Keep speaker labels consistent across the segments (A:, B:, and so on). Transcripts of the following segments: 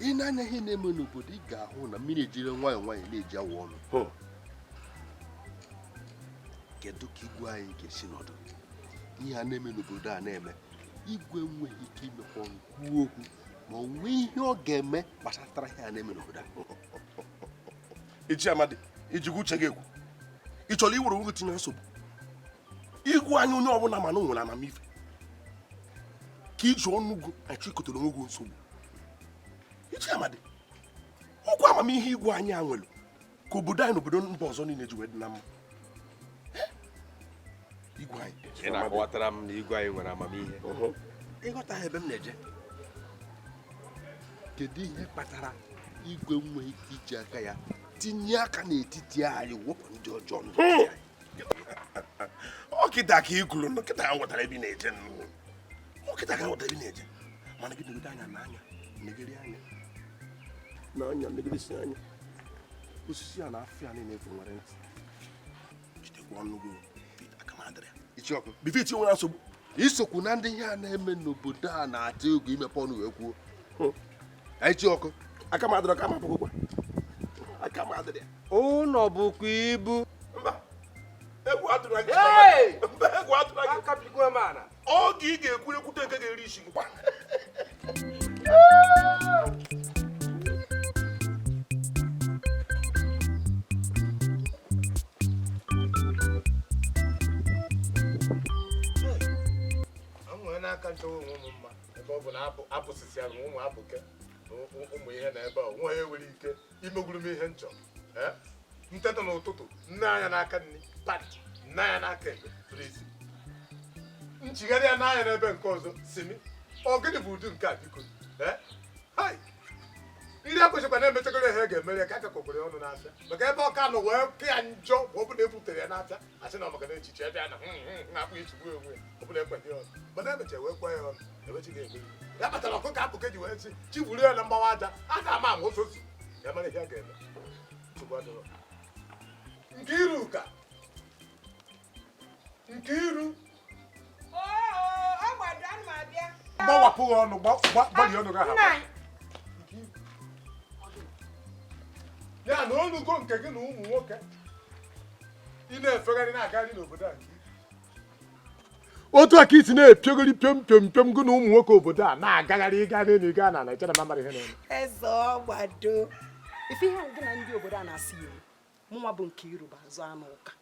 A: In an enemy nobody got on a mini Nigerian na-eji awọ ọnụ. Kedu ka igwe anyị ga-esi nọdụ? Ihe a na-eme n'obodo a na-eme, igwe enweghị ike imekọ kwuo okwu ma ọ nwee ihe ọ ga-eme gbasatara ihe a na-eme n'obodo a. Eji amadi, iji uche gị ekwu. Ị chọrọ iwere onwe gị tinye nsogbu. Igwe anyị onye ọbụla ma na o nwere amamife. Ka iji ọnụgụ achịkọtara onwe gị nsogbu. Ichi amadi, ọkwa amamihe igwe anyị a nwere ka obodo anyị n'obodo mba ọzọ niile ji wee dị na mma. Igwe anyị.
B: Ị na-akọwatara m na igwe anyị nwere amamihe.
A: Ịghọta ebe m na-eje. Kedu ihe kpatara igwe nweghị ike iji aka ya tinye aka n'etiti anyị wepụ ndị ọjọọ n'etiti anyị? Ọkịta ka ị kwuru na ọkịta ya nwetara ebe ị na-eje. Ọkịta ka nwetara ebe ị na-eje. Mana gị negodo anya n'anya, negiri anya. N'anya, negirisi anya. Osisi a na-afịa niile efu nwere ntị. Jitekwa ọnụ gị. Ichiọkụ, bifo iti nwere nsogbu. Isokwu na ndị ihe a na-eme n'obodo a na-atụ egwu imepe ọnụ wee kwuo. Ichiọkụ, aka m adịrọ ka m apụgokwa. Aka m adịrọ ya.
B: Ụnọ bụkwa ibu.
A: Mba, egwu atụrụ gị. Mba, egwu atụrụ gị.
B: Aka bikwa mana.
A: Oge ị ga-ekwurekwute nke ga-eri isi ngwa.
C: Aka nchewa onwe ụmụ mma ebe ọ bụ na apụsịsị ya ụmụ apụke ụmụ ihe na ebe a nwa ya nwere ike imegwuru m ihe nchọ nteta n'ụtụtụ nne anya n'aka nri pati nne anya n'aka ekpe frizi nchigharị ya n'anya n'ebe nke ọzọ simi ọ gịnị bụ ụdị nke a biko iri akwụchịkwa na-emechagoro ihe ga-emere ya ka aka kọkwere ọnụ n'afịa maka ebe ọ ka nọ wee ke ya njọ ma ọ bụ na ebutere ya n'afịa asị na maka na echiche ebe a na-akpụ ichigbu onwe ya ọ bụ na ekwe dị ọnụ mana emecha wee kwa ya ọnụ emechi ga-eme ya kpatara ọkụkọ apụke ji wee si chi gburu ya na mgbawa aja a ga-ama ama ososu ya mara ihe a ga-eme nke iru ka nke iru gbawapụghị ọnụ gbalị ọnụ ga hapụ ya na olugo nke gị na ụmụ nwoke ị na-efegharị na-agagharị n'obodo a otu aka isi na-epiogori pịom pịom pịom gị na ụmụ nwoke obodo a na-agagharị ịga n'elu ịga na Naịjirịa na mara ihe na-eme.
D: EZEOGBADO ife ihe ndị na ndị obodo a na-asị iwu mụnwa bụ nke iru bụ azụ anụ ụka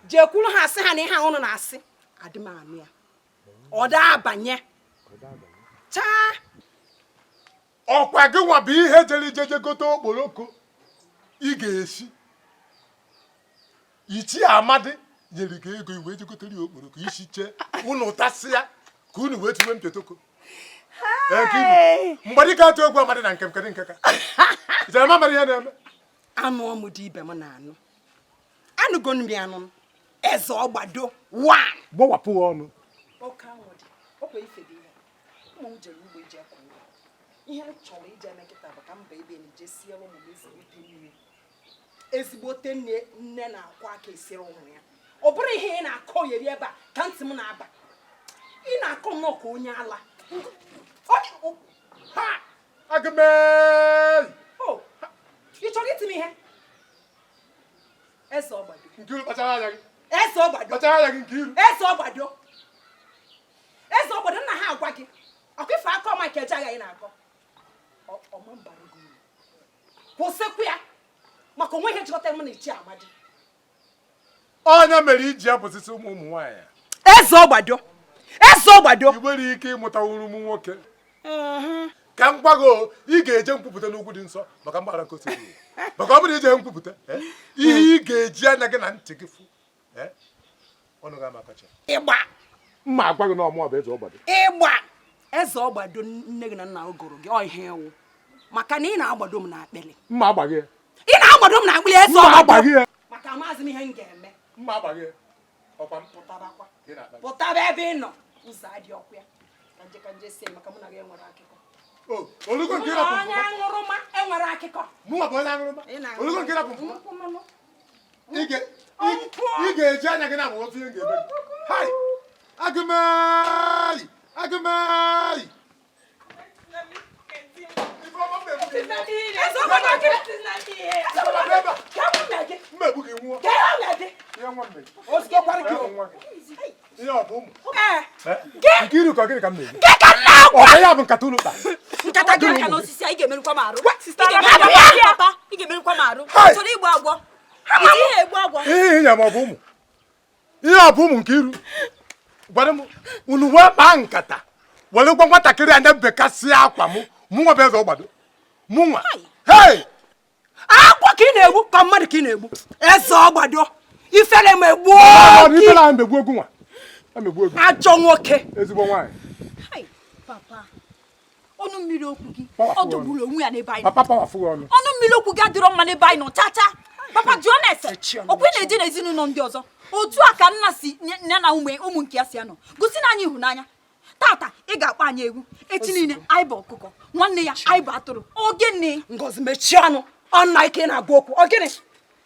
D: jekwuru ha asị ha na ihe a ụnụ na-asị adị m anụ ya ọ da-abanye chaa
C: ọkwa gị nwa bụ ihe jere ijeje gote okporoko ị ga-esi Ichie Amadi nyere gị ego iwe jegotere ya okporoko isi chee unu tasị ya ka unu wee tinwe mpịotoko mgbadị ka atụ egwu Amadi na nke mkedị nke ka ijere ma mara ihe na-eme
D: anụ ọmụdị ibe m na-anụ anụgo m ya anụ EZEOGBADO
C: gbawapụ ọnụ
D: oke anwụdị ọkwa ife dị ihe ụmụ m jere ugbo ije kwụ ihe m chọrọ ije eme kịta bụ ka mba ebe na-eje siere ụmụ m ezigbote nne ezigbote nne na-akwa aka esiere ụmụ ya ọ bụrụ ihe ị na-akọ yeri ebe a ka ntị m na-aba ị na-akọ nnọọ ka onye ala ị chọrọ iti m ihe EZEOGBADO
C: Nkiru kpachara anya gị
D: EZEOGBADO
C: kpachara anya gị Nkiru
D: EZEOGBADO nna ha agwa gị ọkwa ife aka ọma nke eji agha ị na-akọ ọma mbara gị uru kwụsịkwa ya maka onwe ihe jikọtara m na Ichie Amadi
C: onye mere iji apụsịsị ụmụ nwaanyị
D: EZEOGBADO
C: ị nwere ike ịmụta wuru ụmụ nwoke ka m gwago ị ga-eje nkwupụta n'ugwu dị nsọ maka mgbara nkosi maka ọ bụrụ ije nkwupụta ihe ị ga-eji anya gị na ntị gị fụ ọnụ ga amakacha
D: ịgba
C: mma agwa gị na ọmụọ bụ EZEOGBADO
D: ịgba EZEOGBADO nne gị na nna gị gụrụ gị ọ ihe ewu maka na ị na-agbado m n'akpịrị
C: mma agbaghị ya
D: ị na-agbado m n'akpịrị EZEOGBADO maka amaghịzi m ihe m ga-eme
C: mma agbaghị ya ọkwa
D: pụtaba ebe ị nọ ụzọ adị ọkụ ya ka nje sie maka mụ na gị enwere akụkọ
C: olugo nke
D: rapụ onye aṅụrụma enwere akụkọ
C: mụnwa bụ onye aṅụrụma olugo nke rapụ ị ga-eji anya gị na-amụ ofe ihe ga-eme Agamai! Agamai! Nkiru ka gịnị ka m na-eme? Ọ bụ ya bụ nkata unu kpa.
D: Nkata gịnị ka n'osisi a ị ga-emerụkwa m arụ? Ị ga-emerụkwa m arụ. Soro igbu agwọ. Ihe egbu agwọ.
C: Ihe ịnya ma ọ bụ ụmụ. Ihe ọ bụ ụmụ Nkiru. Gwara m unu wee kpaa nkata. Were gwa nwatakịrị anya bekasị akwa m. Mụnwa bụ EZEOGBADO. Mụnwa. Hey!
D: Akwa ka ị na-egbu ka mmadụ ka ị na-egbu. EZEOGBADO. Ifere m egbu
C: oge. Ifere ahụ megbu ogu nwa.
D: Ajọ nwoke.
C: Ezigbo nwaanyị.
D: Papa. Ọnụ mmiri okwu gị. Ọ dọgburu onwe ya n'ebe anyị.
C: Papa pawafụ ọnụ.
D: Ọnụ mmiri okwu gị adịrọ mma n'ebe anyị nọ. Chacha. Papa jụọ na-ese. Okwu na-eje n'ezinụlọ ndị ọzọ. Otu a ka nna si ya na ụmụ nke ya si anọ. Gosi na anyị ịhụnanya. Tata ị ga-akpa anyị egwu. Echi niile anyị bụ ọkụkọ. Nwanne ya anyị bụ atụrụ. Ogene. Ngozi mechie ọnụ. Ọ nna ike na-agwa okwu. Ogene.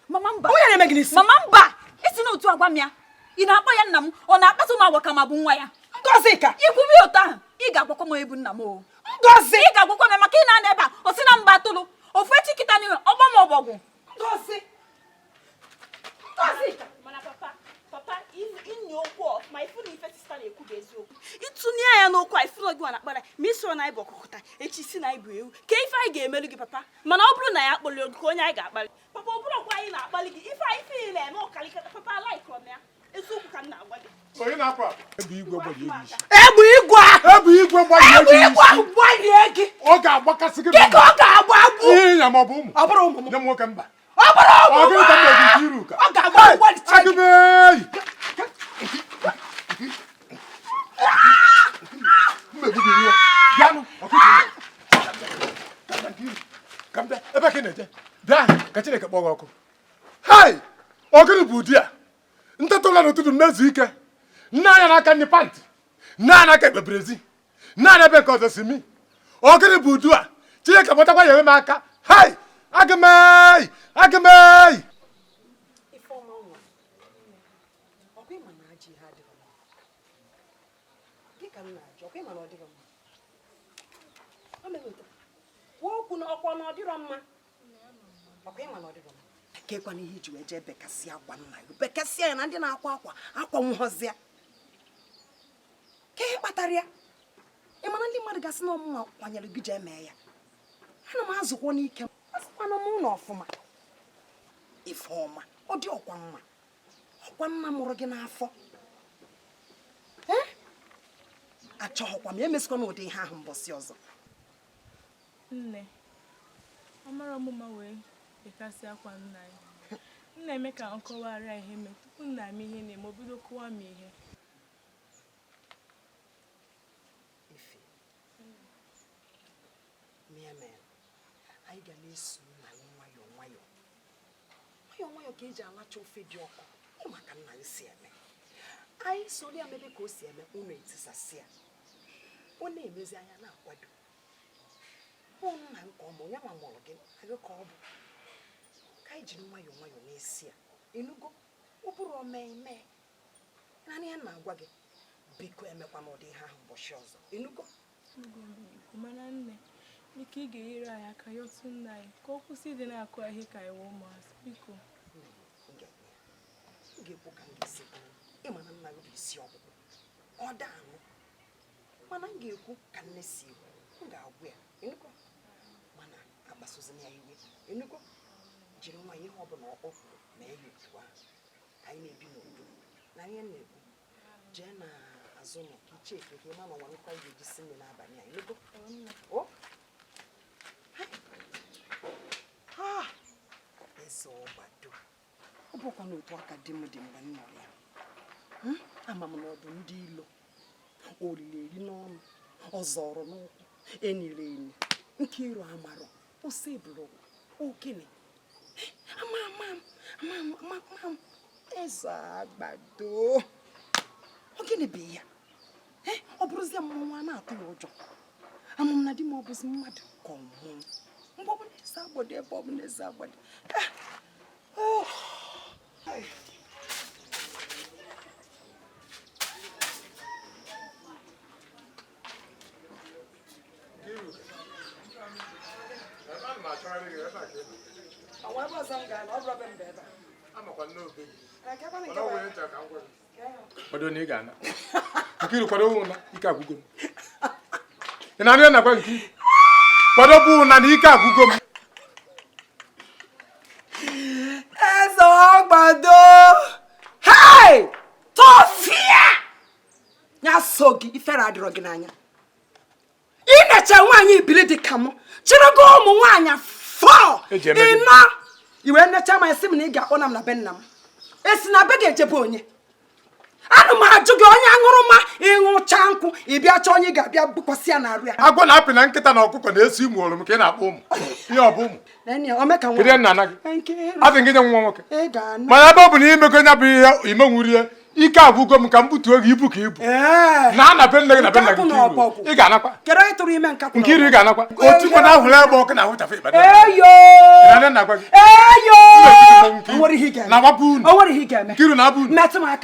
D: Mama mba. Onye na-eme gị n'isi. Mama mba. Isi n'otu agwa m ya. Ị na-akpọ ya nna m. Ọ na-akpata m agwa ka ma bụ nwa ya. Ngozi ka. Ikwu m ya ụtọ ahụ. Ị ga-agwakwa m ebu nna m o. Ngozi. Ị ga-agwakwa m maka ị na-ana ebe a. O si na mba atụrụ. Ofu echi kịta n'iwe ọgbọ m ọbọgwụ. Ngozi. Ngozi.
E: Mana papa, inyo okwu ma ifu na ife sista na-ekwu bụ eziokwu.
D: Ịtụnye ya n'okwu a ifu gị na-akpara ma iso na ịbụ ọkụkọta echi si na ịbụ ewu ka ife anyị ga-emelu gị papa mana ọ bụrụ na ya akpọli oge ka onye anyị ga-akpali
E: Papa, ọ bụrụ ọkwa anyị na-akpali gị ife na-eme ọkalikata papa alaikọ m ya eziokwu ka m na-agwa gị.
C: Onye na-akwa ebu igwe gbalie isi.
D: Ebu igwe
C: gbalie gị. Ọ ga-agbakasị gị.
D: Ọ ga-agbagbu.
C: Ihe ya ma ọ bụ ụmụ.
D: Ọ bụrụ ụmụ.
C: Nye m nwoke mba.
D: Ọ bụrụ ụmụ.
C: Ọ gịnị ka m na-eji Nkiru ka?
D: Ọ ga-agbagbu.
C: Agamai! Mmebu gị nwa. Bịanụ. Ka m bịa. Ebe ka ị na-eje. Bịa ka Chineke kpọọ gị ọkụ. Hai! Ọ gịnị bụ ụdị a? Ntetụla n'ụtụtụ mmezu ike. Nne anya n'aka ndị pantị. Nne anya n'aka ekpebere ezi. Nne anya ebe nke ọzọ si mi. Ọ gịnị bụ ụdị a? Chineke kpọtakwa ya enwe m aka. Hai! Agamai! Agamai!
D: Ifeọma nwa. Ọkwa ịma na ajị ha adịghị mma. Gị ka m na-ajụ, ọkwa ịma na ọ dịghị mma. O meweta. Kwuo okwu na ọkwa na ọ dịrọ mma. Ọkwa ịma na ọ dịrọ mma. Kekwana ihe iji wee jee bekasịa akwa nna ya. Bekasịa ya na ndị na-akwa akwa nwụhọzịa. Ka ihe kpatara ya? Ị mana ndị mmadụ gasị na ọmụma kwanyere gị jee mee ya. Ana m azụkwa n'ike. Azụkwana m ụlọ ọfụma. Ifeọma, ọ dị ọkwa mma. Ọkwa nna mụrụ gị n'afọ. Achọghịkwa m emesịkwa n'ụdị ihe ahụ mbọsị ọzọ.
F: Nne, amara ọmụma wee bekasị akwa nna ya. Nna eme ka nkọwara ihe mee tupu nna m ihe na-eme obido kụwa m ihe.
D: Ife. Mee. Anyị ga na-eso nna ya nwayọọ nwayọọ. Nwayọọ nwayọọ ka eji alacha ofe dị ọkụ. Ọ maka nna ya si eme. Anyị soro ya mebe ka o si eme unu etisasị ya. Ọ na-emezi anya na-akwado. Nna nke ọma onye ma mụrụ gị agụ ka ọ bụ. Ka anyị jiri nwayọọ nwayọọ na-esi ya. Enugo ọ bụrụ omeme. Naanị ya na-agwa gị biko emekwa n'ụdị ihe ahụ ụbọchị ọzọ. Enugo.
F: Mana nne, biko ị ga-enyere anyị aka ya otu nna anyị ka ọ kwụsị ịdị na-akụ ihe ka iwe ụmụazị biko.
D: M ga-ekwu ka m ga-esi kwuo. Ịma na nna gị bụ isi ọgwụgwụ. Ọ daanụ. Mana m ga-ekwu ka nne si ekwu. M ga-agwụ ya. Enugo. Mana akpasozina ya iwe. Enugo. Jiri nwa ihe ọ bụla ọ kwuru na ya otu ahụ. Ka anyị na-ebi n'udo. Na ihe na-ekwu. Jee na azụ ụlọ ka iche ekwe ka ịma na ọnwa nkwa ga-eji si nne n'abalị a. Enugo. EZEOGBADO. Ọ bụkwa n'otu aka dị m dị mgbe m nọrọ ya. Ama m na ọ bụ ndị ilo. Oriri eri n'ọnụ. Ọ zọrọ n'ụkwụ. Eniri enyi. Nkiru amarọ. Osebụrụ. Ogene. Ama. EZEOGBADO. Ogene bụ ya. Ọ bụrụzie mmụọ a na-atụ ya ụjọ. Ama m na di m ọ bụzi mmadụ ka ọ mmụọ. Mgbe ọ bụ na EZEOGBADO ebe ọ bụ na EZEOGBADO. Awa ebe ọzọ m ga-anọ, ọ bụrụ be mbe ebe a.
C: Amakwa n'obe gị.
D: Ekekwana nke
C: Mana ọ
D: bụ
C: wee ncha ka m gwa gị.
D: Kwado
C: na ị ga-ana. Nkiru kwado ụnụ na ike agwụgo m. Ị na-anụ ya nakwa Nkiru? Kwado bụ ụnụ na ike agwụgo m.
D: EZEOGBADO! Hey! Tofia! Nya so gị ifere adịrọ gị n'anya. Ị na-eche nwaanyị ibili dị ka m, chịrị gị ụmụ nwaanyị 4. Ịnọ! Iwe nnecha ma esi m na ị ga-akpọna m na be nna m. Esi na be ga-ejebe onye. Anụ m ajụ gị onye aṅụrụma ịṅụcha nkwụ ịbịa chọọ onye ga-abịa bukwasị ya n'arụ ya.
C: Agwọ na-apị na nkịta na ọkụkọ na-esi ụmụ oroma ka ị na-akpọ ụmụ. Ihe ọ bụ ụmụ. Kedu nna ana gị? Adị gị nye nwa nwoke. Mana ebe ọ bụ na imego nya bụ ihe imenwurie ike agwụgo m ka m butuo gị ibu ka ibu. Na be nne gị na be nna gị ị ga-anakwa. Nkiru ị ga-anakwa. Otu nwa na-ahụrụ ebe ọkụ na-ahụchafe ịbada. Na-agbapụ unu. Nkiru na-abụ unu.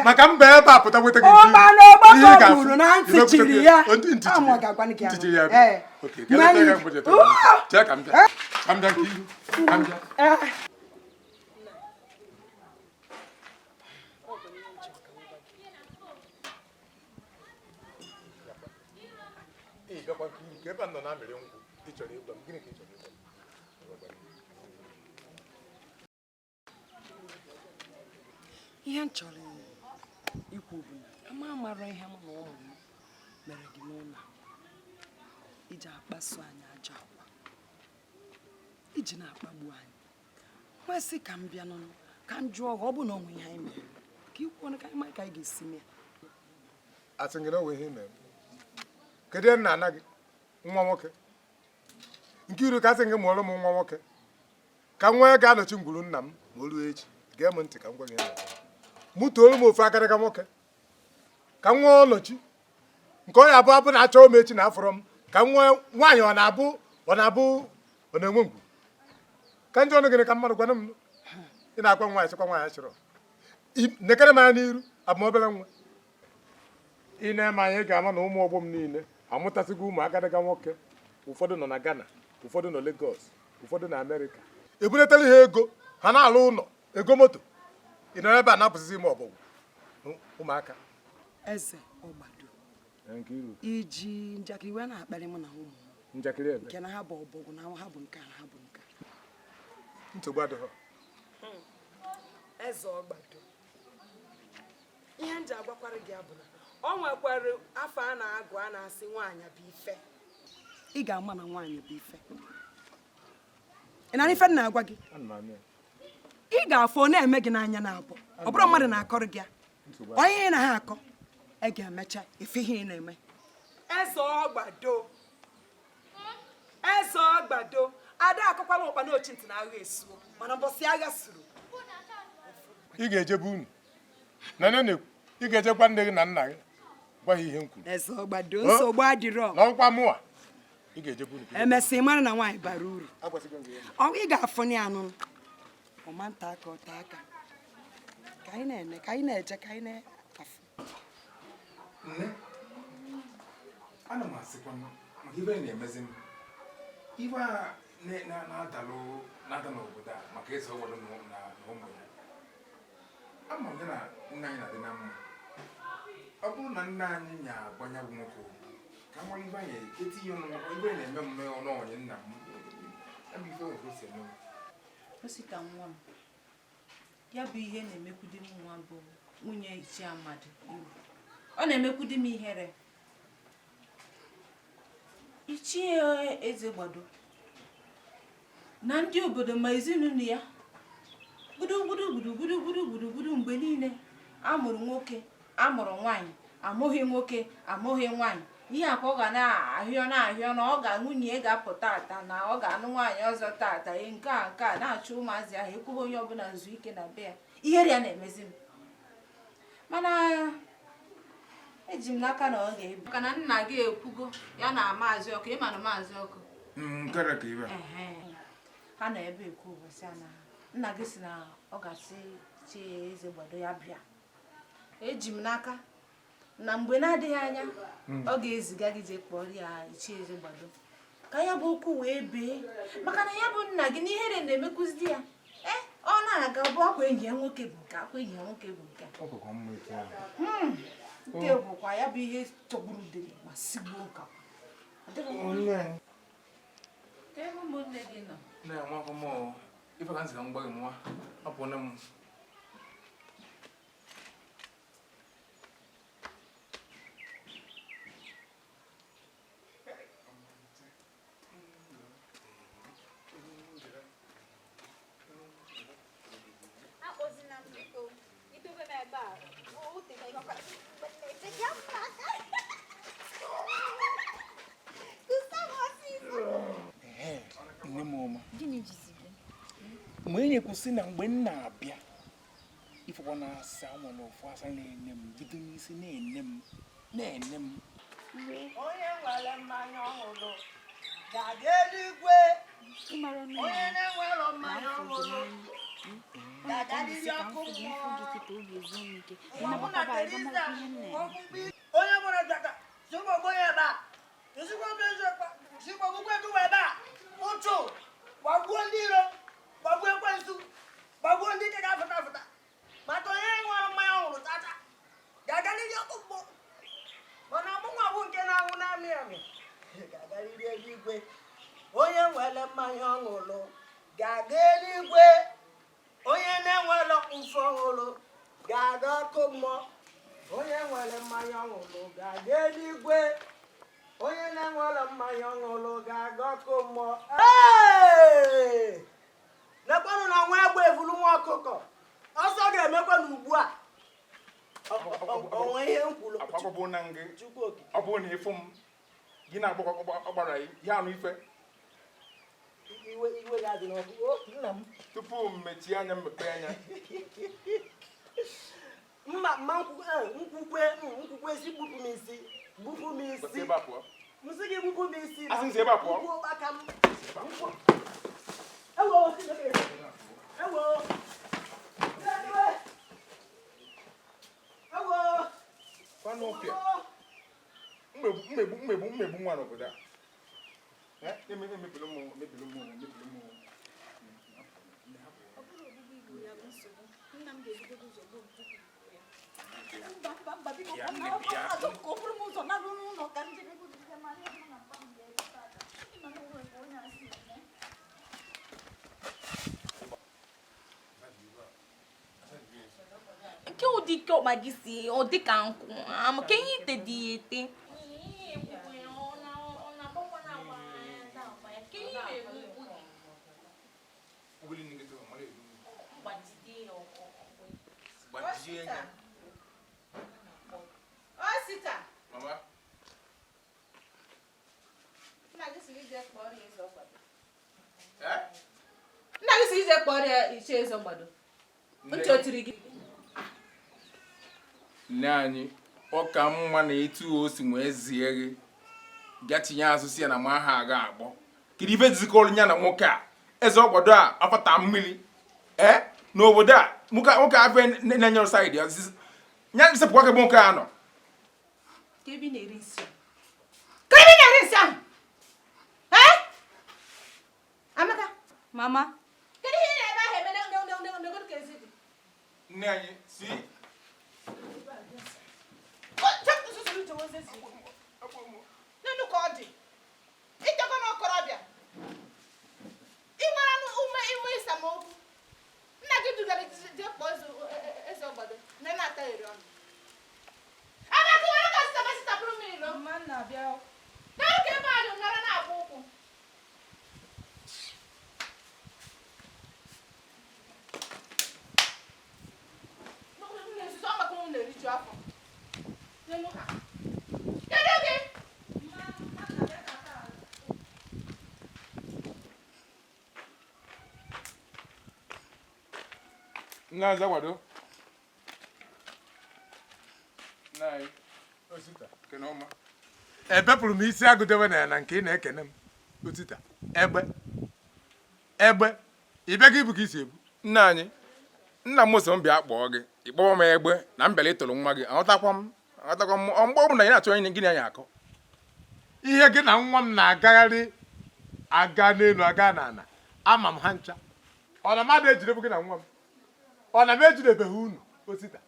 C: Maka mba ebe a pụta nweta gị Nkiru.
D: Ihe m chọrọ ikwu bụ ama mara ihe m na ụmụ m mere gị n'ụlọ iji akpaso anyị ajọ agwa iji na-akpagbu anyị nwesị ka m bịa n'ọnụ ka m jụọ ọ bụ na onwe ihe anyị mere ka ikwu ọnụ ka anyị mara ka anyị ga-esi mee.
C: Asị gị na onwe ihe mere. Kedu nna ana gị nwa nwoke? Nkiru ka asị gị mụọrọ m nwa nwoke ka nwa ya ga-anọchi ngwuru nna m ma o ruo echi. Gee m ntị ka m gwa gị ihe mụ toolu m ofe akarịga nwoke ka nwa ọnọchi nke onye abụ na-achọ m echi na afọrọ m ka nwa nwaanyị ọ na-enwe ngwu ka ndị ọnụ gịnị ka mmadụ gwana m ị na-akwa nwaanyị chịkwa nwaanyị chịrọ nekere m anya n'iru abụ m obere nwa ị na-eme anya ị ga-ama na ụmụ ọgbọ m niile amụtasịgo ụmụ agadaga nwoke. Ụfọdụ nọ na Ghana, ụfọdụ nọ Lagos, ụfọdụ na Amerịka. Ebuletara ha ego ha na-alụ ụlọ ego moto. Ị nọ ebe a na-apụsịsị ime ọbọgwụ ụmụaka.
D: EZEOGBADO iji njakịrị wee na-akparị m na ụmụ m
C: njakịrị ebe
D: nke na ha bụ ọbọgwụ na ha bụ nke a na ha bụ nke
C: nsogbu adịghị.
D: EZEOGBADO ihe m ji agwakwara gị bụ na ọ nwekwara afọ a na-agụ a na-asị nwaanyị bụ ife. Ị ga-ama na nwaanyị bụ ife. Ị na ife na-agwa gị ị ga-afọ na-eme gị n'anya na-abụ ọ bụrụ mmadụ na-akọrọ gị onye ị na ha akọ ị ga-emecha ife ihe ị na-eme. EZEOGBADO ada akọkwala ụkpa na ochi ntị na agha esuo mana mbọsị agha suru
C: ị ga-ejebe unu na-ekwu ị ga-ejekwa nne gị na nna gị gwa ha ihe m kwuru.
D: EZEOGBADO nsogbu adịrọ
C: n'ọkwa mụwa ị ga-ejebe unu
D: emesị mara na nwaanyị bara uru ị ga-afụ ya anụ ọma nta aka ọta aka ka anyị na-eme ka anyị na-eje ka anyị na-afụ.
G: Nne, ana m asịkwa maka ibe na-emezi m ibe a na-ada n'obodo a maka eze ọwụrụ na ụmụ ya. Ama m na nna anyị na-adị na mma. Ọ bụrụ na nna anyị nya-agbanya bụ nwoke ka nwa ibe anyị etinye ọnụ ibe na-eme mme ọnụọnye nna m ebe ife ofe si eme
H: osita nwa m ya bụ ihe na-emekwudi m nwa bụ nwunye Ichie Amadi Igbo. Ọ na-emekwudi m ihere. Ichie EZEOGBADO na ndị obodo ma ezinụlọ ya gudugudu mgbe niile amụrụ nwoke amụrụ nwaanyị amụghị nwoke amụghị nwaanyị ihe a ka ọ ga na-ahịọ na ọ ga nwunye ga-apụta ata na ọ ga-anụ nwaanyị ọzọ tata nke a na-achụ ụmụazị ahụ ekwughị onye ọbụla nzu ike na be ya. Ihere ya na-emezi m mana eji m n'aka na ọ ga-ebu maka na nna gị ekwugo ya na maazị ọkụ ịma na maazị ọkụ ha na ebe ekwu ụbọchị a na nna gị si na ọ ga-asị Ichie EZEOGBADO ya bịa. Eji m n'aka na mgbe na-adịghị anya ọ ga-eziga gị je kpọrọ ya Ichie EZEOGBADO ka ya bụ okwu wee bee maka na ya bụ nna gị n'ihere na-emekwuzi ya ọ na-aga bụ akwa enyi ya nwoke bụ nke akwa enyi ya nwoke bụ nke nke bụkwa ya bụ ihe tọgburu dịrị ma sigbuo nka ebe ụmụnne gị nọ
G: na-enwe m ife ka nzika mgbaghị nwa apụ na m mgbe enye kwụsị na mgbe m na-abịa ifekwa na-asa nwa na ofu asa na-ene m bido n'isi na-ene m
D: onye nwere mmanya ọhụrụ ga-aga eluigwe onye na-enwero mmanya ọhụrụ ga-aga n'iri ọkụ onye mụrụ daka sigbogbo ya ebe a sigbogbo ebe a ụtụ gbagbuo ndị iro gbagbuo ekwensu gbagbuo ndị ike ga-afụta afụta maka onye nwere mmanya ọhụrụ tata ga-aga n'iri ọkụ mgbo mana ọmụnwa bụ nke na-anwụ na-amị amị ga-aga n'iri eluigwe onye nwere mmanya ọhụrụ ga-aga eluigwe onye na-enwere mfe ọhụrụ ga-aga ọkụ mmụọ onye nwere mmanya ọhụrụ ga-aga eluigwe onye na-enwere mmanya ọhụrụ ga-aga ọkụ mmụọ lekwanụ na nwa egbe evulu nwa ọkụkọ ọsọ ga-emekwa n'ugbu a onwe ihe nkwulu
G: agbagọbụ na ngị ọ bụrụ na ịfụ m gị na-agbara ya anụ ife
D: iwe ya dị n'ọkụ nna m
G: tupu m mechie anya mmepe anya
D: mma nkwukwe si gbupụ m isi msị gị gbupụ m isi
G: asị nsi ebe a pụọ mmegbu nwa n'obodo a emepere
F: nke ụdị ike ọkpa gị si ọ dị ka nkụ maka ihe ite dị ya ete nna gị si ije kpọrọ ya iche EZEOGBADO ntị otiri gị
G: nne anyị ọ ka mma na etu o si wee zie gị bịa tinye asụsụ ya na ma ha aga agbọ kedu ife jizikọrọ ya na nwoke a EZEOGBADO a afata mmiri n'obodo a nwoke afọ na-enyere saịdị ya nya sepụkwa ka ebe nwoke a nọ
H: ka ebi na-eri nsị ahụ Amaka
F: mama
H: kedu ihe na-ebe ahụ eme negoro ka ezi dị
G: nne anyị si
H: n'elu ka ọ dị ịchekwa n'okorobịa ị nwere ume inwe isamokwu nna gị dugara jee kpọọ EZEOGBADO na na-atagheri ọnụ Amaka nwere ka sitapụrụ m ilo n'elu ka ebe adị nara na-agba ụkwụ n'ezuzo maka ụmụ na-eriju afọ n'elu ha kedu gị
G: nna EZEOGBADO ebepụrụ m isi agụdewe na ya na nke ị na-ekene m otita egbe ịbịa gị bụ ka isi ebu nna anyị nna m so m bịa kpọọ gị ịkpọọ m egbe na mbịala ịtụrụ nwa gị aghọtakwa m mgbe ọ bụ na ị na-achọ onye gị na ya akọ ihe gị na nwa m na-agagharị aga n'elu aga n'ala ama m ha ncha ọ
C: ọ na mmadụ ejidebu gị na nwa m ọ na m ejidebeghị unu osita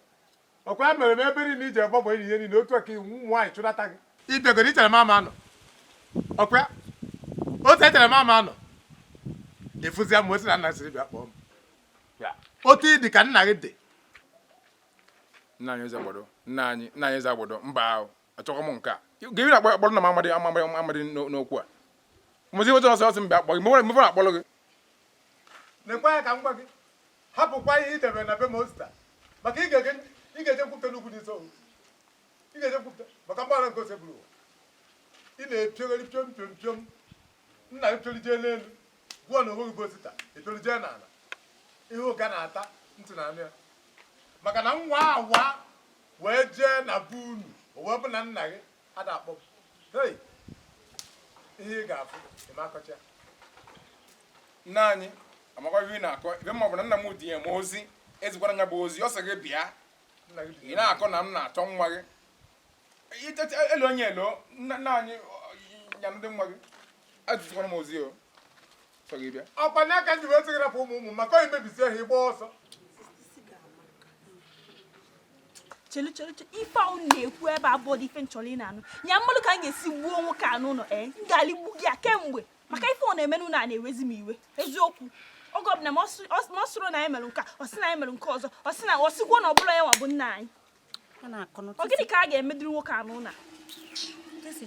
C: ọkwa ya mere m ebe niile ije gbabọ ihe niile otu aka ụmụ nwaanyị chụnata gị ịbịagoro ichere m ama anọ ọkwa ya otu echere m ama anọ ịfụzi ya ma osi na nna siri bịa kpọọ m otu ịdị ka nna gị dị
G: nna anyị eze agbado mba ahụ achọkwa m nke a ga iri akpọrọ na m amadị n'okwu a mụzi oche ọsọ ọsọ mgbe akpọ gị mgbe na-akpọrọ gị
C: nekwa ya ka m gwa gị hapụkwa ihe idebe na be m osita maka ị ga-eje nkwupụta n'ugwu dị nso ị ga-eje nkwupụta maka mgbara nke ose bụrụ ụwa ị na-epiogharị piom piom piom nna gị piolijee n'elu gụọ na onwe gị bụ osita epiolije n'ala ihe ụga na-ata ntị na anụ ya maka na nwa awa wee jee na be unu o wee bụ na nna gị ada akpọ hei ihe ị ga-afụ ịmakọcha
G: nna anyị amakwa ihe ị na-akọ ebe ma ọ bụ na nna m dinye m ozi ezikwara nya bụ ozi ọ sị gị bịa ị na-akọ na m na-achọ nwa gị elu onye elo nna anyị nyanụ ndị nwa gị ajụzikwara m ozi o sọ gị bịa
C: ọkwa n'aka nji wee sịgara ụmụ ụmụ maka ọ imebisie ha ịgba ọsọ
E: chelu ife ahụ na-ekwu ebe abụọ dị ife nchọrọ ị na-anụ ya mmadụ ka m ga-esi gbuo nwoke anụ ụlọ m ga-aligbu gị ya kemgbe maka ife ọ na-eme n'ụlọ a na-ewezi m iwe eziokwu oge ọbụla ma ọ sụrụ na anyị mere nke ọ sị na anyị mere nke ọzọ ọ sị na ọ sịgwo na ọ bụla ya nwa bụ nna anyị ọ gịnị ka a ga-emedịrị nwoke anụ ụlọ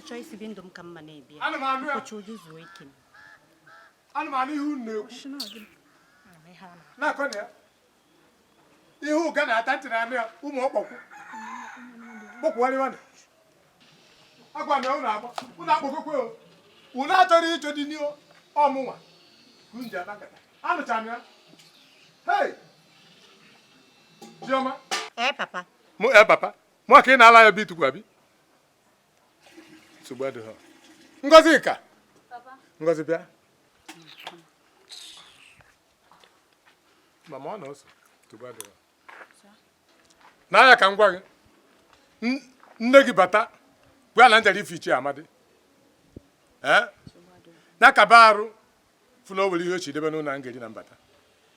I: chọọ isi bi ndụ m ka mma na-ebi
C: ana m anụ ya
I: ụbọchị oju zuo ike
C: ana m anụ ihe unu na-ekwu na-akọ na ya ihe ụga na-ata ntị na anụ ya ụmụ ọkpọkwu kpọkwụwarịwanị agwa na unu akpọkokwe unu achọrọ ịchọ dị n'ihu ọmụnwa kunji anakata anụcha m ya hei Chioma
I: papa
C: papa mụ ka ị na-ala ya bi tukwu abi nsogbu adịghị Ngozi ka Ngozi bịa mama ọ na-ọsọ nsogbu adịghị n'anya ka m gwa gị nne gị bata gwa na njere ife ichie Amadi na kaba arụ fụna o were ihe ochi debe n'ụlọ ngeri na mbata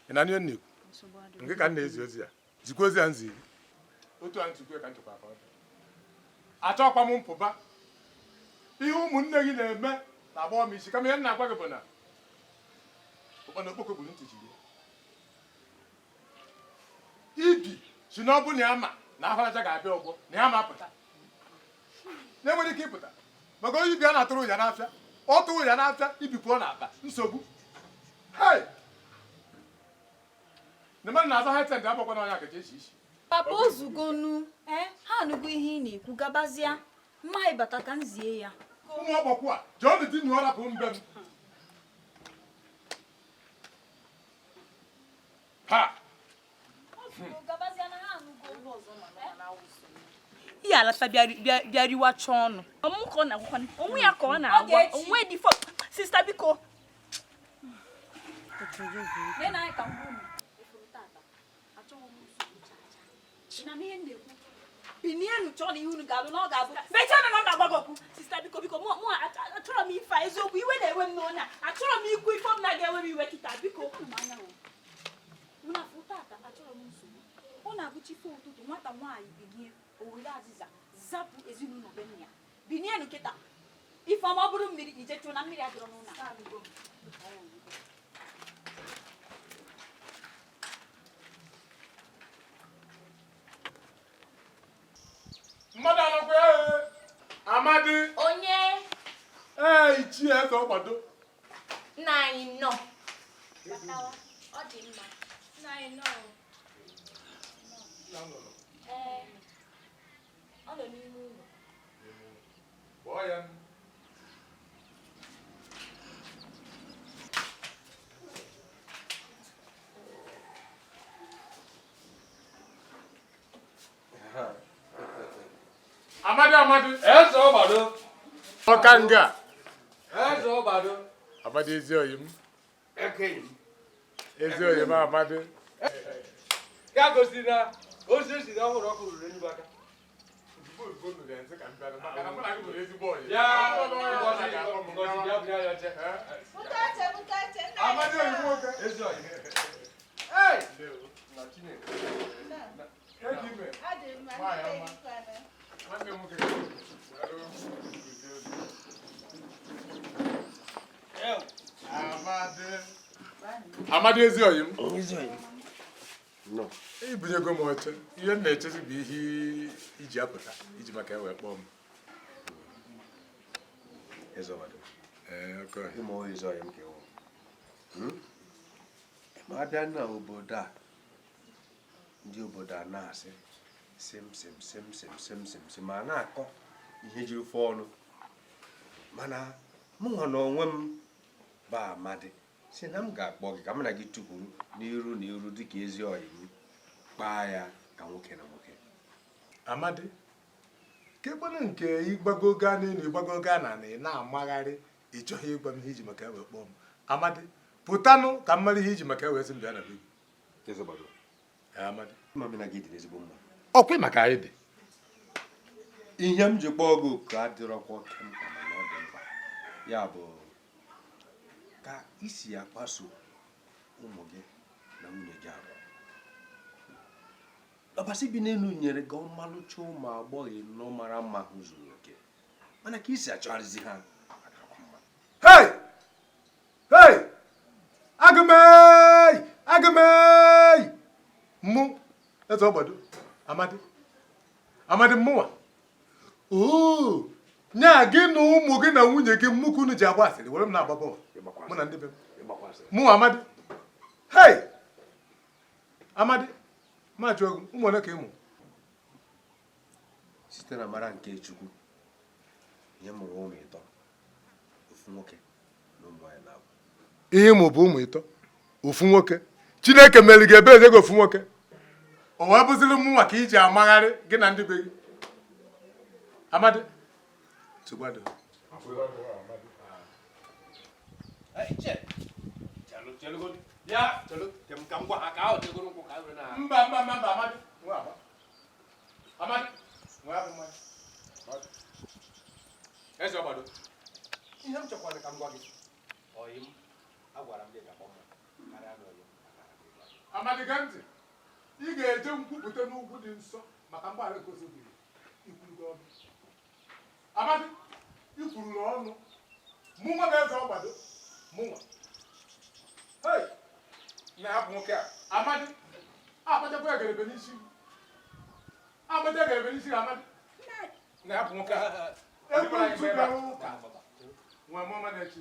C: ị na ihe nnekwu nke ka m na-ezi ozi ya zikwa ozi ya nzi otu a ntukwe ka nchekwa aka achọkwa m mpụba ihe ụmụnne gị na-eme na-agba m isi kama ihe nna agwa gị bụ na ụkpana okpoko gburu ntị jiri ibi si na ọ bụ na ya ma na ahụraja ga-abịa ọgbọ na ya ma apụta na-enwere ike ịpụta maka onye ibi a na-atụrụ ya n'afịa ọ tụrụ ya n'afịa ibi pụọ n'akpa nsogbu hei na mmadụ na-azọ hetent agbakwa na onye akacha echi isi
J: papa ozugonu ha anụgo ihe ị na-ekwu gabazịa mma ịbata ka m zie ya
C: ụmụ ọgbọkwụ a jọọ dị nụ ọrapụ mbe m ha
E: ihe alata bịa riwacha ọnụ ọmụ ka ọ na-agwakwana onwe ya ka ọ na-agwa onwe dị fọ sista biko binienu chọrọ ihe unu ga-alụ na ọ ga-abụ mechaa na ọ ga-agwa gị okwu sista biko mụ achọrọ m ife eziokwu iwe na-ewe m n'onye a achọrọ m ikwu ife m na ga-ewe m iwe kịta biko
J: ọ na-abụchi ife ụtụtụ nwata nwaanyị binie owere azịza zapụ ezinụlọ be nna ya binienu kịta ifeọma ọ bụrụ mmiri ije chụọ na mmiri adịrọ n'ụlọ
C: mmadụ anọkwa Amadi
H: onye
C: ichie eze ọgbado
H: nna anyị nọ
F: ọ dị mma nna anyị nọ ọ nọ n'ime ụlọ
C: kpọọ ya Amadi
B: eze ọgbado
C: ọka nga
B: eze ọgbado
C: Amadi ezi oyi m
B: ekenyi
C: ezi oyi m Amadi
B: ya gosi na ozi esi na ọhụrụ ọkụ ruru enugwu aka ya
C: Amadi oyi nwoke
B: ezi oyi
C: Amadi Ezioyi m.
A: No.
C: Ibunyego m oche. Ihe m na-echezi bụ ihe iji apụta iji maka ewe kpọọ m.
A: EZEOGBADO.
C: Okay.
A: Ịma onye Ezioyi m ka ịwụ. Ma abịa na obodo a, ndị obodo a na-asị sim ma na-akọ ihe jiri fọ ọnụ. Mana mụnwa na onwe m ba Amadi si na m ga-akpọ gị ka m na gị tukwuru n'iru dịka Ezioyi m kpaa ya ka nwoke na nwoke.
C: Amadi, ka ekpere nke ịgbago gaa n'elu ịgbago gaa na na-amagharị ịchọghị ịgwa m ihe iji maka ewe kpọọ m. Amadi, pụtanụ ka m mara ihe iji maka ewe sị m bịa na be gị.
A: EZEOGBADO.
C: Amadi.
A: Mma na gị dị ezigbo mma.
C: Ọkwa maka anyị dị.
A: Ihe m ji kpọọ gị oku adịrọkwa oke mkpa mana ọ dị mkpa. Ya bụ ka isi akpaso ụmụ gị na nwunye gị abụọ. Ọbasi bi n'elu nyere gị ọmalụcha ụmụ agbọghọ nọ mara mma hụ zuru oke. Mana ka isi achọgharịzi ha.
C: Hey! Hey! Agamei! Mụ EZEOGBADO. Amadi mụnwa. Oo! Nya gị na ụmụ gị na nwunye gị mmụkụ unu ji agba asịrị were m na-agba bọọlụ. Mụ na ndị be m. Mụ Amadi. Hey! Amadi, ma jụọ gị ụmụ ole ka ị mụ?
A: Site na mara nke Chukwu, ihe mụrụ ụmụ ịtọ. Ofu nwoke na ụmụ ya na-abụ.
C: Ihe mụ bụ ụmụ ịtọ. Ofu nwoke. Chineke mere gị ebe eze gị ofu nwoke. O wee bụziri m nwa ka iji amagharị gị na ndị be gị. Amadi. Tụgbado. Mba, Amadi. Amadi. EZEOGBADO. Ihe m chọkwara ka m gwa gị. Amadi gee ntị. Ị ga-eje nkwupụta n'ugwu dị nsọ maka mgbaghara ekosibiri ikwuru ọnụ. Amadi, ikwuru ọnụ. Mụnwa bụ EZEOGBADO. Mụnwa. Hey! Na-abụ nwoke a. Amadi, akpachapụ egerebe n'isi. Akpacha egerebe n'isi Amadi. Na-abụ nwoke a. Ekwensu bịara ụka. Nwa mama na-echi.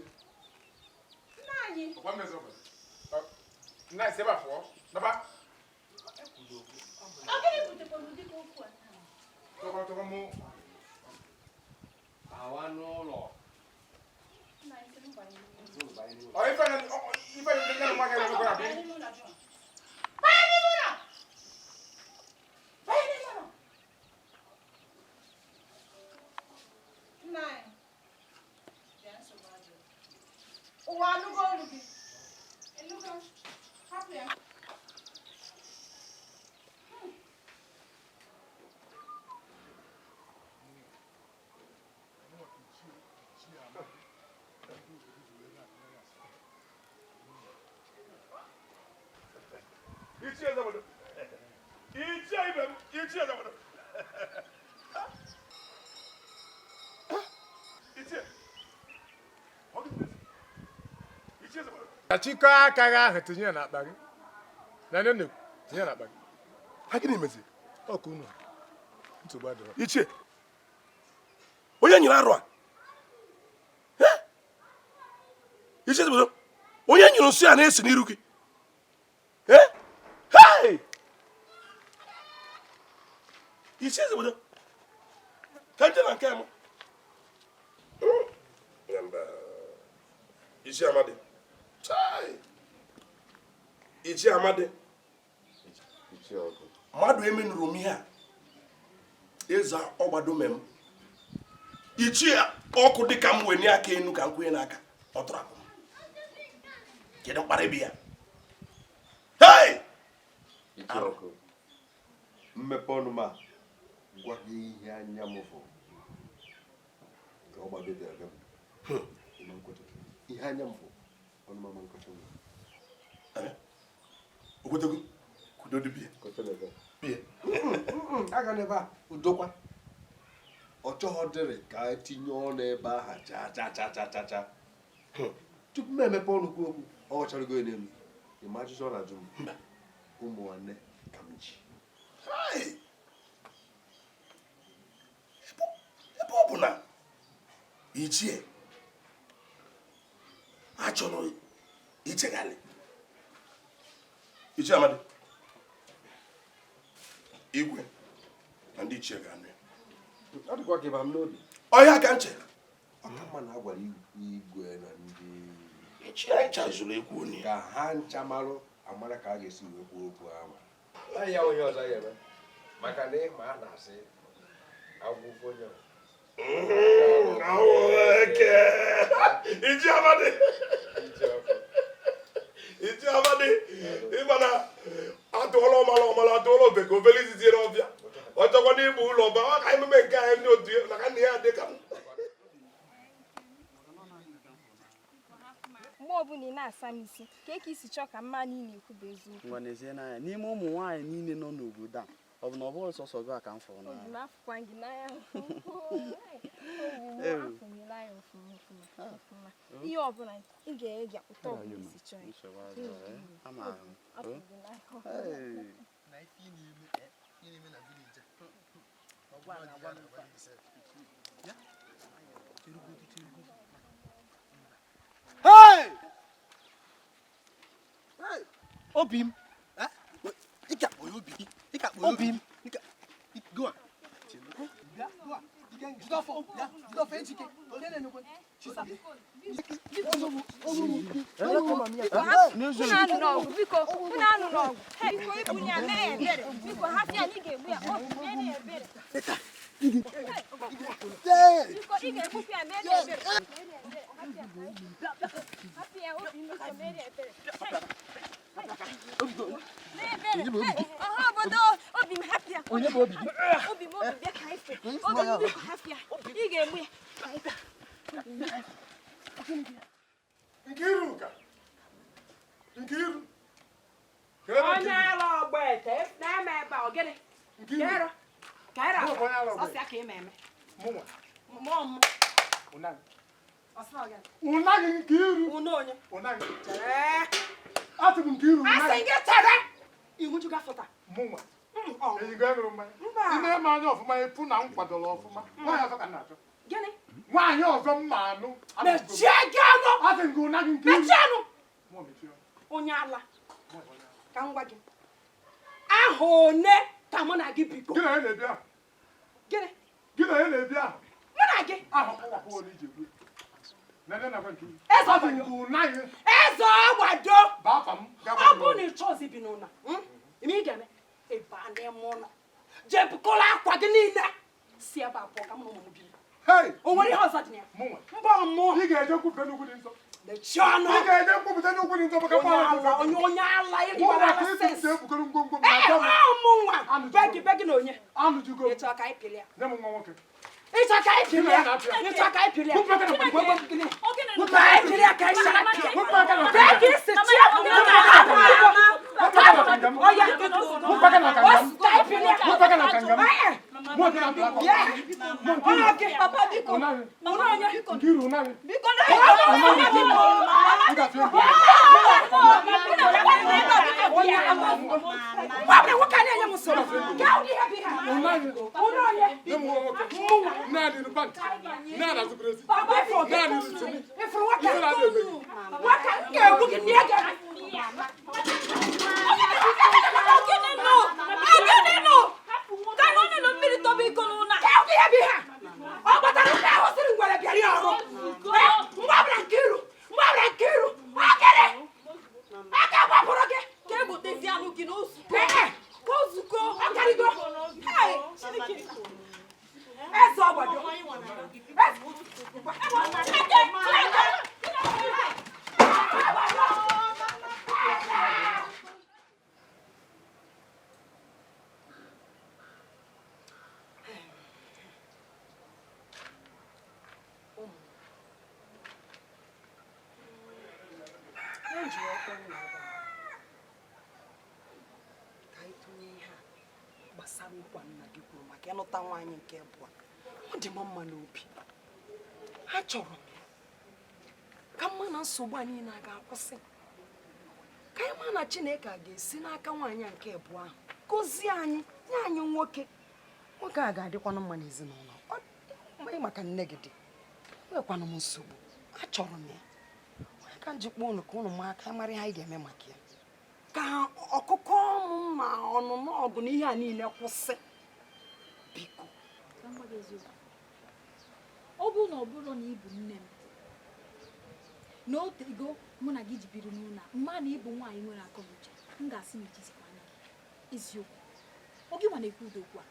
C: Ọkwa m EZEOGBADO. Nna ise ba fọ. Naba. Tọkọtọkọ mụ. Awa n'ụlọ. Ọ ife ndị nwa gị na-emekwa abịa.
H: Ụwa anụgo olu gị. Enugo. Hapụ ya.
A: Ichi EZEOGBADO. Ichi EZEOGBADO.
C: Ka chikọ aka gị ahụ tinye ya n'akpa gị. Na nne tinye ya n'akpa gị.
A: Ha gịnị mezi?
C: Ọkụ unu. Nsogbu adịrọ.
A: Ichie. Onye nyere arụ a? Ichi EZEOGBADO. Onye nyere nsị a na-esi n'iru gị? Hey! Ichi EZEOGBADO. Ka nje na nke m. Ichi Amadi. Ichi Amadi. Mmadụ emenụrụ m ihe a. EZEOGBADO mem. Ichi ọkụ dị ka m wee aka enu ka m kwenye n'aka. Ọ tụrụ akụ. Kedu mkparị bi ya? Hey! Mmepe ọnụ ma gwa gị ihe anya m fụ. Ka ọ gbado dị aga m. Ihe anya m fụ. Ọnụ mama nkọcha m. Okwetego? Kudo dị biya. Biya. Aga n'ebe a. Udokwa. Ọ chọghọ dịrị ka etinye ọnụ ebe aha cha. Tupu m emepe ọnụ kwu okwu.
K: ọ chọrọ go n'elu ịma ajụjụ ọ na-ajụ m ụmụ nwanne ka m ji
A: ebe ọ bụ na ichie achọrọ ichegharị ichie Amadi igwe na ndị ichie ga-anụ ya
K: ọ dịkwa ka ịba m n'obi
A: ọhịa ka nche
K: ọka mma na agwara igwe na ndị
A: ichie anyị chazụrụ ekwu onye
K: ka ha ncha marụ amara ka a ga-esi wee kwuo okwu ahụ
L: ya onye ọzọ ya eme maka na ịma a na-asị agwụgwọ onye
A: Iji Amadi ịmana atụọla ọmala atụọla obeke obele izizi n'ọbịa ọ chọkwa n'ịbụ ụlọ ọba ọ ka ememe nke anyị ndị otu ya maka nna ya dị ka
M: mgbe ọbụla ị na-asa m isi ka isi chọọ ka mma niile ekwu bụ eziokwu
N: ngwa n'ezie n'anya n'ime ụmụ nwaanyị niile nọ n'obodo a ọ bụ na ọ bụghị sọsọ gị a ka m fọrọ n'anya
M: afụkwa gị n'anya ihe ọbụla ị ga-eji apụta ọbụla isi chọọ
O: obi m obi m go
C: nwaanyị ọzọ mma anụ
D: onye ala ka m gwa gị aha one ka mụ na gị biko
C: gị na ya na-ebi ahụ
D: gịnị
C: gị na ya na-ebi ahụ
D: mụ na gị
C: ahụ ọwapụ ole iji egbu
D: eze ọgbado ọ bụ na ịchọ ozi bi n'ụlọ ime ị ga-eme ebe a n'ime ụlọ jee bukọrọ akwa gị niile si ebe abụọ ka m na ụmụ m biri o nwere ihe ọzọ dị na ya mba ọmụọ
C: ị ga-eje kwupụta n'ugwu dị nsọ
D: mechie ọnụ
C: ị ga-eje kwupụta n'ugwu dị nsọ maka
D: onye ala ịgbara ọmụ nwa begi na onye ịchọ ka anyị pịrị ya ịchọ ka anyị pịrị ya ịchọ ka anyị pịrị ya ka anyị pịrị ya ka anyị sara begi isi chia ịnụta nwaanyị nke abụọ ọ dị m mma n'obi ha chọrọ ka mma na nsogbu a niile a ga-akwụsị na Chineke a ga-esi n'aka nwaanyị nke abụọ ahụ gọzie anyị nye anyị nwoke a ga-adịkwanụ mma n'ezinụlọ maka nne gị dị nwekwanụ m nsogbu achọrọ m ya onye ka njikpa unu ka unu maa aka mara ihe anyị ga-eme maka ya ka ọkụkọ ọnụ na ọnụnụ ọgụ na ihe a niile kwụsị biko
J: ọ bụrụ na ọ bụrụ na ịbụ nne m na otego mụ na gị ji biri n'ụlọ mma na ịbụ nwaanyị nwere akọ na uche m ga-asị na ejizikwa anya gị eziokwu oge nwa na-ekwu ụdị okwu a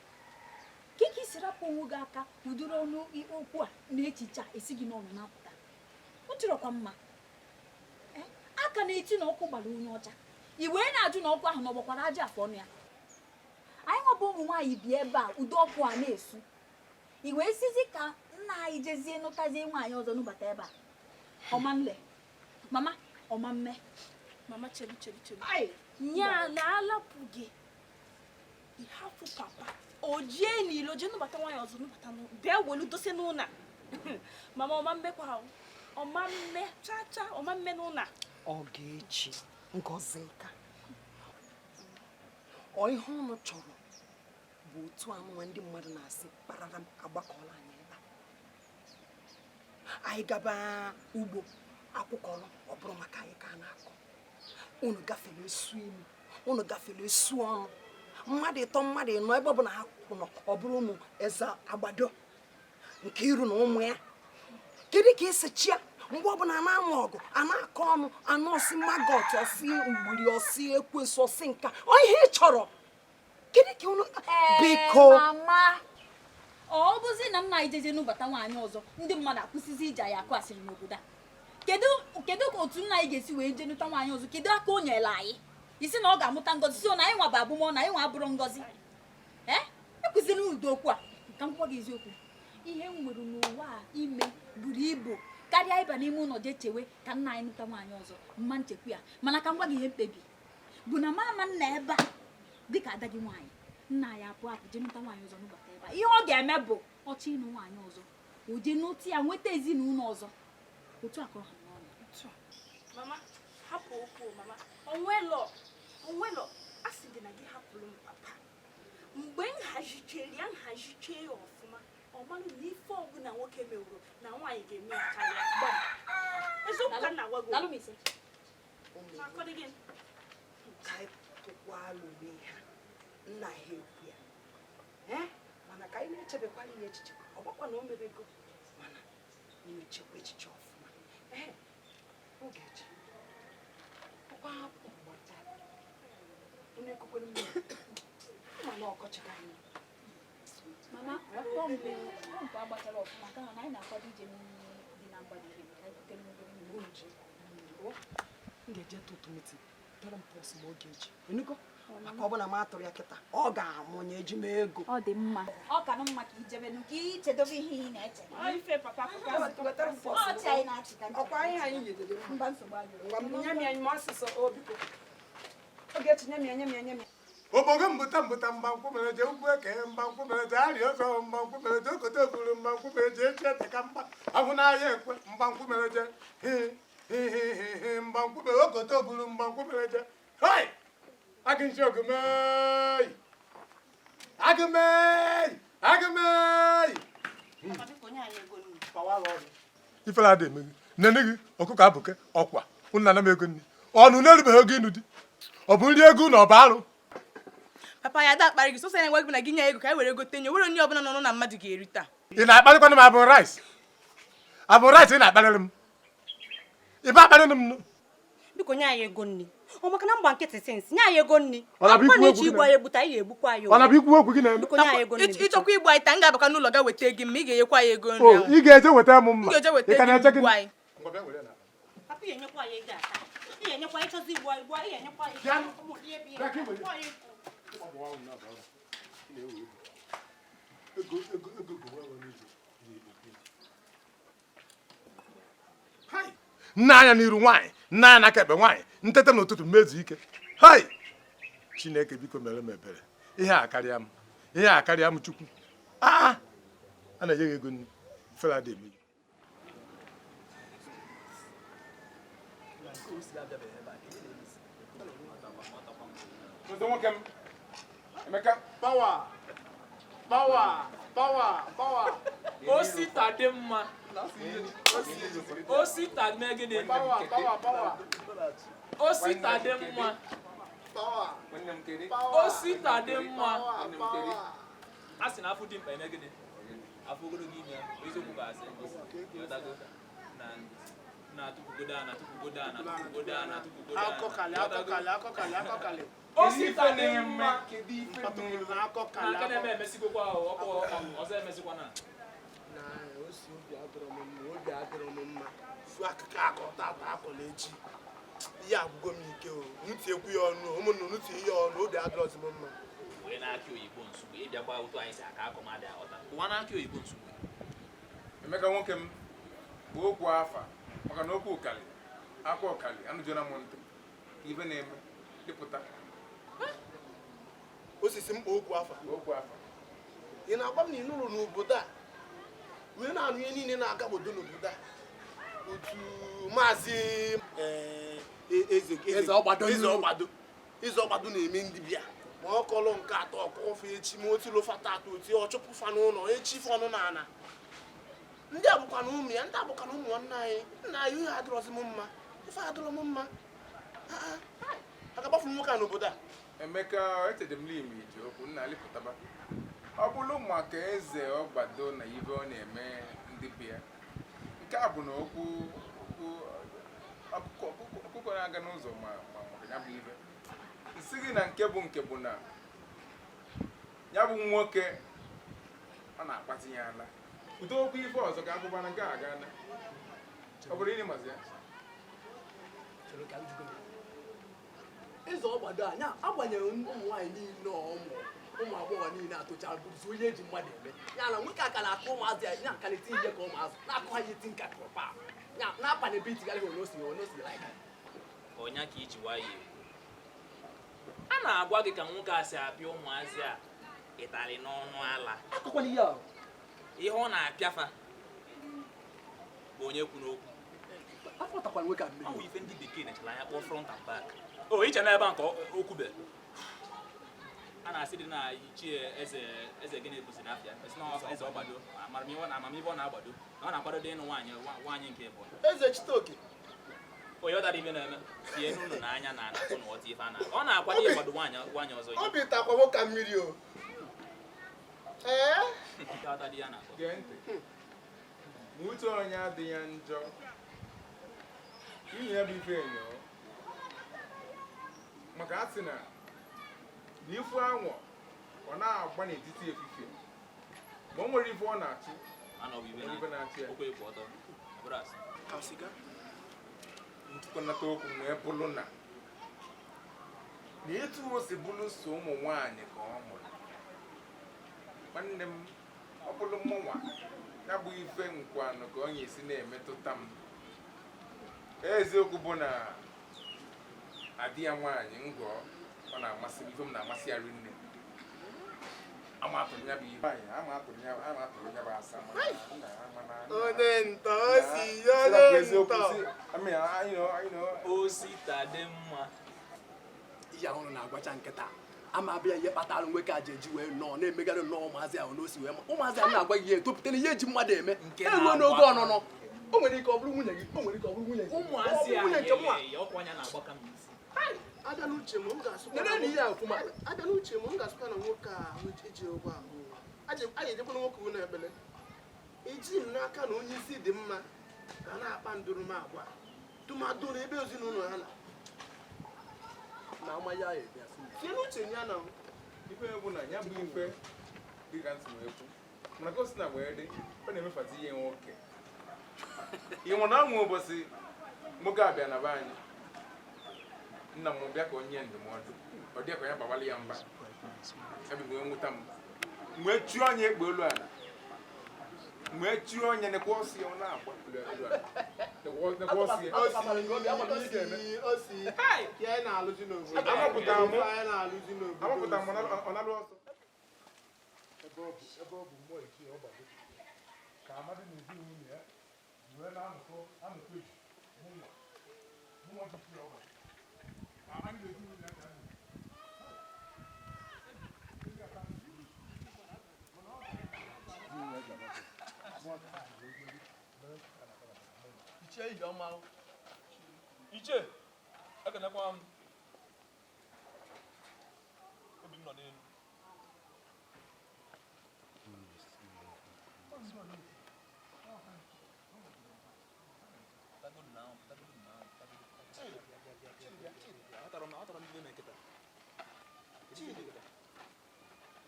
J: ka ị si rapụ onwe gị aka ụdịrị ọnụ okwu a na echiche a esi gị n'ọnụ na-apụta o chịrọkwa mma aka na-eti na ọkụ gbara onye ọcha i wee na-ajụ na ọkụ ahụ na ọ gbakwara aja afọ ọnụ ya anyị nwabụ ụmụ nwaanyị bi ebe a ụdị ọkụ a na-esu i wee sizi ka nna anyị jezie nụtazie nwaanyị ọzọ nụbata ebe a ọmanle mama ọmamme
F: mama chere nya na-alapụ gị ịhapụ papa o jee n'ilo jee nụbata nwaanyị ọzọ nụbata bịa welu dose n'ụna mama ọmammekwa ọmamme chacha ọmamme n'ụna
D: ọ ga-echi ngọzi ka ihe unu chọrọ bụ otu anụnwa ndị mmadụ na-asị kparara m agbakọla anyị ebe anyị gaba ugbo akwụkọrọ ọ bụrụ maka anyị ka a na-akọ unu gafere esu imi unu gafere esu ọnụ mmadụ ịtọ mmadụ ịnọ ebe ọ bụla ha kwụnọ ọ bụrụ ụmụ EZEOGBADO nke iru na ụmụ ya kedu ka esi chia mgbe ọbụla a na-amụ ọgụ a na-akọ ọnụ anụ ọsị magot ọsị mgbiri ọsị ekwesu ọsị nka ọ ihe ị chọrọ kedu ka unu biko
J: mama ọ bụzi na nna anyị jeje nụbata nwaanyị ọzọ ndị mmadụ akwụsịzi ije anyị akụ asịrị n'obodo a kedu ka otu nna anyị ga-esi wee jee nụta nwaanyị ọzọ kedu aka o nyere anyị isi na ọ ga-amụta ngọzi si na anyị nwa bụ abụmọ na anyị nwa abụrụ ngọzi ekwuziri ụdị okwu a ka m gwa gị eziokwu ihe m nwere n'ụwa a ime buru ibu karịa ịba n'ime ụlọ jee chewe ka nna anyị nụta nwaanyị ọzọ mma nchekwa ya mana ka m gwa gị ihe mkpebi bụ na mama nna ebe a dịka ada gị nwaanyị nna ya apụ jee nụta nwaanyị ọzọ nụbata ebe a ihe ọ ga-eme bụ ọchị ịnụ nwaanyị ọzọ o jee n'otu ya nweta ezinụlọ ọzọ otu a ka ọ ha n'ọnụ
F: mama hapụ okwu mama onwelo a sị gị na gị hapụrụ m papa mgbe nhaziche ya ọfụma ọ malụ na ife ọbụla nwoke mewuru na nwaanyị ga-eme ya karịa gbam eziokwu ka nna gwago
D: nna ha ekwu ya mana ka anyị na-echebekwala ya echiche ọ gbakwa na o mebego mana na-echekwa echiche ọfụma oge echi ọkwa hapụ gbata onye ekwekwere mmiri mana ọkọchị ka anyị
J: mama mgbe agbachara ọfụma ka na anyị na-akwado ije dị na mgbada ihe ka anyị butere mmiri
D: m ga-eje tụtụ miti tara m pọs ma oge echi enugo maka ọ bụ na m atụrụ ya kịta ọ ga-amụnye eji m ego
J: ọ dị mma ọ ka mma ka ijebe ka ichedobe ihe ị na-eche ọchị anyị na-achị ka
D: ọkwa ihe anyị yedede
J: mba nsogbu anyị
D: ngwa m nye m ya nyụma ọsịsọ obiko oge echi nye m ya
C: obogo mbụta mgbankwụ mere je ugwu eke mgbankwụ mere je arịa ọzọ mgbankwụ mere je okote oburu mgbankwụ mere je echi ete ka mgba ahụ n'ahịa ekwe mgbankwụ mere je mgbankwụ mere okote oburu mgbankwụ mere je hoi agịnchi ogumei ifela adị emeghi nne gị ọkụkọ abụke ọkwa ụnụ ana m ego nri ọnụ na-erubeghị oge ịnụ di ọ bụ nri ego na ọ bụ arụ
F: papa ya da akparị gị sọsọ ya gwa na gị nye ego ka anyị were gote nye were onye ọbụla nọ na mmadụ ga-eri taa
C: ị na-akparịkwana m abụ rice ị na-akparịrị m ịba akparịrị m
I: biko nye anyị ego nri ọ maka na mgba nkịtị sensị nye anyị ego nri akwụkwọ na-eji igbu anyị egbuta anyị ga-egbukwa anyị
C: ọ na-abụ ikwu okwu gị na-eme
I: biko nye anyị ego nri
F: ịchọkwa igbu anyị taa m ga-abaka n'ụlọ ga weta gị ma ị ga-enyekwa anyị ego nri ahụ
C: ị ga-eje weta m mma
F: ị ka na-eche gị
I: papa ya enyekwa anyị ego ata ị ga-enyekwa anyị chọzi igbu anyị ị ga-enyekwa anyị
C: nne anya n'iru nwaanyị nne anya n'aka ekpe nwaanyị ntete n'ụtụtụ mmezu ike hai Chineke biko mere m ebere ihe a karịa m Chukwu a na-enye gị ego nri fela dị eme
G: Officer nwoke m. Emeka.
B: Power. Osita dị mma. Osita megide.
C: Power.
B: Osita dị mma. Osita dị mma. A sị na afọ dị mkpa emegide. Afọ ogologo ime eziokwu bụ asị.
C: Akọkali.
B: Osita dị mma. Aka na-eme emesikwa ọkụ ọzọ emesikwa na.
O: Osi obi adịrọ m mma. Su akụkọ akọta akọla echi. Ihe agwụgo m ike o. Ntị ekwu ya ọnụ, ụmụnụ ntị ihe ọnụ, obi adịrọzi m mma.
P: Wee na-akị oyibo nsogbu ịbịakwa otu anyị si aka akọmadị aghọta. Ụwa na-akị oyibo nsogbu.
G: Emeka nwoke m bụ okwu afa maka na okwu ụkali akwa ụkali anụjọna m ntị ka ibe na-eme dịpụta
O: Osisi mkpa okwu afa. Ị na-agwa m na ị nụrụ n'obodo a wee na-anụ ihe niile na-aga obodo n'obodo a otu maazị EZEOGBADO na-eme ndị bịa ma ọ kọlụ nke atọ ọkọfọ echi ma otu lofata atọ otu ọ chụpụ fa n'ụlọ echi fọnụ na ana ndị a bụkwa na ụmụ ya ndị a bụkwa na ụmụ nwanne anyị nna anyị ihe adịrọzi m mma ife adịrọ m mma a ga-agbafu nwoke a n'obodo a.
G: Emeka echede m n'ime iji okwu nna alịpụtaba ọ bụrụ maka EZEOGBADO na ibe ọ na-eme ndị bịa nke a bụ na okwu ọkụkọ na-aga n'ụzọ ma maka ya bụ ibe isi gị na nke bụ na ya bụ nwoke ọ na-akpatinye ala udo okwu ife ọzọ ka abụba na nke a gana ọ bụrụ ịnị mazi ya
O: EZEOGBADO anya agbanyeghị ụmụ nwaanyị niile ụmụ agbọghọ niile atụchara bụrụzi onye eji mmadụ eme ya na nwoke aka na-akụ ụmụazị ya ya nkalite ihe ka ụmụazụ na-akụ ha iti nka kọpa ya na-apanye ebe itigara ha onosi laika
P: Ọnya ka iji nwayọ a na-agwa gị ka nwoke a si apịa ụmụazị a ịtarị n'ọnụ ala
O: akụkwana ihe ahụ
P: ihe ọ na-apịafa bụ onye kwu n'okwu
O: afọtakwara nwoke a mmiri
P: ọ bụ ife ndị bekee na-echara anya kpọọ front and back o iche n'ebe a nke okwube a na-asị dị na ichie eze gịnị bụzi n'afịa esi na EZEOGBADO amamihe ọ na-agbado na ọ na-akwadodo ịnụ nwaanyị nke bụ
O: eze Chitoke
P: onye ọ dara ibe na-eme tie n'ụlọ n'anya na anakụ na ọtị ife a na ọ na-akwado ịkwado nwaanyị ọzọ
O: obi takwa nwoke mmiri o
G: gee ntị ma uche onye adịghị ya njọ inye ya bụ ife enyo maka a sị na ifu anwụ ọ na-agba n'etiti efifie ma o nwere ife ọ na-achụ ife na-achụ ya ntụkọnata okwu wee bụrụ na etu o si bụrụ so ụmụ nwaanyị ka ọ mụrụ nwanne m ọ bụrụ mmụnwa ya bụ ife nkwanụ ka ọ ga-esi na-emetụta m eziokwu bụ na adị ya nwaanyị ngọ ọ na-amasị ife m na-amasị ya rinne amatụrụ ya bụ ihe amatụrụ ya bụ asa
O: onye ntọ onye ntọ
P: Osita dị mma
O: ihe ahụ na-agwacha nkịta ama abịa ihe kpatara nwoke a ji eji wee nọọ na-emegharị nnọọ ụmụazị ahụ n'osi wee ụmụazị ahụ na-agwa gị ihe topụtara ihe eji mmadụ eme eruo n'oge ọnụnọ o nwere ike ọ bụrụ nwunye gị o nwere ike ọ bụrụ nwunye gị
P: ụmụazị
O: abịa n'uche m ga-asụkwa na nwoke ahụ eji ụgwọ ahụ a ga-ejekwa na nwoke na ebele eji m n'aka na onye isi dị mma ga na-akpa ndụrụ m agwa tụmadụ na ebe ezinụlọ ya na ama ya sie n'uche ya na
G: ife bụ na ya bụ ife dịka ntị wee kwu mana ka o si na wee dị ọ na-emefazi ihe nwoke ịnwụ na anwụ ụbọchị nwoke abịa na be anyị nna m bịa ka onye ndụmọdụ ọ dị ka ya gbawali ya mba ebe wee nwụta m mgbe chụọ onye ekpe olu ala mgbe chụọ onye nekwa ọsị ọ na-agba elu ala nekwa ọsị amapụta m ọ nalụ ọsọ ebe ọ bụ mmụọ ike ọgbado ka amadị na-ezi nwunye ya wee na-amụkọ eji mụnwa tupu ya ọgbado ka amadị na-ezi nwunye ya
B: Ichie Ijeọma. Ichie, ekenekwa m. Obi m nọ n'elu.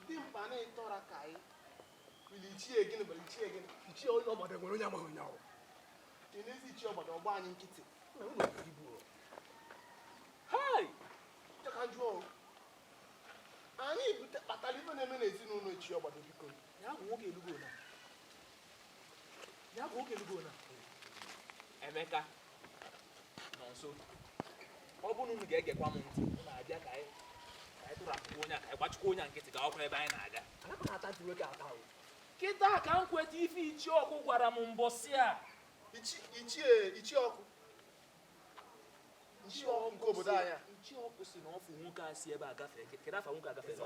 O: Ndị mkpa na-etọra ka anyị wili ichie gịnị bụ ichie gịnị ichie onye ọgbada nwere onye amaghị onye ahụ ị na-ezi ichie ọgbada ọgba anyị nkịtị cheka njụọ anyị kpatara ife na-eme n'ezinụlọ ichie ọgbada biko ya bụ nwoke elugo na
B: Emeka nọ nso ọ bụrụ na unu ga-egekwa m ntị na-abịa ka anyị tụrapụ onye a ka anyị gbachukwa onye a nkịtị ga ọkwa ebe anyị na-aga kịta ka m kweta ife ichie ọkụ gwara m mbọsị a
O: ichie ọkụ nke obodo anyị
B: ichie ọkụ si na ọfụ nwoke a si ebe a gafee kedu afa nwoke a gafee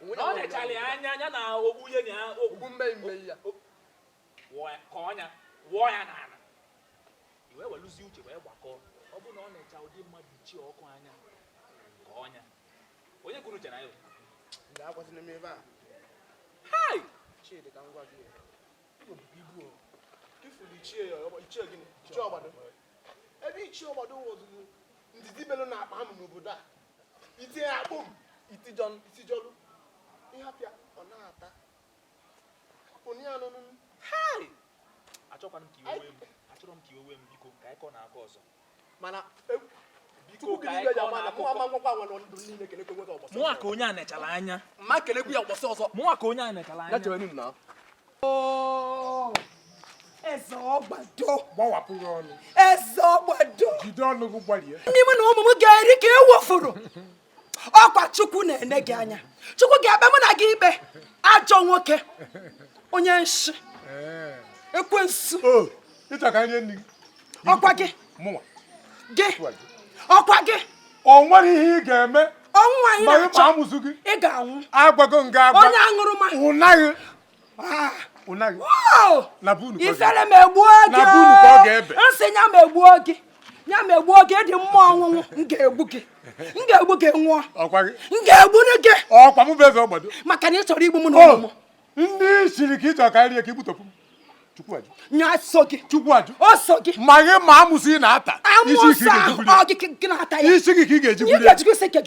B: ọ nechala ya anya na ogbuye na ogbu mmemme ya ka ọnya wụọ ya n'ala iwe welụzie uche wee gbakọọ ọ bụ na ọ na-echa ụdị mmadụ ichie ọkụ anya ka ọnya onye kwuru uche na ya
O: ga-akwasị n'ime ebe a chidi ka m gwa gị ifuru ichie gịnị ichie ọgbado ebe ichie ọgbado wụzụrụ ndidi belụ na akpa amụ n'obodo a itinye akpụ m itijọlụ ịhapịa ọ na-ata hapụnụ ya n'ọnụ
B: achọrọ m ka iwe wee m biko ka anyị kọ na-aka ọzọ
O: mana
B: mụnwa ka onye a nechala anya mụnwa ka onye a nechala anya
D: EZEOGBADO
C: gbawapụ ya ọnụ
D: EZEOGBADO
C: jide ọnụ gị gbalie
D: ndị mụ na ụmụ m ga-eri ka ewefuru ọkwa Chukwu na-ene gị anya Chukwu ga-ekpe mụ na gị ikpe ajọ nwoke onye nshi ekwensu
C: ịchọ ka nye nri
D: ọkwa gị ọkwa gị
C: o nwere ihe ị ga-eme
D: ọnwụ anyị na-achọ ị ga-anwụ
C: agwago nga agwa
D: onye aṅụrụma
C: ụnaghị
D: ifere m egbuo gị nsị ya ma egbuo gị dị mmụọ ọnwụnwụ m ga-egbu gị nwụọ m ga-egburu gị
C: ọkwa m bụ EZEOGBADO
D: maka na ị chọrọ igbu m na ụmụ m
C: ndị siri ka ị chọrọ ka rie ka igbutọpụ m
D: nya so gị
C: o so gị ma gị ma amụsị na-ata isi
D: gị
C: ga-eji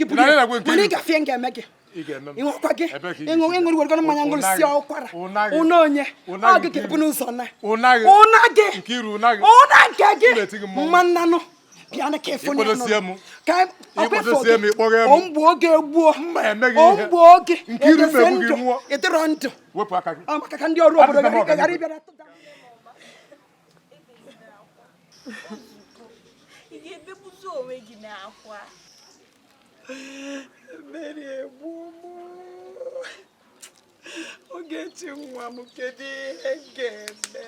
D: buru ya mana ị ga-afịa m ga-eme gị ịnwekwa gị ịṅụrịgoro mmanya ṅụrịsịa ụkwara ụna onye ọ gị ga-ebu n'ụzọ ụna gị ụna nke gị mma nnanụ bịa na ka ịfụ mgbe oge egbuo mgbe oge edese ndụ ịdịrọ ndụ maka ka ndị ọrụ obodo ghara ịbịara
E: ị ga-ebebuzi onwe gị n'akwa
D: mmeri egbu Ogechi nwa m kedu ihe ga-eme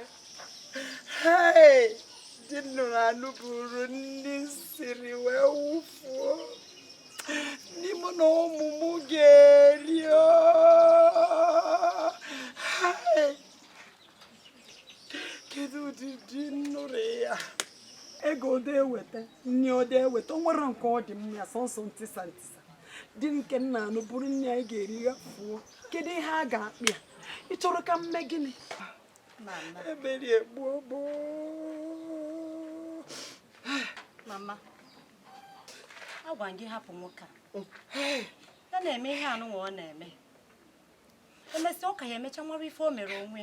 D: dị nnụrụ anụ buru ndị siri wee wụfuo ndị mụ na ụmụ m ga-eri kedu ụdịdị nnụrụ ya ego ode eweta nri ode eweta o nwere nke ọ dị mma ya sọnsọ ntịsa dị nke nna anụ bụrụ nne anyị ga-eri ghafuo kedu ihe a ga-akpị ya ị chọrọ ka mme gịnị eberi egbuo
I: mama agwa gị hapụ nwoke a ya na-eme ihe anụnwa ọ na-eme emesịa ụka ya emecha nwere ife o mere onwe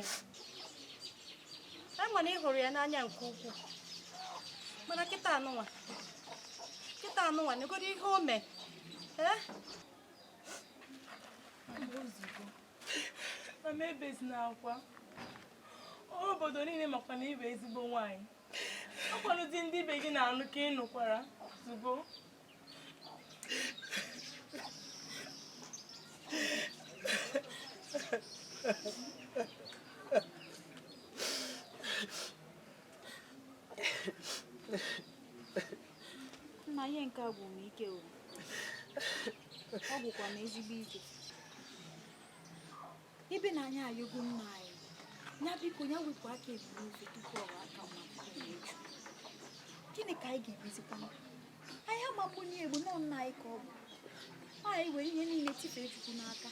I: ya enwere ịhụrụ ya n'anya nke ukwuu mana kịta anụnwa negodo ihe o mee
M: mama ebezina akwa obodo niile makwa na ịbụ ezigbo nwaanyị ọkwanụdị ndị ibe gị na-anụ ka ị nụkwara zugo
J: nna ihe nke a bụ m ike ọ bụkwa m ezigbo ike ibe na anyị ayọgo nna anyị ya biko ya wepụ aka eburu ofe tupu ọrụ aka mmadụ na-eju. Gịnị ka anyị ga-emezikwa? Anyị amapụnye egbu nọ nna anyị ka ọ bụ. Anyị were ihe niile tifee Chukwu n'aka.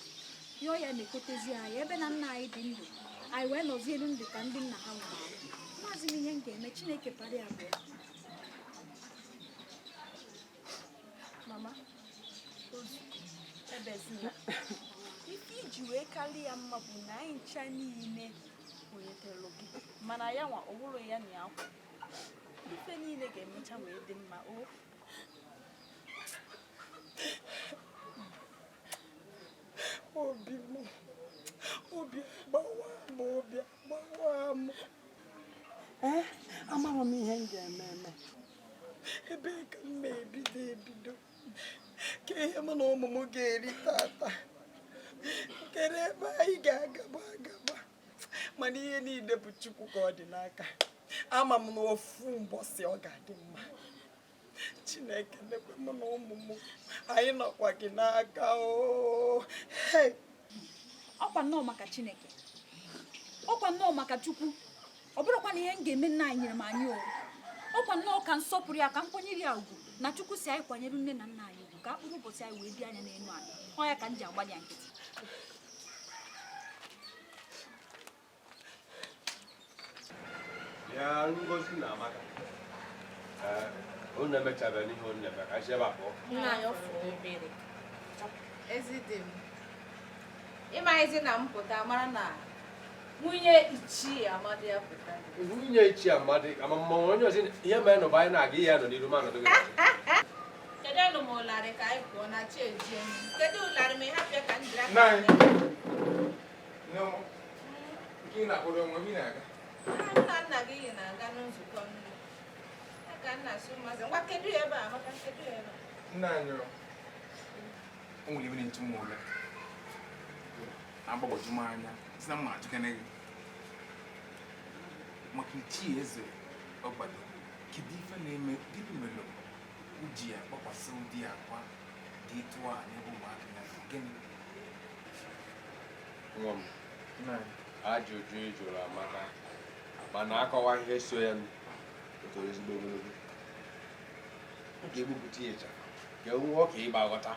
J: Yọọ ya na-ekotezi anyị ebe na nna anyị dị ndụ. Anyị wee nọzie ndụ ka ndị nna ha nwụrụ anwụ. Maazị m ihe m ga-eme Chineke parị abụọ. Mama, ebezina. Ife iji wee karịa ya mma bụ na anyị ncha niile kwenyetere gị mana ya nwa ọ bụrụ ya na ya kwa ife niile ga-emecha wee dị mma.
D: Obi gbawa m. Amaghị m ihe m ga-eme. Ebee ka m ebido ka ihe mụ na ụmụ m ga-eri tata, kere ebe anyị ga-agaba mana ihe niile bụ Chukwu ka ọ dị n'aka. Ama m na ofu mbọsị ọ ga-adị mma. Chineke lekwe mụ na ụmụ m anyị nọkwa gị n'aka.
J: Ọkwa nnọọ maka Chineke, ọkwa nnọọ maka Chukwu, ọ bụrụkwa na ihe m ga-eme nna anyị nyere m anyị ọkwa nnọọ ka nsọpụrụ ya ka nkwanyere ya ugwu na Chukwu si anyị kwanyere nne na nna anyị ugwu ka akpụrụ ụbọchị anyị wee dị anya n'elu anyị. Ọ ya ka m ji agbalị ya nkịtị.
L: Ya Ngozi na Amaka. Unu emechabeghị n'ihe unu eme ka ebe abụọ.
H: Nna ya ọfụ obere. Ezi dị m. Ịma ezi na m pụta mara na nwunye Ichie Amadi ya pụta.
L: Nwunye Ichie Amadi ama mmanwụ onye ọzọ ihe mere n'ụba anyị na-aga ihe ya nọ n'iru mmadụ gị.
H: Kedu elu m ụlarị ka anyị pụọ na chi ejie m? Kedu ụlarị m ịhapịa ka m jiri aka?
G: Nke na-akpọrọ onwe m na-aga.
H: Nna gị yi na-aga n'nzukọ nnu. Ya ka nna si ụmụazị ngwa kedu ya ebe a maka kedu ya ebe a?
G: Nna anyị o nwere ebe na-etu m ụlọ agbagwoju m anya si na mma ajụkene gị maka Ichie EZEOGBADO. Kedu ife na-eme gịnị mere uji ya kpọkwasị ụdị akwa dị etu a n'ebe ụmụaka ya gịnị?
L: Nwa m ajụjụ ị jụrụ Amaka mana akọwa ihe so ya toro ezigbo ogologo. M ga-egbupụta ya ịcha ka enwe ọka ịgba ghọta.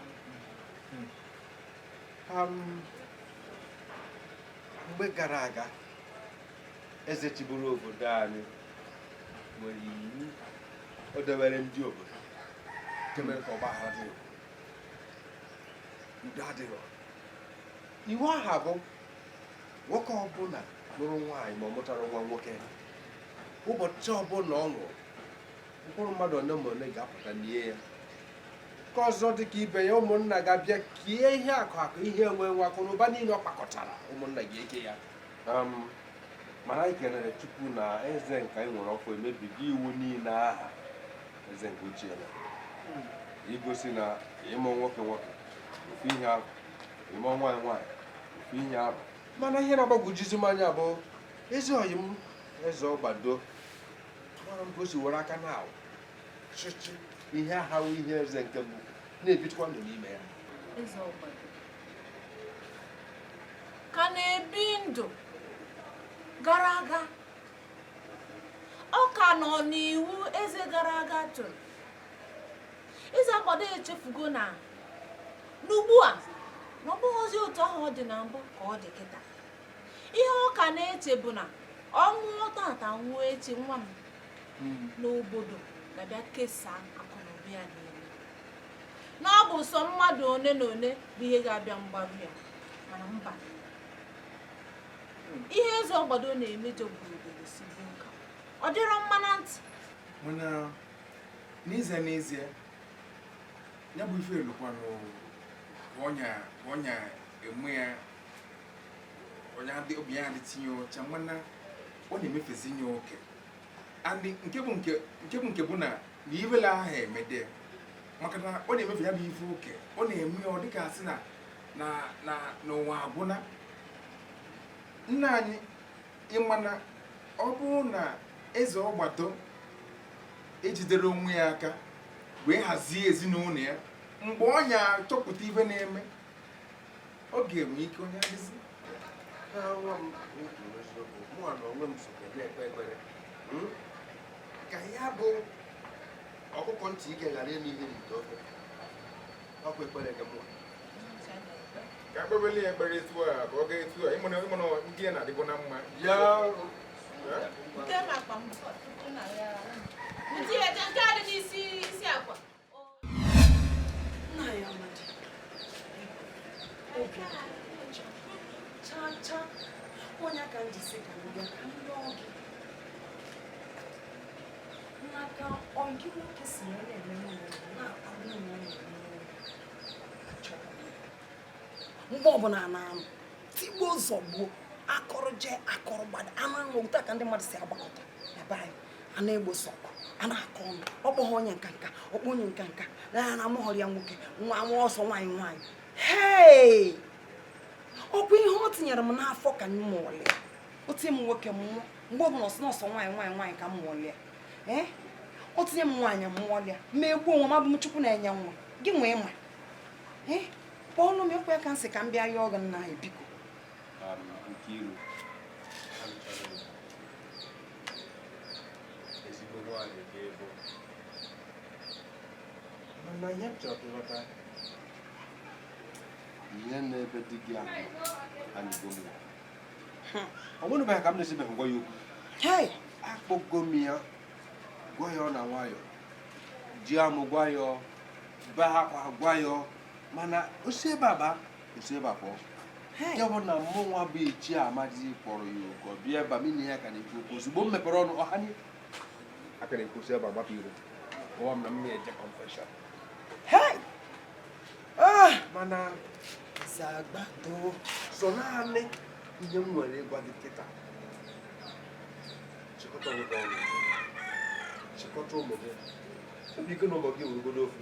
L: Mgbe gara aga eze chịburu obodo anyị nwere iwu o debere ndị obodo nke mere ka ọgbaghara dị udo adịghị. Iwu aha bụ nwoke ọbụla lụrụ nwaanyị ma ọ mụtara nwa nwoke ụbọchị ọbụla ọ nwụrụ mkpụrụ mmadụ ole ma ole ga-apụta n'ihe ya. Ka ọzọ dịka ibe ya ụmụnna ga-abịa kie ihe akụ ihe enwe nwa akụ na ụba niile ọ kpakọtara ụmụnna ga-eke ya. Mana anyị kelere Chukwu na eze nke anyị nwere ọkụ emebigo iwu niile aha eze nke ochie ya igosi na ịmụ nwoke ofu ihe ahụ ịmụ nwaanyị ofu ihe ahụ. Mana ihe na-agbagwojuzi m anya bụ ezi ọyị m EZEOGBADO mara m gosi were aka na awụ chịchị ihe ahụ ihe eze nke bụ na-ebitụkwa ndụ n'ime ya.
H: EZEOGBADO ka na-ebi ndụ gara aga. Ọ ka nọ n'iwu eze gara aga tụrụ. EZEOGBADO echefugo na n'ugbu a na ọ bụghịzi otu ahụ ọ dị na mbụ ka ọ dị kịta. Ihe ọ ka na-eche bụ na ọnwụ tata nwụọ echi nwa m n'obodo ga-abịa kesaa akụ na ụba ya niile. Na ọ bụ sọ mmadụ one na one bụ ihe ga-abịa mgbaru ya mana mba. Ihe EZEOGBADO na-emejọ gburugburu si bụ nka ọ dịrọ mma na ntị.
G: Mana n'ezie ya bụ ife elukwanụ ọnya eme ya obi ya adịtinye ọcha mana ọ na-emefezi nye oke andị nke bụ na ibela ahụ emede maka na ọ na-emefe ya bụ ife oke ọ na-eme ọ dịka asị na n'ụwa agwụna. Nna anyị ịmana ọ bụrụ na EZEOGBADO ejidere onwe ya aka wee hazie ezinụlọ ya mgbe ọ ya chọpụta ife na-eme ọ ga-enwe ike onye adịzi.
L: ka ya bụ ọkụkọ ntị ike ghara eme ihe n'ite ofe ọkụ ekpere gị mụọ
G: ka akpebele ya ekpere etu a ka ọ ga etu a ịmụna ndị ya na-adịbụ na mma
L: ya
D: nna ya amadị obi chaa chaa onye ka m jisi ka m bịa ka m rịọ gị n'aka ọgị nwoke si ya na-eme na-akpagbu na mgbe ọbụla na-anụ tigbo ụzọ gbuo akọrọ jee akọrọ gbada anụ ahụ otu ka ndị mmadụ si agbakọta ebe anyị a na-egbo sọkụ a na-akọ ọnụ ọkpọghọ onye nka nka ọkpọ onye nka nka na ya na amụghọrọ ya nwoke nwa nwa ọsọ nwaanyị nwaanyị hei ọ bụ ihe o tinyere m n'afọ ka m mụọlịa o tinye m nwoke mmụọ mgbe ọbụla ọsọ n'ọsọ nwaanyị nwaanyị nwaanyị ka m mụọlịa o tinye m nwaanyị mmụọlịa ma egbuo onwe m abụ m chukwu na-enye nwa gị nwee ma kpọọlụ m ekwe ka m sị ka m bịa rịọ ọgụ nna anyị biko
L: ezigbo nwaanyị ga-ebo mana ihe m chọrọ ịghọta ihe na-ebe di gị ahụ anyịgo m ọ bụrụ ka m na-esibeghị gwa ya okwu akpọgo m ya gwa ya ọ na nwayọ ji amụ gwa ya ba akwa gwa ya mana osi ebe aba osi ebe abụọ ya bụ na mmụ nwa bụ ichie Amadi kpọrọ ya ogo bịa ebe m na ya ka na-ekwu okwu ozugbo m mepere ọnụ ọha nye aka na-ekwusi ebe agbapụ iro ụwa m na m eje confession mana EZEOGBADO so naanị ihe m nwere ịgwa gị kịta chịkọta nwoke ọnụ chịkọta ụmụ gị obi ike na ụmụ gị weregodo ofu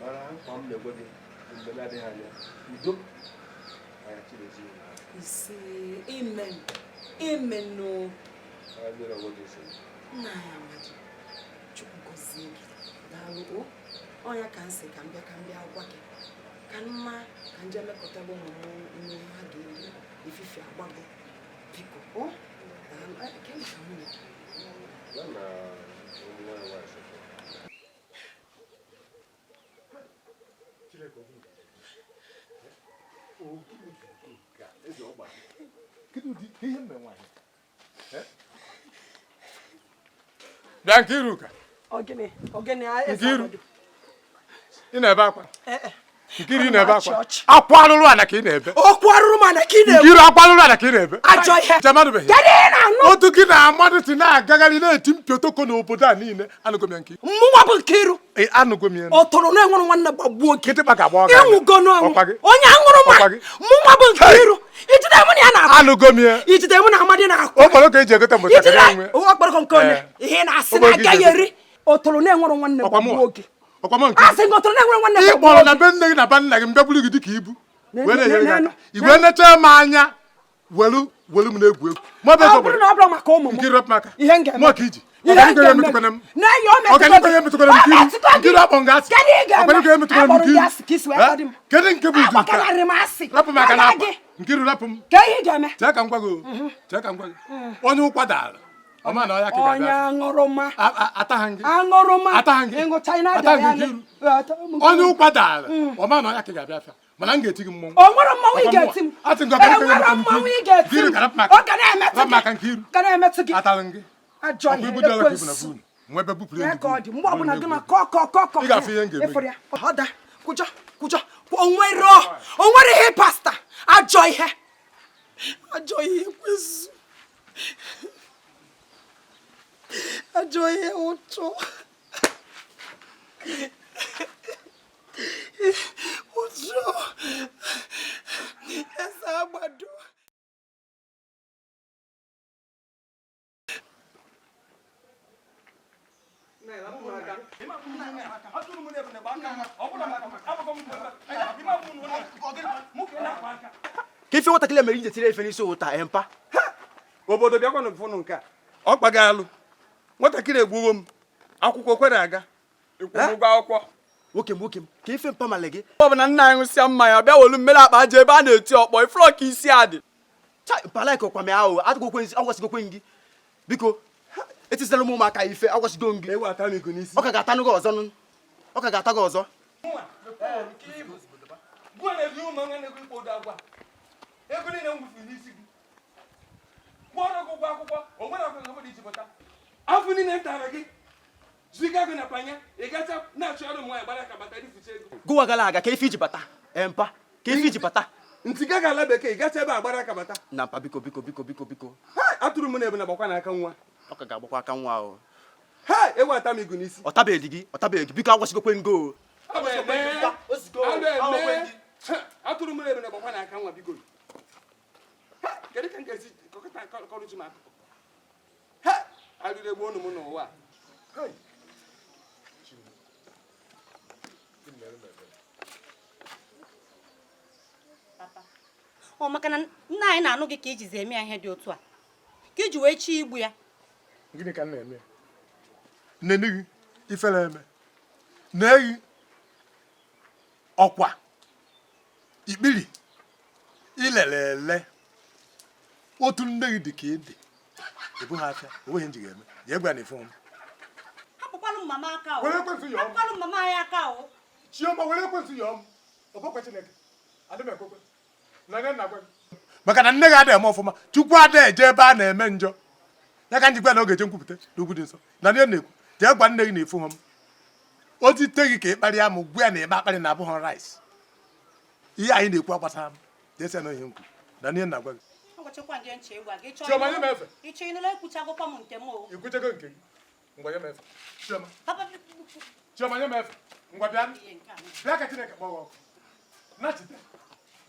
L: mana nkwa m na-egwe gị mgbe na-adịghị anya udo anya chirezi
D: ise amen amen no nna ya Amadi chukwu gọzie gị daalụ ọnya ka m sị ka m bịa gwa gị ka mma ka nje mekọtaba ụmụ m nne ha ga-eri ifife agbago biko
G: bịa Nkiruka ị na-ebe akwa Nkiri na-ebe akwa akwa arụrụ ana ka ị na-ebe
D: okwu arụrụ mana ka ị na-ebe
G: Nkiru akwa arụrụ ana ka ị na-ebe
D: ajọ ihe
G: chemadụbeghị otu gị na mmadụ si na-agagharị na-eti mpịotoko n'obodo a niile anụgo m ya Nkiru
D: mmụnwa bụ Nkiru
G: anụgo m ya
D: ọ tụrụ na enwere nwanne gbagbuo
G: kịtịkpa ka gbaa
D: ịnwụgo n'ọnwụ onye aṅụrụ ma mmụnwa bụ Nkiru ijide mụ na ya na-akwa
G: anụgo m ya
D: ijide mụ na Amadi na-akwa
G: okporo ka eji egote mgbe takịrị enwe
D: okporo nke onye ihe na-asị na agaghị eri ọ tụrụ na enwere nwanne gbagbuo gị
G: ịkpọrọ na be nne gị na be nna gị mbịa buru gị dịka ibu wee na-enyere gị aka igwe necha m anya welu m na-egwu egwu Nkiru ọpụ maka mụọ ka iji ọganigo ya emetụkwana m Nkiru akpọ nga asị ọganigo ya emetụkwana m Nkiru kedu nke bụ uju nke rapụ maka na akpa Nkiru rapụ m chee ka m gwa gị onye ụkwa dara ọma na ọya ka
D: onye aṅụrụma
G: ataghị gị
D: onye
G: ụkwa dara ọma na ọya ka ga-abịa afịa mana m ga-eti gị mmọnwụ
D: o nwere mmanwụ ị ga-eti m ọ ga na-emetụ gị ajọ ihe ekwensu ya ka ọ dị mgbe ọbụla gị na kọkọkọkọ ọda kwụjọ o nwere ihe pasta ajọ ihe ekwensu ajọ ihe ụtọ EZEOGBADO
Q: ka ife nwatakịrị mere ije tiri efe n'isi ụta empa
R: obodo bịakwanụ fụnụ nke a ọ kpaga alụ nwatakịrị egbuwo m akwụkwọ kwere aga ịkwụgwọ akwụkwọ
Q: nwoke m ka ife mpa male gị
R: ọ bụ na nna anyị ṅụsịa mmanya bịa welu mmiri akpa aja ebe a na-eti ọkpọ ifrọ ka isi adị
Q: Pala ko kwame ahụ agwasigokwe gị biko etisela m ụmụaka ife agwasigo gị ọ ka ga-atanụ gị ọzọ ọ ka ga-ata gị ọzọ
R: ego niile m gwufuru n'isi gị gwọrọ gị ụgwọ akwụkwọ o nwere ọkụ obodo iji pụta afọ niile ntara gị ziga gị na panya ị gacha na-achọ ọrụ nwaanyị gbara ka bata ifuchi ego
Q: gụwa gara aga ka ife iji bata mpa ka ife iji bata
R: ntị gaghị ala bekee ị gacha ebe a gbara aka bata
Q: na mpa biko
R: atụrụ m na ebe na gbakwa n'aka nwa
Q: ọ ka ga-agbakwa aka nwa ahụ
R: ewu ata m igu n'isi
Q: ọ tabeghị gị biko agwasigokwe ngo
R: atụrụ m na ebe na gbakwa n'aka nwa biko kedu ka m ga-esi kọrụchi m akụkụ arịrị egbu ọnụ m n'ụwa
I: ọ maka na nna anyị na-anụ gị ka ijizi eme ihe dị otu a ka iji wee chi igbu ya
C: gịnị ka m na-eme nne gị ifere eme na-eyi ọkwa ikpiri ilelele otu nne gị dị ka ede ebu ha afịa onweghị nji ga-eme ya egwa na ife m
I: hapụkwalụ mama aka
C: were ekwentị yọọ m
I: hapụkwalụ mama anyị aka o
C: chioma were ekwentị yọọ m ọbọkwa Chineke adị m ekwekwe na nne nna gwe maka na nne gị adịghị eme ọfụma Chukwu adịghị eje ebe a na-eme njọ ya ka njikwa na oge eje nkwupụta n'okwu dị nsọ na nne na-ekwu jee gwa nne gị na efu ha m otite gị ka ị kparịa m gwa ya na ebe akparị na-abụghị rice ihe anyị na-ekwu agbasara m jesi na ihe nkwu na nne nna gwa gị Chioma nye m efe
I: ịchọ ịnụla ekwuchagokwa m nke m o
C: ikwuchego nke gị ngwa nye m efe Chioma nye m efe ngwa bịa ka Chineke kpọọ ọkụ nachite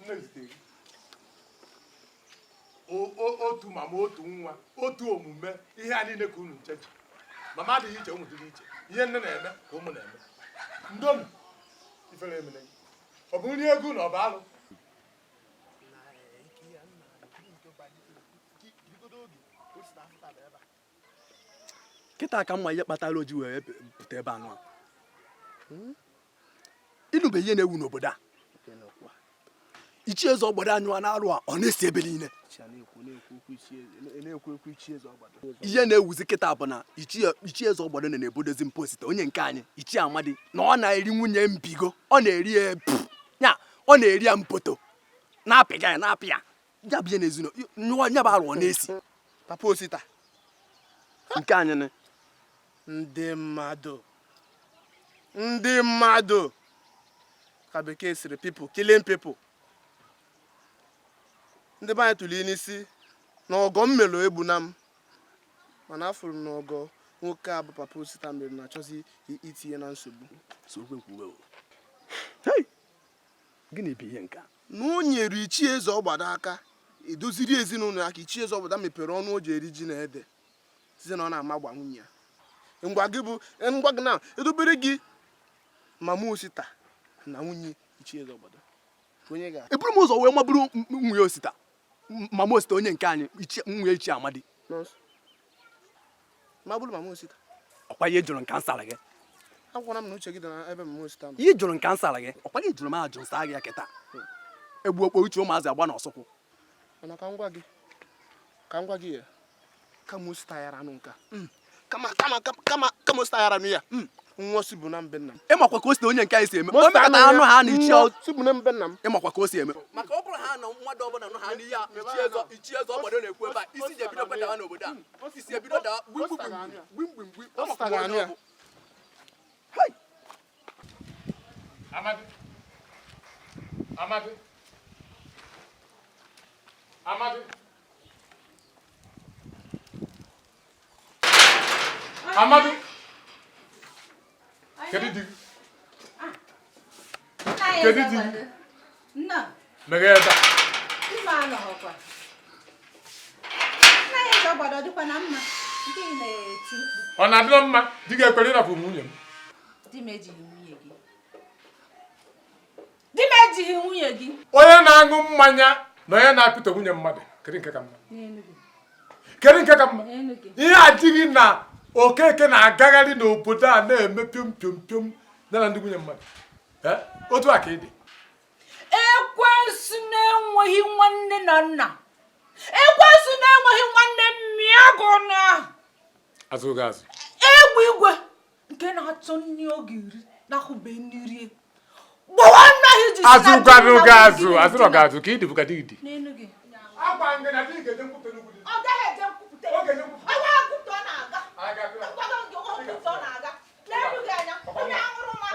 C: nne zitere gị otu mama otu nwa otu omume ihe a niile ka unu nche ji mama adịghị iche ụmụ dị iche ihe nne na-eme ka ụmụ na-eme ndonu ifere emene gị ọ bụ nri ego na ọ bụ alụ
Q: kịta ka mma ihe kpatara oji wee pụta ebe anụ a ịnụbe ihe na-ewu n'obodo a ichie eze ọgbado anyụ a na-arụ a ọ na-esi ebe niile ihe na-ewuzi kịta bụ na ichie eze ọgbado na-ebodozi mposite onye nke anyị ichie amadi na ọ na-eri nwunye mbigo ọ na-eri ya ọ na-eri ya mpoto na-apịga ya na-apị ya ya bụ ihe na-ezinụlọ nya bụ arụ ọ na-esi
O: papa osita
Q: nke anyị
O: ndị mmadụ ka bekee siri people killing people ndị be anyị tụrụ n'isi na ọgọ mmelo egbu na m mana afụrụ na ọgọ nwoke a bụ papa osita mere na-achọzi itinye na nsogbu
Q: gịnị bụ ihe nke
O: na o nyere ichie eze ọgbado aka edoziri ezinụlọ ya ka ichie eze ọgbado mepere ọnụ o ji eri ji na ede site na ọ na-amagba nwunye ya ngwa gị na edobere gị mama osita na nwunye ichie eze ọgbado onye ga
Q: eburu m ụzọ wee maburu nwunye osita mama osita onye nke anyị nwunye ichie amadi
O: maburu mama osita
Q: ọkwa ihe jụrụ nka nsara gị
O: agwara m na uche gị dị na ebe mama osita
Q: ihe jụrụ nka nsara gị ọkwa gị jụrụ m ajụ nsa gị ya kịta egbu okpo uche ụmụazị agba n'ọsọkwụ
O: mana ka ngwa gị ya kama osita yara anụ nka kama osita yara anụ ya nwa si bụ na mbe nna m
Q: ịmakwa ka o si onye nke anyị si eme o mekọta anụ ha na ichie
O: bụ na mbe nna m
Q: ịmakwa ka o si eme maka ọ bụrụ ha na mmadụ ọbụla nụ ha n'ihe ichie eze ọgbado na-ekwu ebe a isi ji ebido kwetawa n'obodo a isi ebido dawa gbimgbimgbi
C: Amadi kedu di
H: nna
C: meghe ebe
H: ife anọghọkwa nna ya eze ọgbado dịkwa na mma nke ị na-eti
C: ọ na-adịrọ mma di ga-ekwere ịrapụ nwunye m
H: di m ejighị nwunye gị
C: onye na-aṅụ mmanya na onye na-apịtọ nwunye mmadụ kedu nke ka mma ihe adịghị na Okeke na-agagharị n'obodo a na-eme piom piom piom na ndị nwunye mmadụ otu a ka ị dị
H: ekwensu na-enweghị nwanne na nna ekwensu na-enweghị nwanne mmịagụ na
R: azụ oge azụ
H: egwu igwe nke na-achọ nri oge iri na-ahụbe nri rie gbawa nna ha ji
R: azụ gị azụ azụ ọ ga-azụ ka ịdị bụkata ịdị
H: n'elu gị
R: agwa ngị na dị ga-eje nkwupụta n'ugwu dị
H: ọ gaghị eje nkwupụta ọ ga-akwụpụta ọ na-aga nkwado nke nkwupụta ọ na-aga n'elu gị anya onye aṅụrụ ma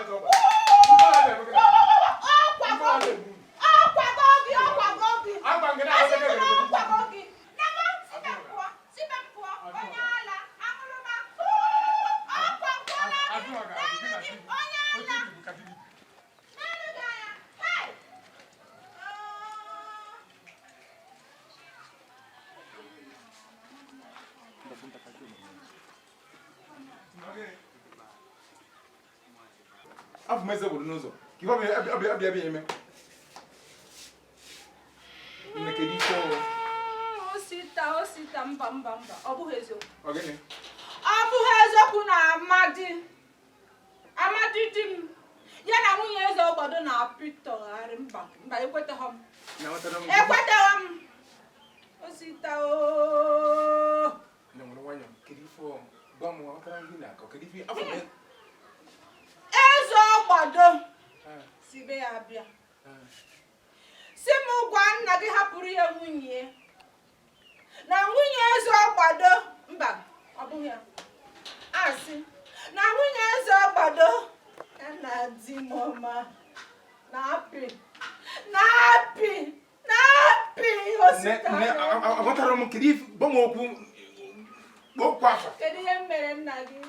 R: afọ meze obodo n'ụzọ ka ife abịa eme nnekedi ike ọrụ
H: osita mba ọ bụghị eziokwu
R: ọ gịnị
H: ọ bụghị eziokwu na amadi di m ya na nwunye eze ọgbado na-apịtọgharị mba ekweteghị m osita eze ọgbado si be ya bịa si m gwa nna gị hapụrụ ya nwunye na nwunye eze ọgbado mba ọ bụghị ya asị na nwunye eze ọgbado na di m ọma na-apị
R: agwatara m kedu gbanwe okwu afa
H: kedu ihe mere nna gị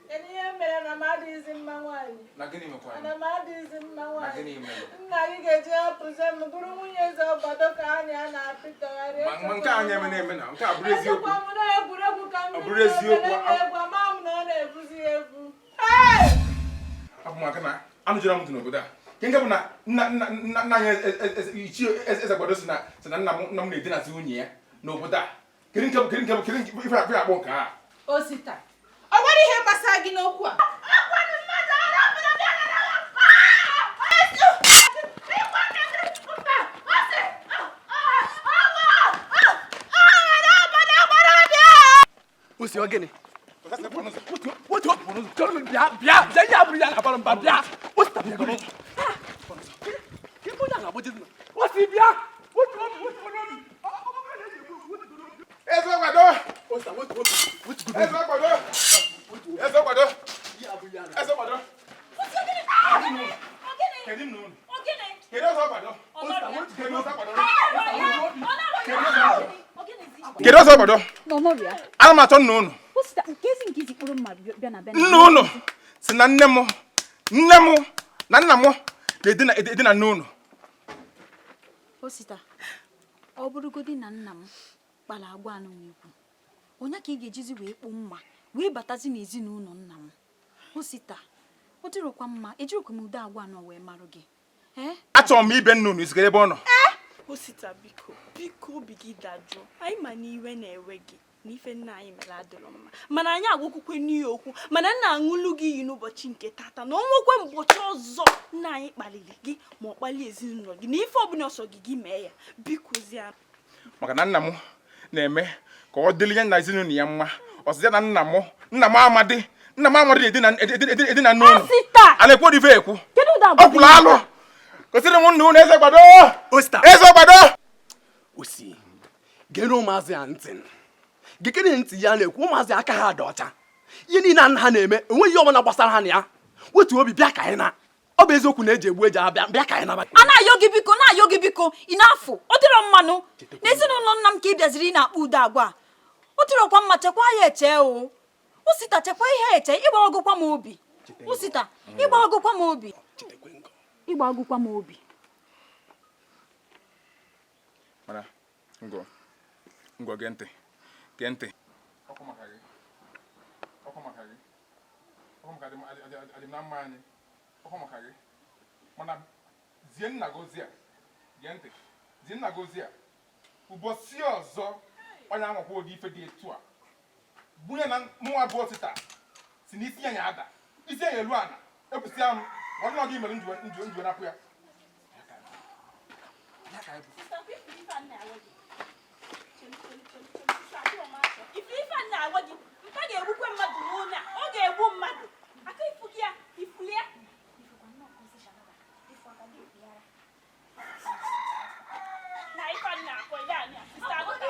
H: kedu ihe mere na m adịghịzi mma nwaanyị
R: na gịnị mekwara
H: na m adịghịzi mma nwaanyị
R: mere
H: nna gị ga-eji hapụzi m bụrụ nwunye eze ọgbado ka anya a na-apịtọgharị
R: ma nke anyị eme na nke a bụrụ eziokwu
H: m na egwuregwu ka m
R: bụrụ eziokwu
H: egwu ama m na ọ na-ebuzi egwu
R: abụ maka na anụjụra m dị n'obodo a nke nke bụ na nna anyị ichie eze gbado si na nna m na-edinazi nwunye ya n'obodo a kedu ife akpọ nke a
H: osita ọ nwere ihe gbasara gị n'okwu a
Q: osi ọ gịnị bịa ya bụrụ ya na-abara mba bịa osita bịa gọrọ osi bịa
R: eze ọgbado eze ọgbado eze ọgbado eze ọgbado kedu ọzọ ọgbado ana m achọ nna unu nna unu si na nne m na nna m na-edina nne unu
J: osita ọ bụrụgodị na nna m kpara agwa anụ n'ikwu onye ka ị ga-ejizi wee kpụ mma wee batazi n'ezinụlọ nna m osita ọ dịrọkwa mma ejirikwa m ude agwa anọ wee marụ gị
R: achọrọ m ibe nna unu izigara ebe ọ nọ
E: osita biko obi gị dajụọ anyị ma na iwe na-ewe gị na ife nna anyị mere adịrọ mma mana anyị agwakwukwe n'ihe okwu mana nna aṅụlụ gị iyi n'ụbọchị nke tata na ọnwekwe mbọchị ọzọ nna anyị kpaliri gị ma ọ kpalie ezinụlọ gị na ife ọbụla ọsọ gị mee ya bikozie
R: maka na nna m na-eme ka ọ dịrị ya na ezinụlọ ya mma ọsịa na nna m amadi na-edina n'ụlọ a na-ekwu ife ekwu ọ kwụrụ alụ gosiri m nna unu eze gbado eze gbado
Q: osi gere ụmụazị ya ntị gekere ntị ya na-ekwu ụmụazị aka ha dị ọcha ihe niile a nna ha na-eme enweghị ihe ọbụla gbasara ha na ya wetu obi bịa ka anyị na ọ bụ eziokwu na eji egbu eji abịa bịa ka anyị naba
J: a na-ayọ gị biko ị na-afụ ọ dịrọ mmanụ n'ezinụlọ nna m ka ị bịaziri ị na-akpọ ude agwa ọ dịrọkwa mma chekwa ya eche o osita chekwa ihe eche ịgbagokwa m obi osita ịgbagokwa m obi
R: mana ngwa gee ntị ọkụ maka gị adị na mma anyị ọkụ maka gị mana zie nna gozi a gee ntị zie nna gozi a ụbọchị ọzọ onye anwakwa ụdị ife dị etu a bunye na mụnwa bụ osita si n'isi ya nya ada isi ya elu ana ekwusịa m ọdụnọ gị mere njuwe napụ ya
E: ife a na-agwa gị mpa ga-egbukwe mmadụ n'ụlọ ọ ga-egbu mmadụ aka ifu gị ya ifuli ya na ife a na-akọ ya anya sista agụta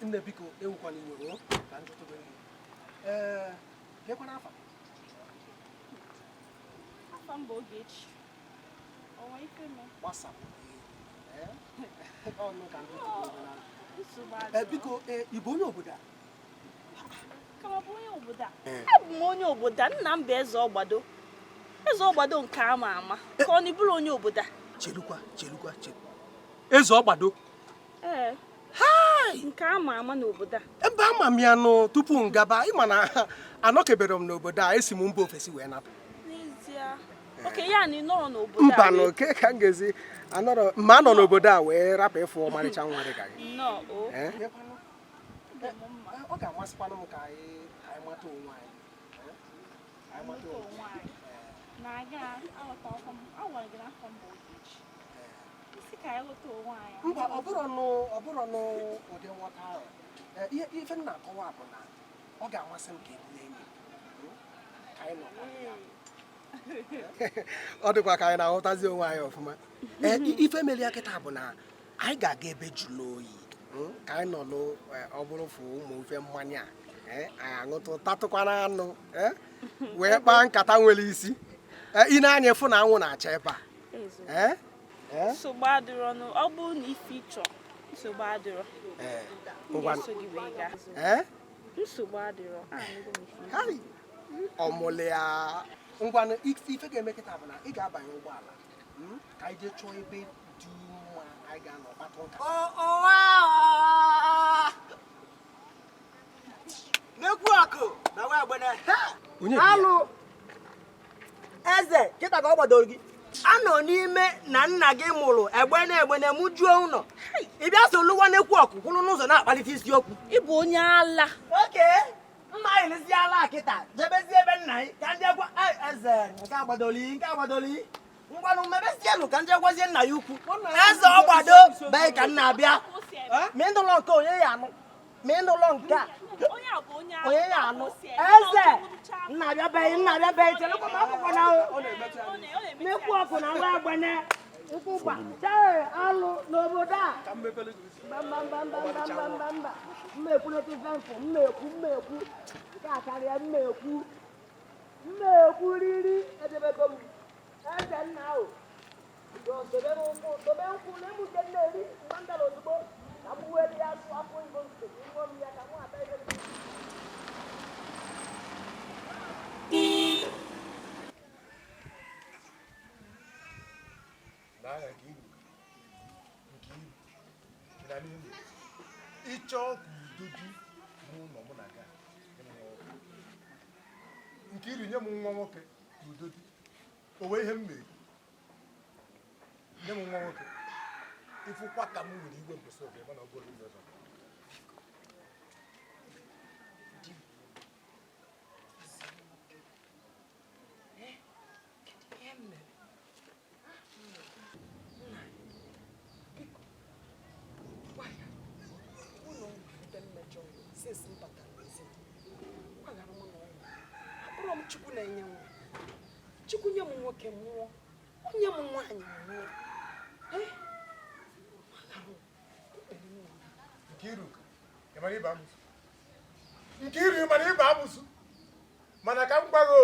L: nne biko ewukwana iwe ka njụtụbe gị gekwana afa
E: mbụ Ogechi ọnwa ife me
L: gbasapụ ọnụ ka njụtụbe biko ịbụ onye obodo a
E: kama bụ onye obodo a abụ m onye obodo a nna m bụ EZEOGBADO nke ama ama ka ọ na ịbụrụ onye obodo a
L: chelukwa EZEOGBADO
E: ee nke ama ama n'obodo a
L: ebe ama m ya nụ tupu m gaba ịma na anọkebere m n'obodo a esi m mba ofesi wee napụ
E: n'ezie oke ya na ị nọrọ n'obodo a
L: mba nụ ke ka m ga-ezi anọrọ ma anọ n'obodo a wee rapụ ịfụ ọmarịcha nwa dị ka gị ọ ga-amasịkwanụ m ka anyị mata onwe anyị mba ọ bụrụ n'ụdị nghọta ahụ ife m na-akọwa bụ na ọ ga-amasị m ka ebule enyi ka anyị nọkwa ọ dịkwa ka anyị na-aghọtazi onwe anyị ọfụma ife mere ya kịta bụ na anyị ga-aga ebe jụrụ oyi ka anyị nọ ọ bụrụ fụ ụmụ ofe mmanya anyị aṅụtụ tatụkwana anụ wee kpaa nkata nwere isi ị na-anya fụ na anwụ na-acha ebe a
E: nsogbu adịrọ ọnụ ọ bụrụ na ife ịchọ nsogbu adịrọ nsogbu adịrọ
L: ọmụlị ya ngwanụ ife ga-eme kịta bụ na ị ga-abanye ụgbọala ka anyị jee chọọ ebe dị mma anyị ga-anọ kpatụ nkata
S: n'ekwu akụ na nwa agbene alụ eze kịta ka ọ gbadoro gị anọ n'ime na nna gị mụrụ egbene mụjuo ụlọ ịbịa so lụwa n'ekwu ọkụ kwụrụ n'ụzọ na-akpalite isiokwu
E: ịbụ onye ala
S: oke mma ilezi ala kịta jebezi ebe nna anyị ka ndị gwa eze nke agbadoli ngwanụ mmebezienụ ka ndị gwazie nna ya ukwu EZEOGBADO bee ka nna abịa ma ịnụlọ nke onye ya anụ ma ịnụlọ nke a onye ya anụ eze nna abịabeghị chelekwa m akwụkwọ na n'ekwu ọkụ na nwa agbene nkwụkwa chee alụ n'obodo a mba mmekwuleta ife mfụ mmekwu nke a karịa mmekwu riri edebego m eze nna ahụ dobe nkwụ na emuche nna eri mgbe ozugbo ka m weli ya sụ afọ igbo nsogbu nwa m ya ka nwa ata ihe
C: ịchọ ka udo dị n'ụlọ mụ na ga nke iri nye m nwa nwoke ka udo dị o wee ihe m mere nye m nwa nwoke ịfụkwa ka m nwere igwe mposi oge mana ọ bụrụ ndị ọzọ
D: Chukwu na-enye nwa Chukwu nye m nwoke mmụọ onye m nwaanyị mmụọ
C: Nkiru mana ịba amụsụ mana ka m gbago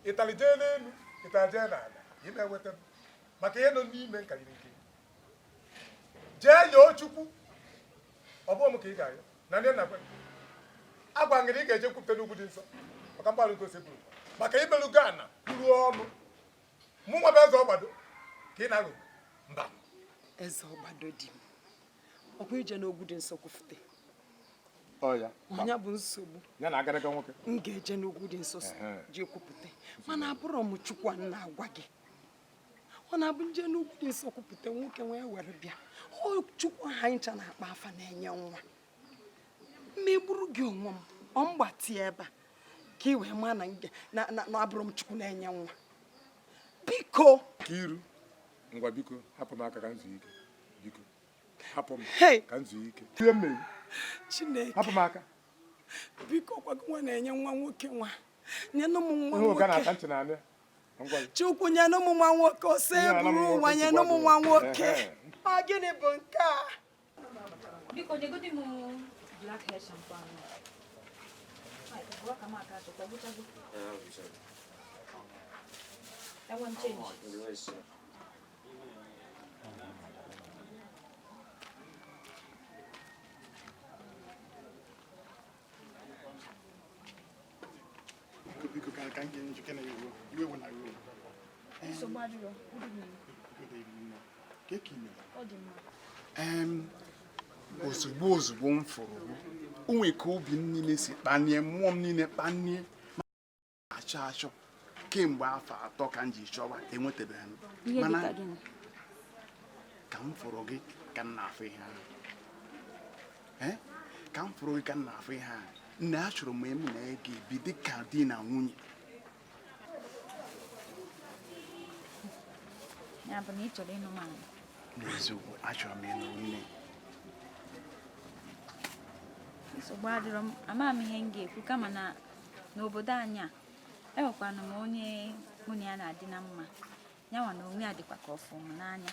C: ịtali jee n'elu ịtali jee n'ala ime eweta m maka ihe nọ n'ime nkarịrị nke jee yoo Chukwu ọ bụghị m ka ị ga-ayọ na ndị nna agwa ngịrị ị ga-eje kwupụta n'ugwu dị nsọ maka mgbalụ nke oseburu maka imelugo ana kwuru ọnụ mụ nwa bụ EZEOGBADO ka ị na-agụ mba
D: EZEOGBADO di m ọ bụ ije n'ogwu dị nsọ kwufute
C: ọya
D: onye bụ nsogbu
C: ya na agaraga nwoke
D: m ga-eje n'ogwu dị nsọ ji kwupụta mana abụrọ m chukwu a na-agwa gị ọ na-abụ nje n'ogwu dị nsọ kwupụta nwoke wee were bịa ọ chukwu ha ncha na-akpa afa na-enye nwa mmegburu gị onwe m ọ mgbati ebe a ka ị wee maa na abụrụ m chukwu na-enye nwa biko
C: Kiru ngwa biko hapụ m aka ka nzu ike biko hapụ m ka nzu ike
D: Chineke
C: hapụ m aka
D: biko kwa gị nwa na-enye nwa nwoke nwa nyenụ m nwa
C: nwoke na-ata
D: nwoke
C: ntị na-anụ
D: Chukwu nyenụ m nwa nwoke ose bụrụ ụwa nyenụ m nwa nwoke ọ gịnị bụ nke a
J: Biko nyegodi m black hair shampoo ahụ. Ka m aka achọkwa gbuchago. I want change.
T: Biko ka m ga njuke na iwe wụ na iwe.
J: Nsogbu adịrọ.
T: Ozugbo m fụrụ onwe ka obi m niile si kpanie mmụọ m niile kpanie ma achọ achọ kemgbe afọ 3 ka m ji chọwa enwetabeghị m mana ka m fụrụ gị ka m na-afụ ihe ahụ ka m fụrụ gị ka m na-afụ ihe ahụ nne achọrọ m eme na ị ga-ebi dị ka di na nwunye
J: Ya bụ na ị chọrọ ịnụ m anyị.
T: N'eziokwu achọrọ m ịnụ nwunye
J: Nsogbu adịrọ m ama m ihe m ga-ekwu kama na n'obodo anyị a enwekwana m onye mụ na ya na-adị na mma yanwa na onwe ya dịkwa ka ọfụ m n'anya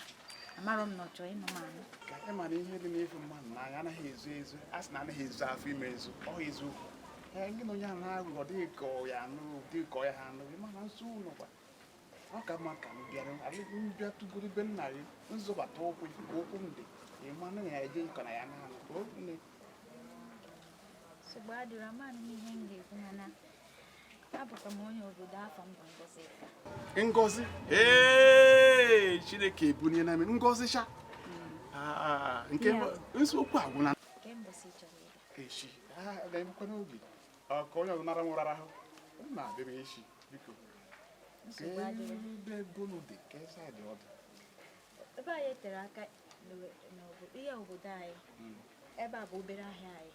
J: amarọ m na ọ chọọ ịnụ m anyị.
T: ka ị ma na ihe dị n'efu mmadụ n'anya anaghị ezo ezo a sị na anaghị ezo afọ ime ezo ọ eziokwu gị na onye ahụ na-aghụghọ dịghị ka ya anụ dịghị ka ya ha anụ mana nso ụlọkwa ọ ka mma ka m bịara mbịa tụgoro ibe nna gị nzọbata ụkwụ ụkwụ m dị ịma na ya eje nkọ na ya na-anụ nne
J: Nsogbu adịrọ ama m ihe m ga-ekwu mana abụkwa m onye obodo afọ m bụ Ngozi.
T: Ngozi Chineke ebunye na Ngozi sha nke nsogbu agwụna
J: Kemgbe chọrọ ịga.
T: echi ga-emekwa n'obi ka onye ọzọ nara m ụrara ahụ na-adịrị echi biko
J: Nsogbu adịrọ.
T: ebe bonu dị ka esa dị ọdụ
J: Ebe anyị tere aka ihe obodo anyị ebe a bụ obere ahịa anyị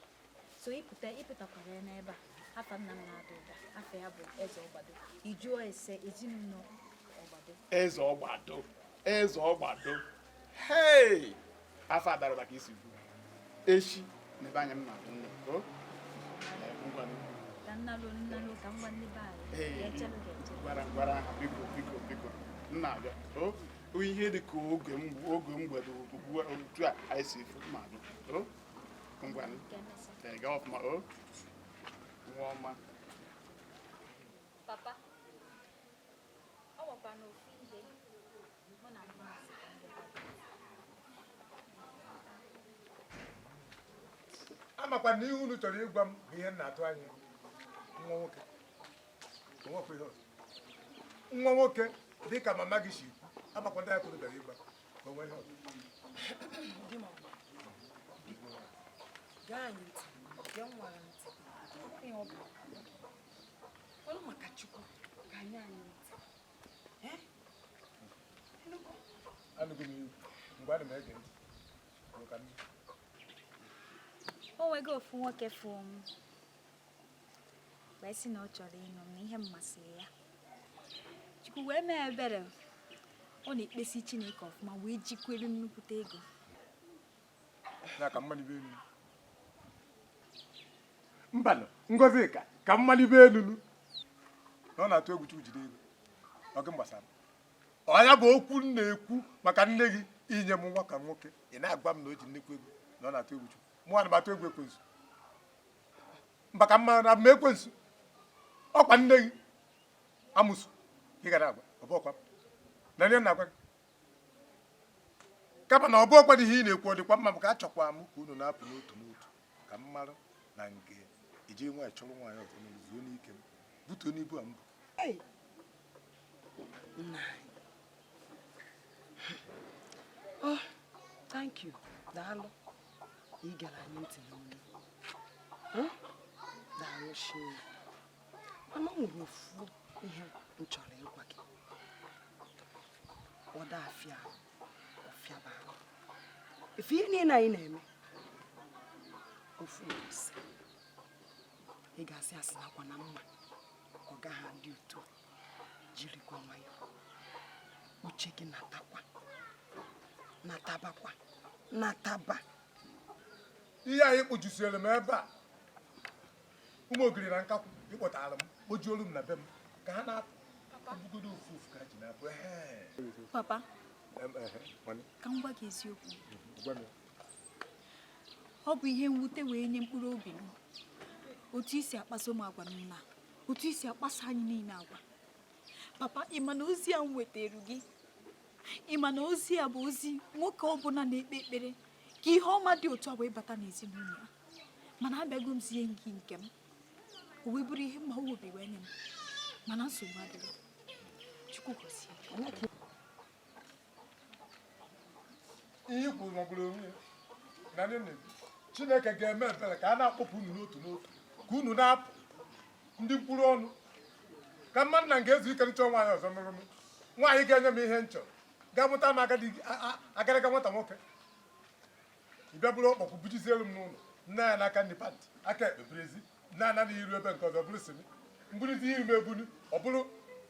J: so ịpụtakwara ya n'ebe a afa nna m na-ada ụda afọ ya bụ EZEOGBADO ijuo ese ezinụlọ Ọgbado
T: EZEOGBADO hei afọ adara maka isi bu echi n'ebe anya m na-atụ nne
J: ka nnalụ ka ngwa ndị be anyị ga-echere
T: gwara aha biko nna abịa ihe dị ka oge mgbede ugbu otu a anyị si efu ma abịa ngwa ga ọfụma nwa ọma
J: Papa ọ nwekwa na ofu ihe mụ na nna
C: amakwa na ihe unu chọrọ ịgwa m bụ ihe m na-atụ anya nwa nwoke nwa nwoke dị ka mama gị si amakwa ndị ya tụrụbara ịgwa ka onwe ihe ọzọ
D: gaa anyị ntị gee nwa ya ntị ihe ọ bụ ọrụ maka Chukwu ka anyị ntị
C: anụghị m iwu mgbe ana m ege ntị
J: o nwego ofu nwoke fụ m wee sị na ọ chọrọ ịnụ m na ihe mmasịrị ya Chukwu wee mee ebere ọ na-ekpesi Chineke ọfụma wee jikwere nnukwute ego
C: na ka mmadụ elu mbanụ Ngozi ka mmadụ elu na ọ na-atụ egwu Chukwu jide ego ọ gị gbasara ọ ya bụ okwu m na-ekwu maka nne gị inye m nwa ka nwoke ị na-agwa m na o ji nnekwu ego na ọ na-atụ egwu Chukwu mụ na m atụ egwu ekwensu maka mma na m ekwensu ọkwa nne gị amụsụ ị gara agwa ọ bụ ọkwa na ihe na-agwa gị kama na ọ bụ ọkwa dị ihe ị na-ekwu ọ dịkwa mma maka achọkwa m ka unu na-apụ n'otu n'otu ka m mara na nke iji nwaanyị chọrọ nwaanyị ọzọ na zuo n'ike m butuo n'ibu a mbụ
D: Oh, thank you. Daalụ. Ị gara anyị ntị n'olu. Daalụ shie. Mana o nwere ofu ihe m chọrọ ịgwa gị. Ọda afịa ọfịaba ahụ. Ife ihe niile anyị na-eme. Ofu ose. Ị ga-asị asị nakwa na mma. Ọ gaghị adị ụtọ. Jirikwa nwayọ. Uche gị natakwa. Natabakwa. Nataba.
C: Ihe anyị kpụjisiere m ebe a ụmụ ogiri na nkakwụ ịkpọtara m kpojuolu m na be m ka ha na-apụgodo ofu ka ha ji na-apụ.
J: Papa, ka m gwa gị eziokwu. Ọ bụ ihe mwute wee nye mkpụrụ obi m otu isi akpaso m agwa m na otu isi akpaso anyị niile agwa. Papa, ị ma na ozi a m wetara gị, ị ma na ozi a bụ ozi nwoke ọbụla na-ekpe ekpere ka ihe ọma dị otu a wee bata n'ezinụlọ ya. Mana abịago m zie gị nke m, o wee bụrụ ihe mma obi wee nye m, mana nsogbu adịghị. Chukwu gozie
C: ihe kwuru maọbụrụ onwe na nne Chineke ga-eme ebere ka a na-akpọpụ unu n'otu n'otu ka unu na-apụ ndị mkpụrụ ọnụ ka mma nna ga-ezu ike nchọ nwaanyị ọzọ mụrụ m nwaanyị ga-enye m ihe nchọ ga-amụta m agadaga nwata nwoke ịbịa bụrụ ọkpọkụ bujizielu m n'ụlọ nne ya n'aka ndị pantị aka ekpe bụrụ ezi na-ana n'iru ebe nke ọzọ bụrụ simi mbụrụzi iru m ebunu ọ bụrụ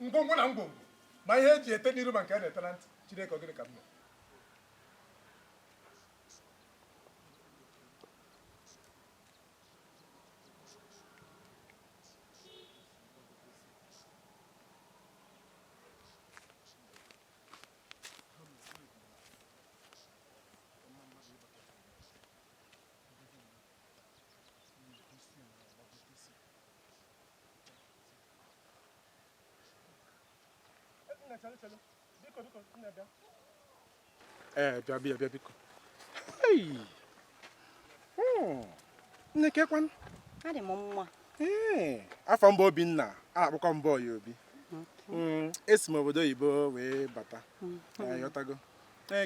C: ngwongwo na ngwongwo ma ihe eji ete n'iru ma nke a na-ete na ntị. Chineke ọ gịnị ka m mere? Bịa biko. Nne kekwan.
I: Adị m mma.
C: Afọ mbụ Obinna, a na-akpọkwa mbụ ya Obi. Esi m obodo oyibo wee bata. Yọtago.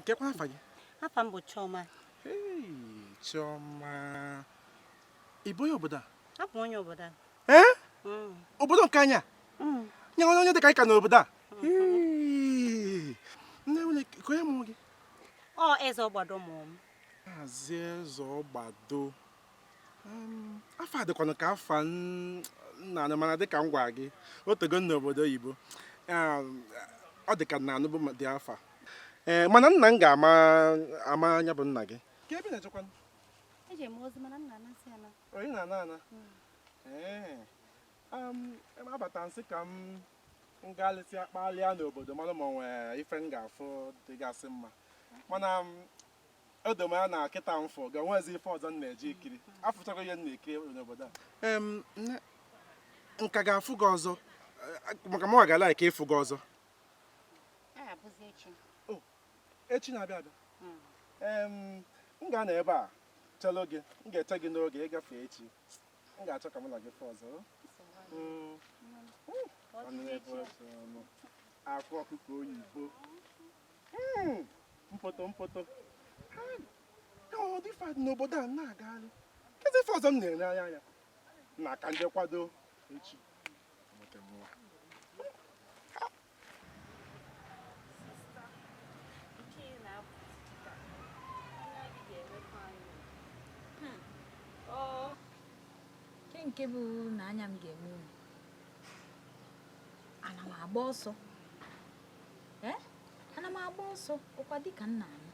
C: Kekwan afa gị?
I: Afa m bụ Chioma.
C: Chioma. Ị bụ onye obodo a?
I: Abụ onye obodo a.
C: Obodo nke anya? Nye onye dị ka anyị ka n'obodo a? Nne nwere ka onye mụrụ gị?
I: Ọ EZEOGBADO mụrụ m.
C: Maazị EZEOGBADO. Afọ adịkwanụ ka afa nna anụ mana dịka m gwara gị otego n'obodo oyibo ọ dịka nna anụ bụ dị afa mana nna m ga-ama anya bụ nna gị. Ka ebe na-echekwanụ?
I: Eji eme ozi mana nna anasị ana.
C: Onye na-ana ana? Abata nsị ka m gaa lesịa kpalịa n'obodo mara ma ọ nwere ife m ga-afụ dịgasị mma mana odomanya na kịta mfọ ga-enwezi ife ọzọ m na-eje ikiri afụchago ihe m na-ekiri n'obodo a. Nka ga-afụ gị ọzọ maka m ga-ala ka ịfụ gị ọzọ echi na-abịa abịa. M ga-anọ ebe a chelụ gị, m ga-eche gị n'oge ịgafe echi. M ga-achọ ka m na gị fụ ọzọ. Akụ ọkụkọ oyibo mpoto ọ dị fad n'obodo a na-agagharị kezi ife ọzọ m na-enye anya ya na ka ndị kwado echi.
J: Nke bụ na anya m ga-eme unu ana m agba ọsọ ana m agba ọsọ ụkwa dịka nna anyị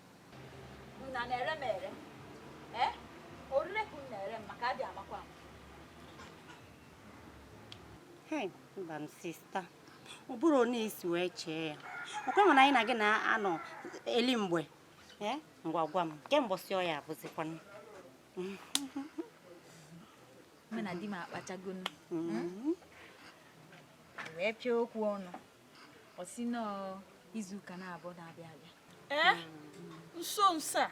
J: nna na-ere m ere orire ka unu na-ere m maka adị amakwa
I: m. Mba m sista ọ bụrụ onye isi wee chee ya ọkwa nwere anyị na gị na-anọ eli mgbe ngwa gwa m kemgbọsị ọ ya abụzikwanụ
J: mụ na di m akpachagonu wee pịa okwu ọnụ ọ sị n'izu ụka na-abụọ na-abịa abịa.
F: Nso nso a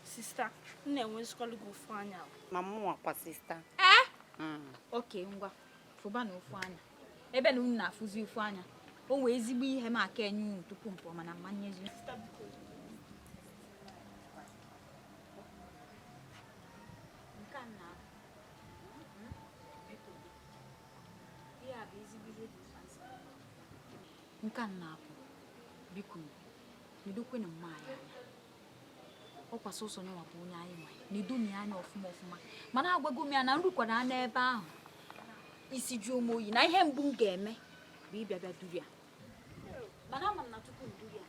F: sista m na-enwe nzukọlụ gị ofu anya
I: ma mụ akwa sista.
J: Oke ngwa fụba na ofu anya ebe na unu na-afụzi ofu anya o nwee ezigbo ihe m aka enye unu tupu m pụọ mana mmanya ezu. Nka na-apụ. Biko, nedokwenụ mma anyị anya. Ọkwa sọsọ nyewa bụ onye anyị nwanyị. Nedomi anya ọfụma ọfụma. Mana agwago m ya na nrukwana anya ebe ahụ. Isi jụọ m oyi na ihe mbụ m ga-eme bụ ịbịa bịa duru ya. Mana ama m na tupu m duru ya.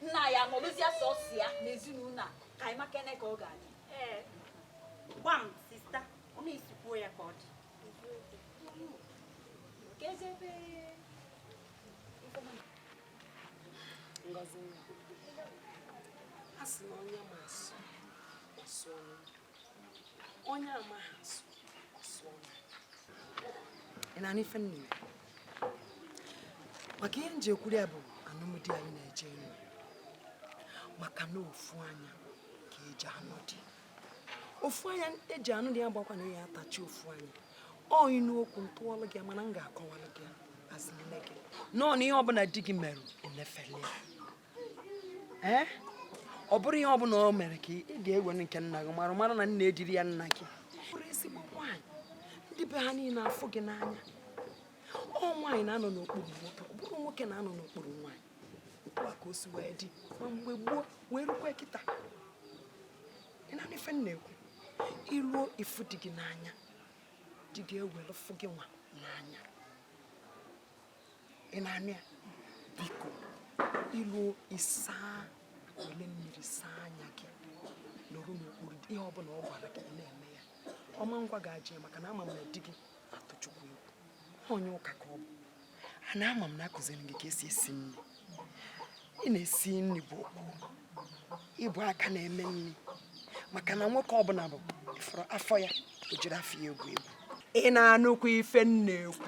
J: Nna ya nọrụzie sọsọ ya n'ezinụlọ a ka anyị makene ka ọ ga-adị.
I: Gbam, sista, ọ na-esikwuo ya ka ọ dị.
D: Ngozi nwa. A sị na onye ma asụ ọsụ ọnụ. Onye amaghị asụ ọsụ ọnụ. Ị na-anụ ife nne ya? Maka ihe m ji ekwuru ya bụ anụmdi anyị na-eje nri. Maka na ofu anya ka eji anụ dị. Ofu anya eji anụ dị ya gbakwa na ya atachi ofu anya. Ọ ịnụ okwu ntụọlụ gị mana m ga-akọwalụ gị azụ nne gị. Nọọ na ihe ọbụla di gị merụ emefele ya. Ọ bụrụ ihe ọbụla o mere ka ị ga-ewe nke nna gị mara na nna ejiri ya nna gị. Bụrụ ezigbo nwaanyị ndị be ha niile afụ gị n'anya. Ọ nwaanyị na-anọ n'okpuru nwoke, ọ bụrụ nwoke na-anọ n'okpuru nwaanyị. Otu a ka o si wee dị ma mgbe gboo wee rukwa kịta. Ị na-anụ ife m na-ekwu? Iluo ifu dị gị n'anya, di gị ewere fụ gị nwa n'anya. Ị na-anụ ya? Biko, iluo isaa were mmiri saa anya gị nọrọ n'okpuru ihe ọbụla ọ gwara gị na-eme ya. Ọma ngwa ga-aji ya maka na ama m na di gị atụ Chukwu egwu. Onye ụka ka ọ bụ. Na ama m na akụziri gị ka esi esi nri. Ị na-esi nri bụ ịbụ aka na-eme nri maka na nwoke ọbụla bụ ifuru afọ ya o jiri afọ ya egwu egwu. Ị na-anụkwa ife m na-ekwu?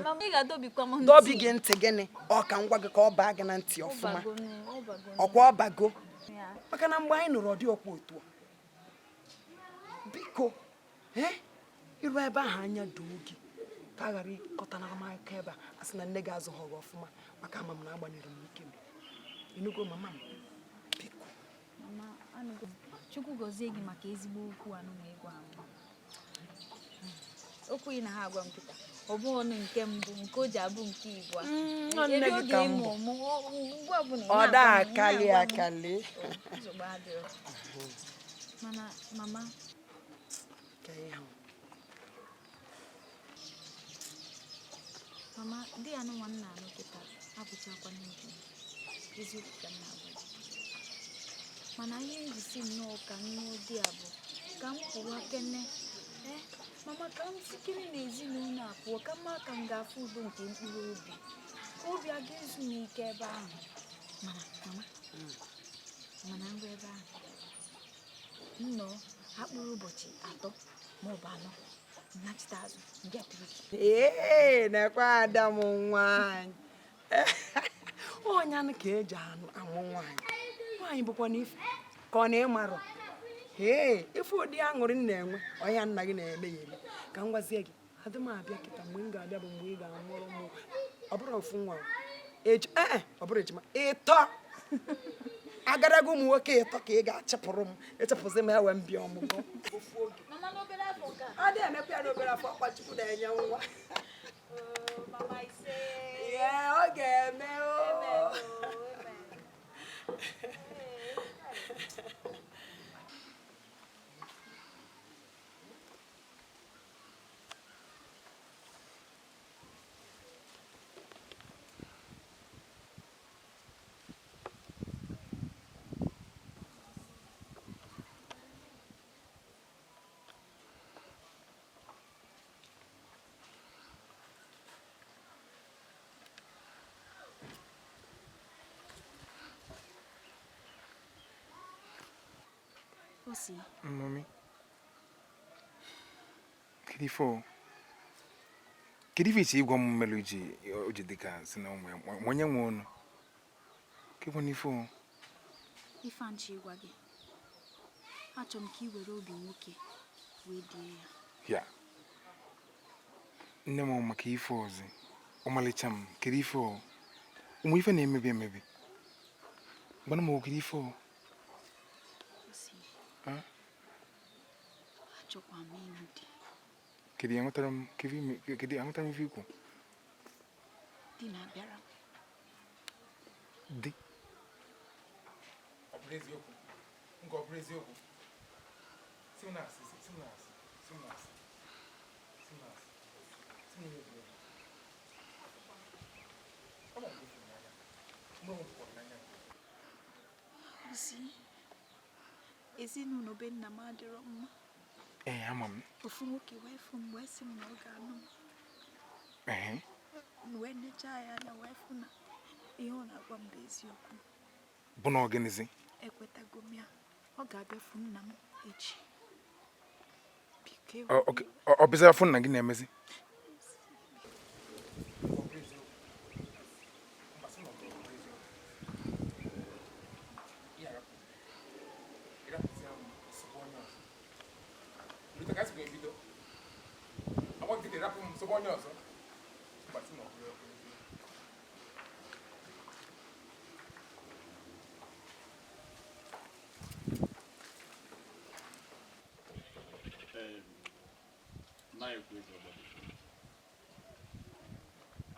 D: Dobi gị ntị gịnị? Ọ ka ngwa gị ka ọ baa gị na ntị ọfụma. Ọkwa ọ bago maka na mgbe anyị nụrụ ọdị ọkwa otu a. Biko iru ebe ahụ anya doo gị ka a ghara ịkọta na aka ebe a sị na nne gị azụghị gị ọfụma maka ama m na agbanyere m ike m. Ịnụgo mama m? Biko.
J: Chukwu gọzie gị maka ezigbo okwu anụ na ego ahụ. Okwu ị na ha agwa m kịta ọ bụ ọnụ nke mbụ nke o ji abụ nke Igbo a. Ebe ọ ga-eme ọmụmụ ugbu a bụ na
D: ọ da akali akali.
J: Nsogbu adịrọ. Mana mama
D: ka ihe ahụ.
J: Mama, ndị anụ nwanna anụ kịta abụchakwa n'oge eziokwu ka m na-agwa. Mana ihe njisi nnọọ ka nne dị a bụ ka m pụwa kene. Mama, ka m sikiri n'ezinụlọ a pụọ ka mma ka m ga-afụ udo nke mkpụrụ obi. Ka obi a ga-ezu n'ike ebe ahụ. Mana mama, mana ngwa ebe ahụ. Nnọọ akpụrụ ụbọchị 3 maọbụ 4. Nnachite azụ ndị atụrụ.
D: Nekwa ada m nwaanyị. Onye anụ ka eji amụ nwaanyị. Nwaanyị bụkwa n'ife ka ọ na-ịmarọ. Ife ụdị aṅụrị m na-enwe ọnya nna gị na-eme ya eme. Ka m gwazie gị, adị m abịa kịta mgbe m ga-abịa bụ mgbe ị ga-amụrụ m. Ọ bụrụ ofu nwa ọ bụrụ ejima 3. Agaraga ụmụ nwoke 3 ka ị ga-achịpụrụ m echepụzi m ewe mbịa ọmụgwọ. Ọ dị emekwa ya n'obere afọ ọkwa Chukwu na-enye nwa. Ọ ga-eme
G: Mami, kedu ife isi ịgwa m mere o ji dịka si na onye nwe ọnụ? Kekwana ife o?
J: Ife nchi ịgwa gị. Achọ m ka ị were obi nwoke wee die ya.
G: Ya. Nne m maka ife ọzọ. Ọmalịcha m, kedu ife o? Ụmụ ife na-emebi emebi. Gbana m okiri ife o?
J: Achọkwa m ịlụ di.
G: Kedu anwụtara m ife ikwu?
H: Di na-abịara.
G: Di? Ọ bụrụ eziokwu? Nke ọ bụrụ eziokwu? Si m na-asị.
F: Ozi ezinụlọ be nna m adịrọ mma.
G: Ee, ama m.
F: Ofu nwoke wee fụ m wee sị m na ọ ga-anụ m. M wee nechaa ya anya wee fụ na ihe ọ na-agwa m bụ eziokwu.
G: Bụ na ọgịnịzi?
F: Ekwetago m ya. Ọ ga-abịa fụ nna m echi.
G: Ọ bụzi afọ nna gị na-emezi?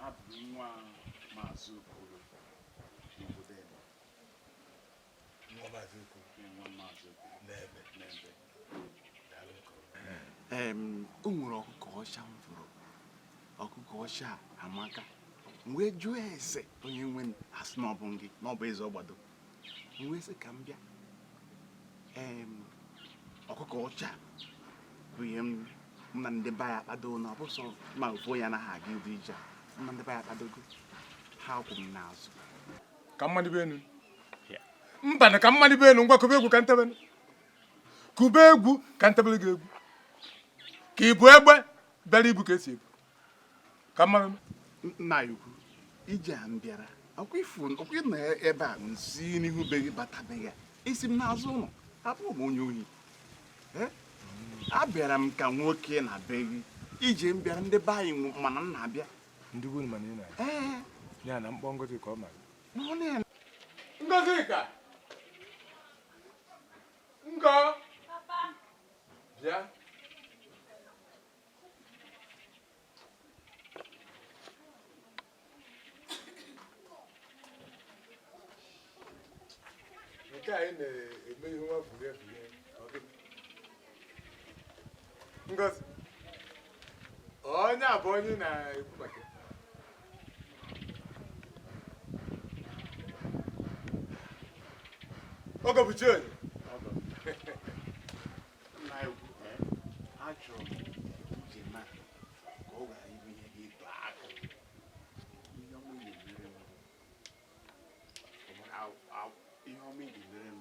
T: Abụ nwa Maazị Okoro n'obodo Ebe.
C: Nwa Maazị Okoro?
T: Nwa Maazị Okoro.
C: N'Ebe.
T: O nwere ọkụkọ ọcha m fụrụ. Ọkụkọ ọcha amaka. M wee jụọ ese onye nwe asị na ọ bụ gị, na ọ bụ EZEOGBADO. M wee sị ka m bịa. Ọkụkọ ọcha bụ ihe m na ndị be ya akpado na ọ bụ sọ ma ofu ya anaghị aga ụdị ije na ndị be ya akpadogo ha kwụ m n'azụ.
C: Ka mmadụ be enu mba na ka mmadụ be enu ngwa kube egwu ka ntebenu kube egwu ka ntebelu gị egwu ka ibu egbe bịara ibu ka esi ebu ka mmadụ
T: nna ya ukwu ije a m bịara ọkwa na ebe a nsi n'ihu be gị batabeghị isi m n'azụ ụlọ abụ m onye ohi abịara m ka nwoke na be gị ije m bịara ndị be anyị mana m na-abịa
C: ndị gburu mana ị na-abịa ya na mkpọ Ngozi ka ọ mara
R: Ngozi ka Ngo bịa
C: nke anyị na-eme ihe nwa furu efu Ngozi onye a bụ onye na-ekwu maka oge bụchi onye
T: nna ya ukwu achọrọ m ije na ka ọ ghara ibu ihe ga-eto aka ihe ọma ga-emere m ihe ọma ga-emere m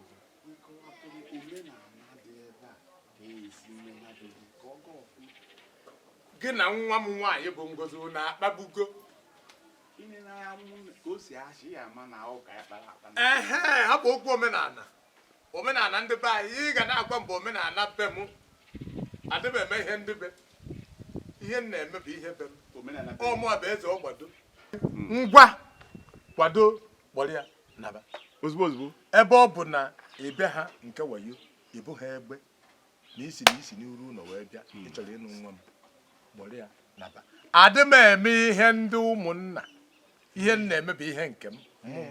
T: nkọwapụrụ omenala dị ebe a ka esi ime ya dị ka ọ gaa ọfụma.
C: gị na nwa m nwaanyị bụ Ngozi na-akpabugo
T: Ine na ya ka o si achị ya ama na ọ ka ya kpara akpa.
C: ha bụ okwu omenala ndị be anyị ị ga na-agwa mgbe omenala be m adịba eme ihe ndị be ihe m na-eme bụ ihe be m ọmụa bụ EZEOGBADO ngwa kwado gbọrọ ya naba
T: ozugbo
C: ebe ọ bụ na ebe ha nke wayo ịbụ ha egbe na isi n'iru ụlọ wee bịa ị chọrọ ịnụ nwa m gbọrọ ya naba adị m eme ihe ndị ụmụnna ihe m na-eme bụ ihe nke m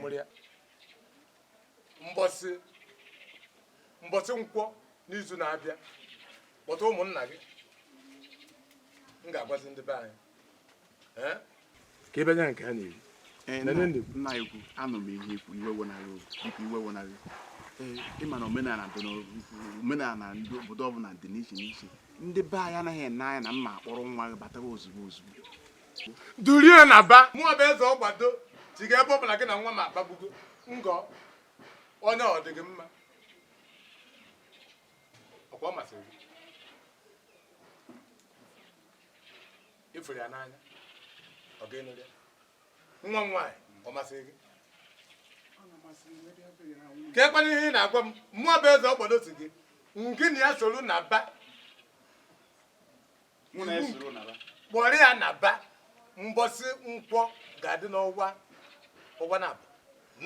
C: mụrụ ya mbọsị nkwọ n'izu na-abịa kpọta ụmụnna gị m ga-agwazi ndị be anyị ka ebe nya nke ha na-eri
T: nna ya ukwu anụ m ihe ikwu iwe wenarị ịma na omenala ndị obodo ọbụla dị n'iche n'iche ndị be anyị anaghị ene anya na mma akpọrọ nwa gị batara ozugbo
C: durie na ba mụọ bụ EZEOGBADO tiga ebe ọbụla gị na nwa m akpagbugo ngọ onye ọ dị gị mma ọkwa ọ masịrị gị ifere ya n'anya ọ ga-enụ ya nwa m nwaanyị ọ masịrị gị ka ekwana ihe ị na-agwa m mmụọ bụ EZEOGBADO si gị ngị na ya soro na ba kpọrọ ya na ba mbọsị nkwọ ga-adị n'ọnwa na-abụ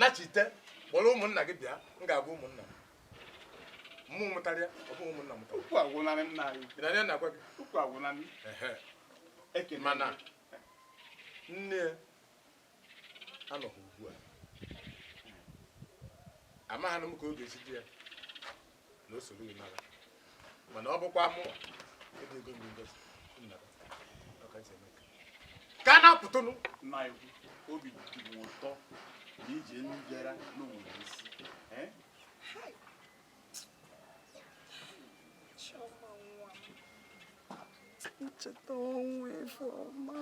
C: nachite kpọrọ ụmụnna gị bịa m ga-agwa ụmụnna m mmụ mụtara ya ọ bụghị ụmụnna mụtara
T: ukwu agwụnarị nna anyị
C: ị na-anya na-agwa gị
T: ukwu agwụnarị
C: mana nne ya anọghị ugbu a amaghị m ka ọ ga-esi di ya na o soro gị nara mana ọ bụkwa mụ ego mgbe ngozi ka a na-apụtụnụ
T: nna ikwu obi dị m ụtọ na ije njere n'ụwa isi
D: ncheta ọnwụ Ifeọma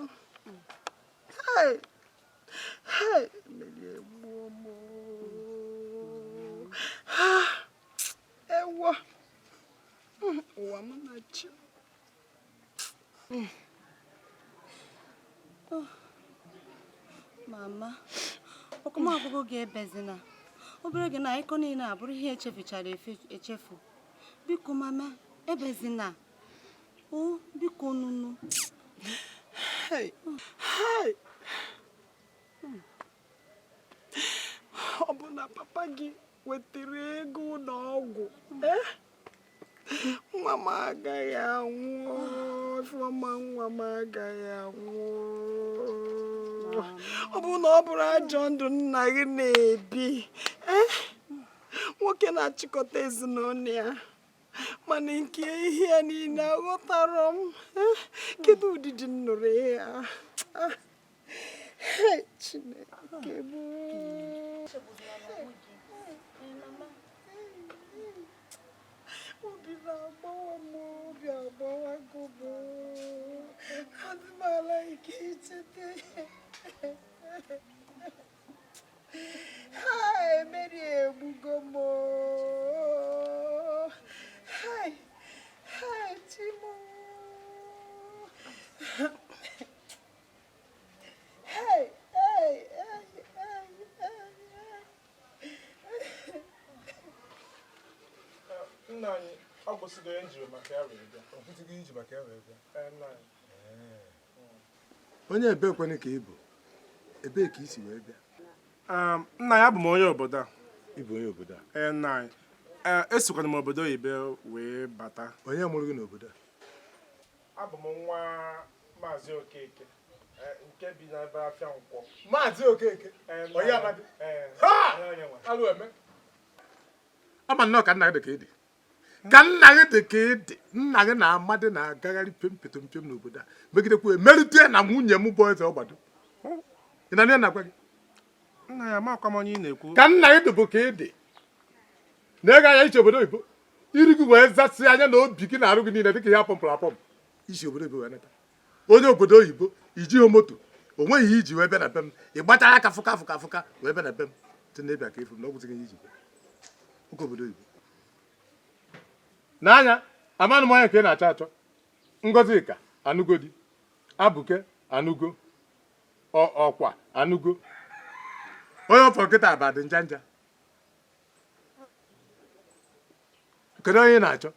D: merie gbuo m ewo ụwa m na-achị
I: mama ọkụmagwụgwọ ga-ebezina obere gị na ịkọ niile abụrụ ihe echefuchara echefu biko mama ebezina o biko nunu
D: ọ bụ na papa gị wetara ego ụlọ ọgwụ nwa m agaghị anwụ Ifeọma nwa m agaghị anwụ ọ bụ na ọ bụrụ ajọ ndụ nna gị na-ebi nwoke na-achịkọta ezinụlọ ya mana nke ihe ya niile aghọtara m kedu ụdịdị nnụrụ ya Chineke bụ obi na-agbawa m obi agbawago m adị m ala ike ichete Mary egbugo m Chimo
C: nna anyị ọ gwụsịgo ya njiri maka ya wee bịa ọ kwụsịgo iji maka ya wee bịa nna anyị
A: onye ebe kwene ka ị bụ ebee ka isi wee bịa
U: nna ya bụ m onye obodo a
A: ịbụ onye obodo a
U: nna anyị esokwana m obodo oyibo wee bata
A: onye mụrụ gị n'obodo a
U: abụ m nwa maazị Okeke nke bi n'ebe afịa Nkwọ
C: maazị Okeke onye amadi alụ eme ama nnọọ ka nna gị dị ka ịdị ka nna gị dị ka ịdị nna gị na amadị na-agagharị pempem n'obodo a megidekwa emerite na nwunye m bụ eze ọgbado ị na na-agwa gị
U: nna ya makwa m onye ị na-ekwu
C: ka nna gị dị bụ ka ịdị na-ego anya iche obodo oyibo iri gị wee zasị anya na obi gị na-arụ gị niile dịka ihe apọmpụrụ apọmpụ isi obodo oyibo wee nata onye obodo oyibo ijighị moto o nweghị ihe iji wee bịa na be m ị gbachara aka fụka wee bịa na be m tị na-ebịa ka efu m na ọgwụzi gị ihe iji bịa oke obodo oyibo n'anya amanụ m anya ka ị na-achọ achọ Ngọzika anụgo di Abụke anụgo ọkwa anụgo onye ọfọ nkịta bụ adị njanja kedu onye ị na-achọ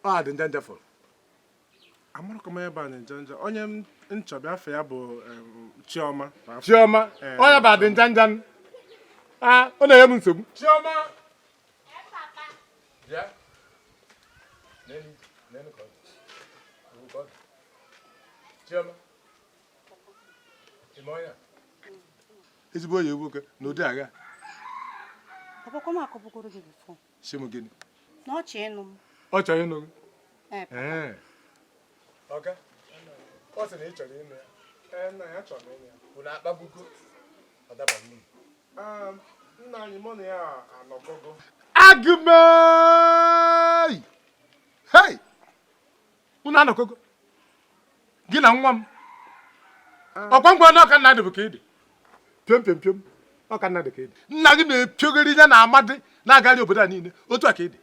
C: ọ adị njanja fọrọ
U: amarụkọ m ebe a na njanja onye nchọbịa afọ ya bụ Chioma
C: onye bụ adị njanja ọ na-enye m nsogbu Chioma bịa Chioma ezigbo onye nwoke na ụdị agha
I: ọkpọkọ m akọbụgoro gị bifo
C: si m gịnị
I: na ọ chọrọ ịnụ m
C: ọ chọrọ ịnụ gị
U: ọga ọ sị na ị chọrọ ịnụ ya nna ya chọrọ ịnụ ya
C: bụ na akpagbugo ọ daba n'iyi
U: nna anyị mụ na ya anọgogo
C: agụmei hei unu anọgogo gị na nwa m ọkwa ngwa na ọka nna dị bụ ka ịdị piom ọka nna dị ka ịdị nna gị na-epiogori ya na amadị na-agarị obodo a niile otu a ka ịdị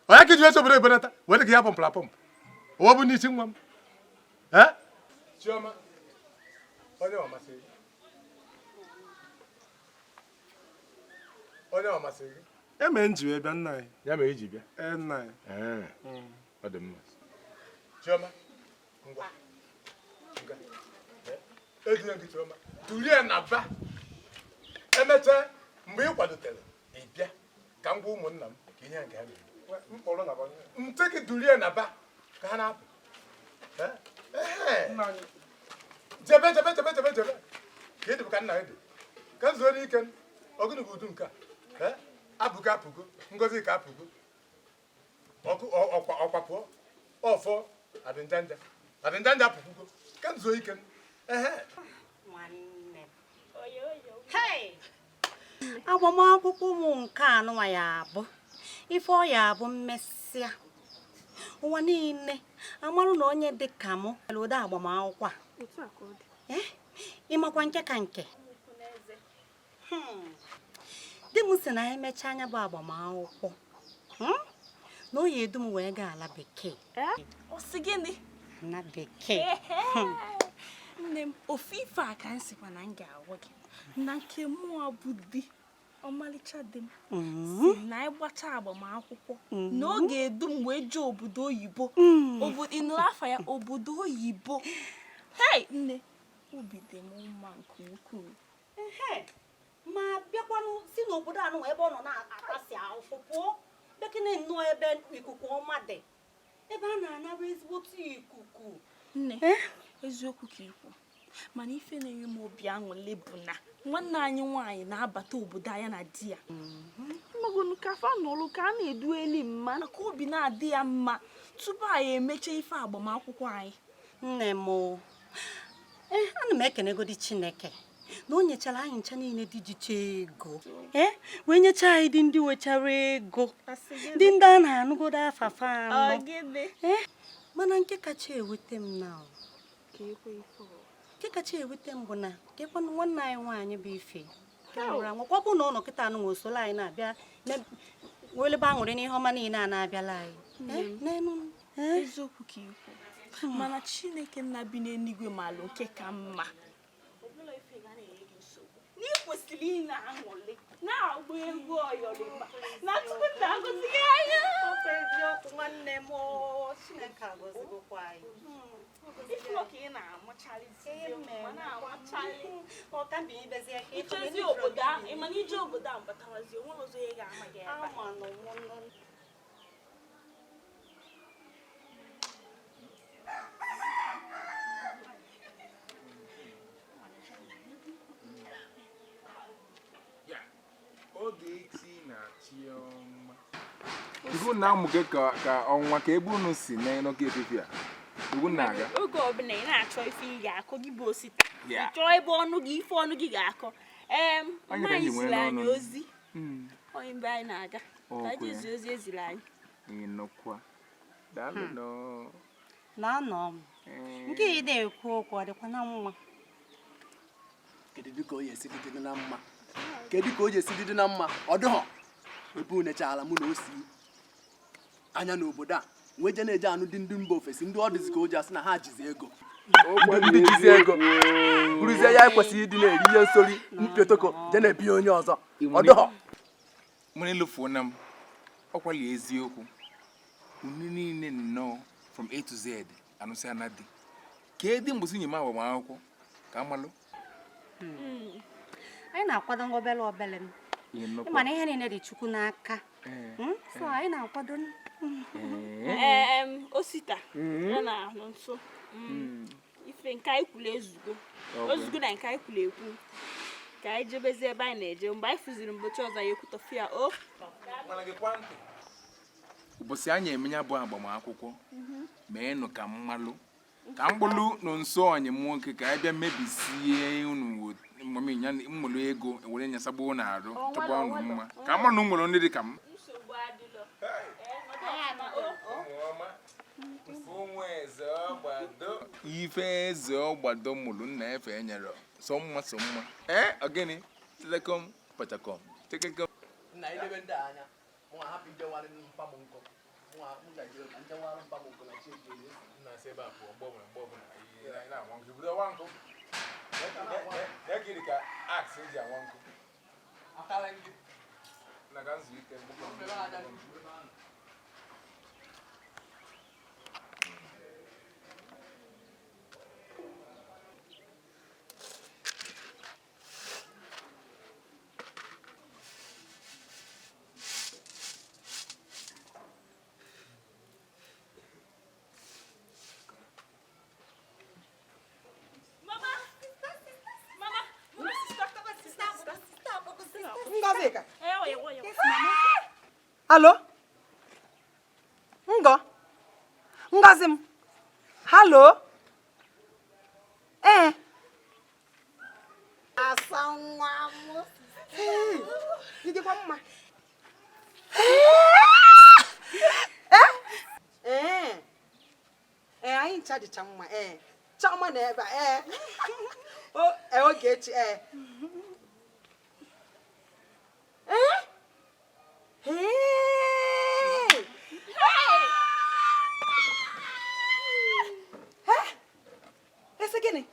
C: onye ka iji esi obodo ebonata wee dị ka ya pọmpụrụ apọmpụ ụwa bụ n'isi nwa m Chioma onye ọmasịrị gị onye ọmasịrị gị
U: eme nji wee bịa nna anyị
C: ya mere iji bịa
U: nna anyị
C: ọ dị mma Chioma ngwa ejire gị Chioma tulie na ba emechaa mgbe ị kwadotere ị bịa ka m gwa ụmụnna m ka ihe nke ha na-eme Nte gị dulie na ba ka ha na-apụ. Jebe. Ka ịdị bụ ka nna ịdị. Ka nzuo n'ike ọgụnụ bụ udu nke a. Apụgo apụgo, ngozi ka apụgo. Ọkwa pụọ, ọfọ adịnjanja apụgo. Ka nzuo ike.
I: Nwanne. Hey! Agbamakwụkwọ ụmụ nke anụnwa ya abụ. Ife ọ ya abụ mmesịa. Ụwa niile amarụ na onye dị ka mụ nwere ụdị agbamakwụkwọ a. Ịmakwa nke ka nke. Di m sị na emecha anya bụ agbamakwụkwọ na o yi edu m wee gaa ala bekee.
E: Ọ sị gịnị?
I: Na bekee.
E: Nne m ofu ife a ka m sịkwa na m ga-agwa gị na nke mụọ bụ di ọmalịcha di m si na ịgbacha agbamakwụkwọ na ọ ga-edu m wee jee obodo oyibo. Ịnụrụ afa ya obodo oyibo. Hei nne, obi dị m mma nke ukwuu.
I: Ma bịakwanụ si n'obodo anụ ebe ọ nọ na-akasị ahụhụ pụọ bekene nnọọ ebe ikuku ọma dị ebe a na-anara ezigbotu ikuku.
E: Nne, eziokwu ka ikwu mana ife na-enye m obi aṅụrị bụ na nwanne anyị nwaanyị na-abata obodo anya na di ya. Mmagonu ka fa nọrụ ka a na-edu eli mma na ka obi na-adị ya mma tupu anyị emechaa ife agbamakwụkwọ anyị.
I: Nne m ana m ekenegodi Chineke na o nyechara anyị ncha niile dị jicha ego wee nyecha anyị dị ndị wechara ego dị ndị a na-anụgodo afafa anọ. Mana nke kacha ewute m na bụ na kekwanụ nwanne anyị nwaanyị bụ Ife nwụrụ anwụ. Kwa bụ na ụlọ kịta anụ osoro anyị na-abịa welebe aṅụrị n'ihe ọma niile a na-abịala anyị.
E: Eziokwu ka ikwu mana Chineke nna bi n'eluigwe malụ nke ka mma. N'ịkwesịrị ị na-aṅụrị na-agba egwu ọyọrịma na tupu na-agụzi gị anya.
I: Eziokwu nwanne m Chineke agọzigokwa anyị.
E: Ifụlọ ka ị na-amụcharịzi ma na-amụcharị
I: ọkabi ibezie ka
E: ijezi obodo ahụ ịma na ije obodo ahụ batarazi onwe ọzọ ihe ga-ama gị ebe.
R: Ibu na amụ gị ka ọnwa ka ebe unu si n'oge efifi a. Ibu na-aga.
E: Oge ọbụla ị na-achọ ife ị ga-akọ gị bụ osita. Ị chọọ ebe ife ọnụ gị ga-akọ. Anyị ziri anyị ozi. Onye mgbe anyị na-aga. Ka anyị ezi ozi eziri anyị.
R: Ịnụkwa. Daalụ nọ.
I: Na-anọ m. Nke ị na-ekwu okwu ọ dịkwa na mma.
Q: Kedu ka o yesi dị na mma? Kedu ka o yesi dị na mma? Ọ dịghọ. Ebe unechala mụ na osi anya n'obodo a wee je na-eje anụ dị ndị mba ofesi ndị ọ dịzi ka o ji asị na ha jizi ego. Ndị jizi ego bụrụzie ya ekwesịghị ịdị na-eri ihe nsori mpịotoko je na-ebi onye ọzọ. Ọ dịghọ.
R: Mụ na-elufuo na m ọkwali eziokwu unu niile nnọọ from A to Z anụsị ana dị ka edi mgbụsị nye m agbamakwụkwọ ka amalụ.
I: Anyị na-akwado obele mana ihe niile dị Chukwu n'aka. So anyị na-akwado
E: osita ya na ahụ nso ife nke anyị kwuru ozugbo na nke anyị kwuru ekwu ka anyị jebezi ebe anyị na-eje mgbe anyị fụziri mgbochi ọzọ ya ekwutọfụ ya
R: ụbọchị anyị emenya bụ agbamakwụkwọ meenụ ka mmalụ ka mkpụrụ nọ nso anyị nwoke ka anyị bịa mebisie unu mmụlụ ego were nyasagbo na arụ chọba ọnụ mma ka mmanụ nwere ndị dị ka m. Ife EZEOGBADO mụrụ nna efe enyere so mma ogene telekom pachakom tekekom
Q: na ilebe ndị anya nwa hapụ ijewara mpamụ nkọ nwa m gajere ka njewara mpamụ nkọ na chiejele
C: na seba bụ mgbe ọbụla na-anwa nkụ bido nwa nkụ ya gịrị ka aks eji anwa nkụ
Q: akala ndị
C: na ka nzu ike
D: Hello? Ngo? Ngozi m? Hello? Asa nwa m. Dịdịkwa mma. Anyị ncha dịcha mma. Chọma na ebe oge echi ese gịnị?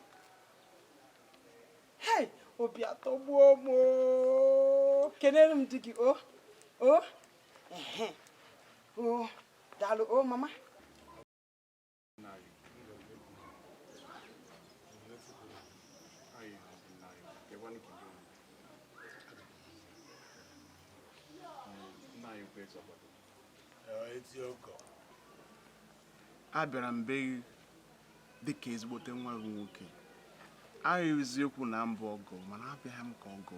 D: Obi atọgbuo m. Kenere m di gị daalụ mama.
T: Abịara m be gị dịka ezigbote nwa gị nwoke. Ahụ eziokwu na mbụ ọgụ mana abịaghị m ka ọgụ.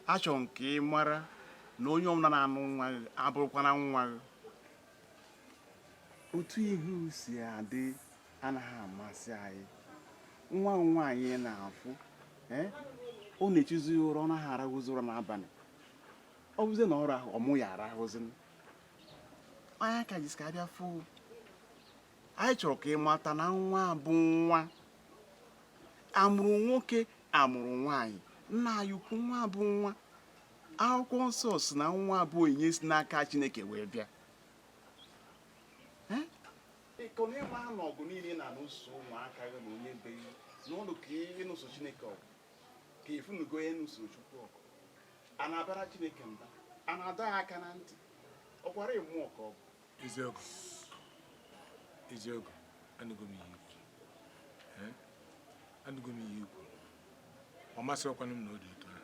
T: Achọrọ m ka ị mara na onye ọbụla na-anụ nwa gị abụrụkwana nwa gị. Otu ihe si adị anaghị amasị anyị. Nwa nwaanyị na-afụ ọ na-echizi ụra, ọ naghị arahụzi ụra n'abalị. Ọ bụzie na ọrụ ahụ ọmụ ya arahụzi. Anya ka jisi ka abịa fụ. Anyị chọrọ ka ị mata na nwa bụ nwa. Amụrụ nwoke amụrụ nwaanyị. Nna anyị ukwu nwa bụ nwa. Akwụkwọ nsọ si na nwa bụ onyinye si n'aka Chineke wee bịa. Ịkọ na ịma na ọgụ niile na n'ụsọ ụmụaka gị na onye be gị n'ọnụ ka ịnụso Chineke ọgụ ka ịfụnugo onye nụso Chukwu ọgụ. A na-abara Chineke mba, a na-adọ ya aka na ntị. Ọ gwara mmụọ ka ọ bụ.
U: Eziogwu, anụgo m ihe ikwu. Anụgo m ihe ikwu. Ọ masịrịkwanụ m na ọ dị etu ha.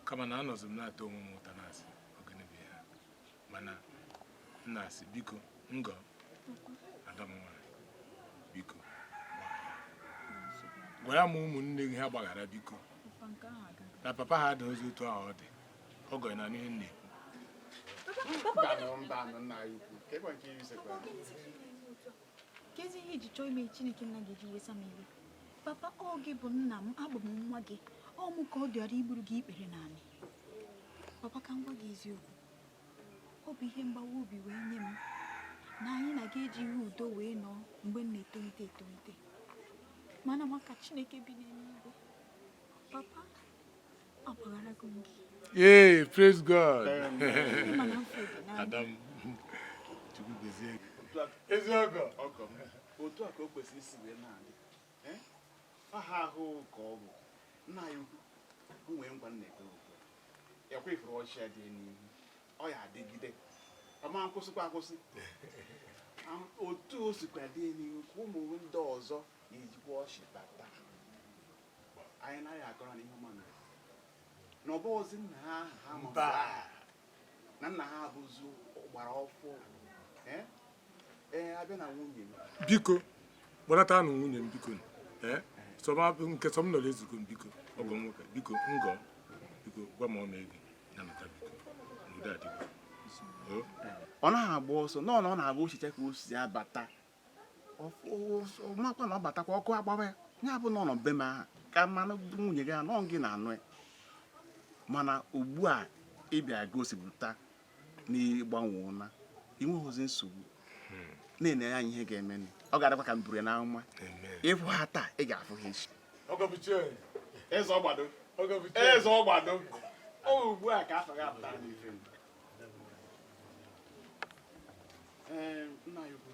U: Kama na anọzi m na-atọ onwe m ụta na-asị ọgịnịbe ha. Mana m na-asị biko ngọ ada m nwanyị biko gwa ya ma ụmụnne gị ha gbaghara biko na papa ha adịghịzi otu ahụ ọ dị. Ọgọ ya na ihe m na-ekwu.
J: Kezi ihe iji chọọ ime Chineke nna gị ji wesa m iwe. Papa, ọ gị bụ nna m, abụ m nwa gị. Ọ mụ ka ọ dịara igburu gị ikpere naanị. Papa, ka m gwa gị eziokwu. Ọ bụ ihe mgbawa obi wee nye m na anyị na-aga eji ihe udo wee nọ mgbe m na-etolite. Mana maka Chineke bi n'eluigwe. Papa, agbagharago m gị.
U: Yay, praise God.
T: Adam. Eziogwu ọgọ m. Otu a ka o kwesịrị isi wee na-adị. Aha ahụ ka ọ bụ. Nna ya ukwu, o nwere ngwa na-ekwe okwu. Ekwe ifuru ọchịa dị n'ihu. Ọ ya adịgide. Ọ ma nkwụsịkwa akwụsị. Otu o sikwa dị n'ihu ka ụmụ ndị ọzọ ejikwa ọchị bata. Anyị naghị akọrọ n'ihe ọma mere. Na ọ bụ ozi nna ha mba na nna ha abụzụ gbara ọfụ. Abịa na nwunye m.
U: Biko, kpọnata anụ nwunye m biko. Nke sọ m nọ ezugo m biko. Ọgọ nwoke biko ngọ biko gwa m ọnụ ego ya nata biko. N'udo adịgo.
T: Ọ naghị agba ọsọ nọ na ọ na-agba ochiche ka o si abata. Makwa na ọ batakwa ọkụ agbawa ya. Ya bụ na ọ nọ be m aha ka mmanụ nwunye gị anọ gị na-anụ ya. Mana ugbu a ịbịa gosipụta na ịgbanweela inweghịzi nsogbu na-enye anyị ihe ga-eme. Ọ ga-adịkwa ka m buru ya n'amụma. Ịfụ ha taa ị ga-afụ ha echi. EZEOGBADO ugbu a ka afọ ga-apụta n'ife m. Nna ya ukwu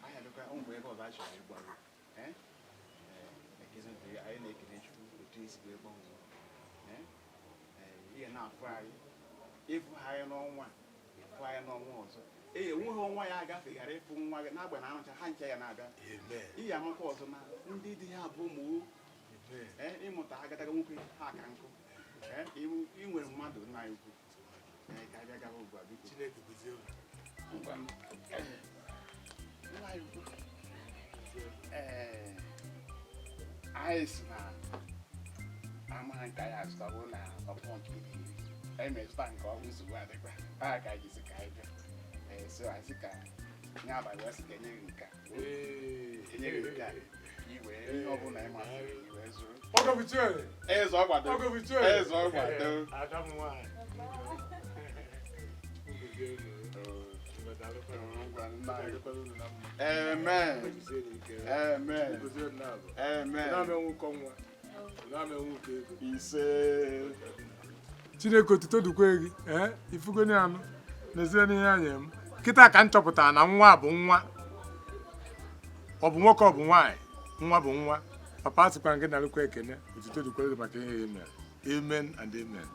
T: anyị adịkwa ụmụ ebe ọzọ a chọrọ ịgbago. Anyị na-ekele Chukwu otu esi wee gbanwee. Ihe na-afụ anyị ịfụ anyị n'ọnwa ịfụ anyị n'ọnwa ọzọ. Enweghị ọnwa ya agafe ghara ịfụ nwa gị n'agba na anụcha ha nche ya na-abịa. Ihe amakwa ọzọ na ndị di ha bụ ụmụ ịmụta agadaga nwoke ha aka nkụ. Ị nwere mmadụ nna ya ukwu ka abịa gaba ugbu a biko. Chineke gozie unu. Nna ya ukwu anyị si na amaghị nke anyị azụtara na ọkpọ nke iri. emezụta nke ọgwụ nsogbu adịkwa a ka anyị si ka anyị bịa so anyị ka nye abalị wee sị ka enye gị nke enye gị nke iwe ihe ọbụla ị masịrị iwe zụrụ EZEOGBADO
U: Ada m nwaanyị
T: Amen. Amen.
U: Amen.
T: Ise.
U: Chineke otuto dukwe gị ifugoni anụ n'ezie n'ihe anya m kịta ka m chọpụtara na nwa bụ nwa ọ bụ nwoke ọ bụ nwaanyị nwa bụ nwa papa asịkwara gị narụkwa ekene otuto dukwe gị maka ihe eme amen and amen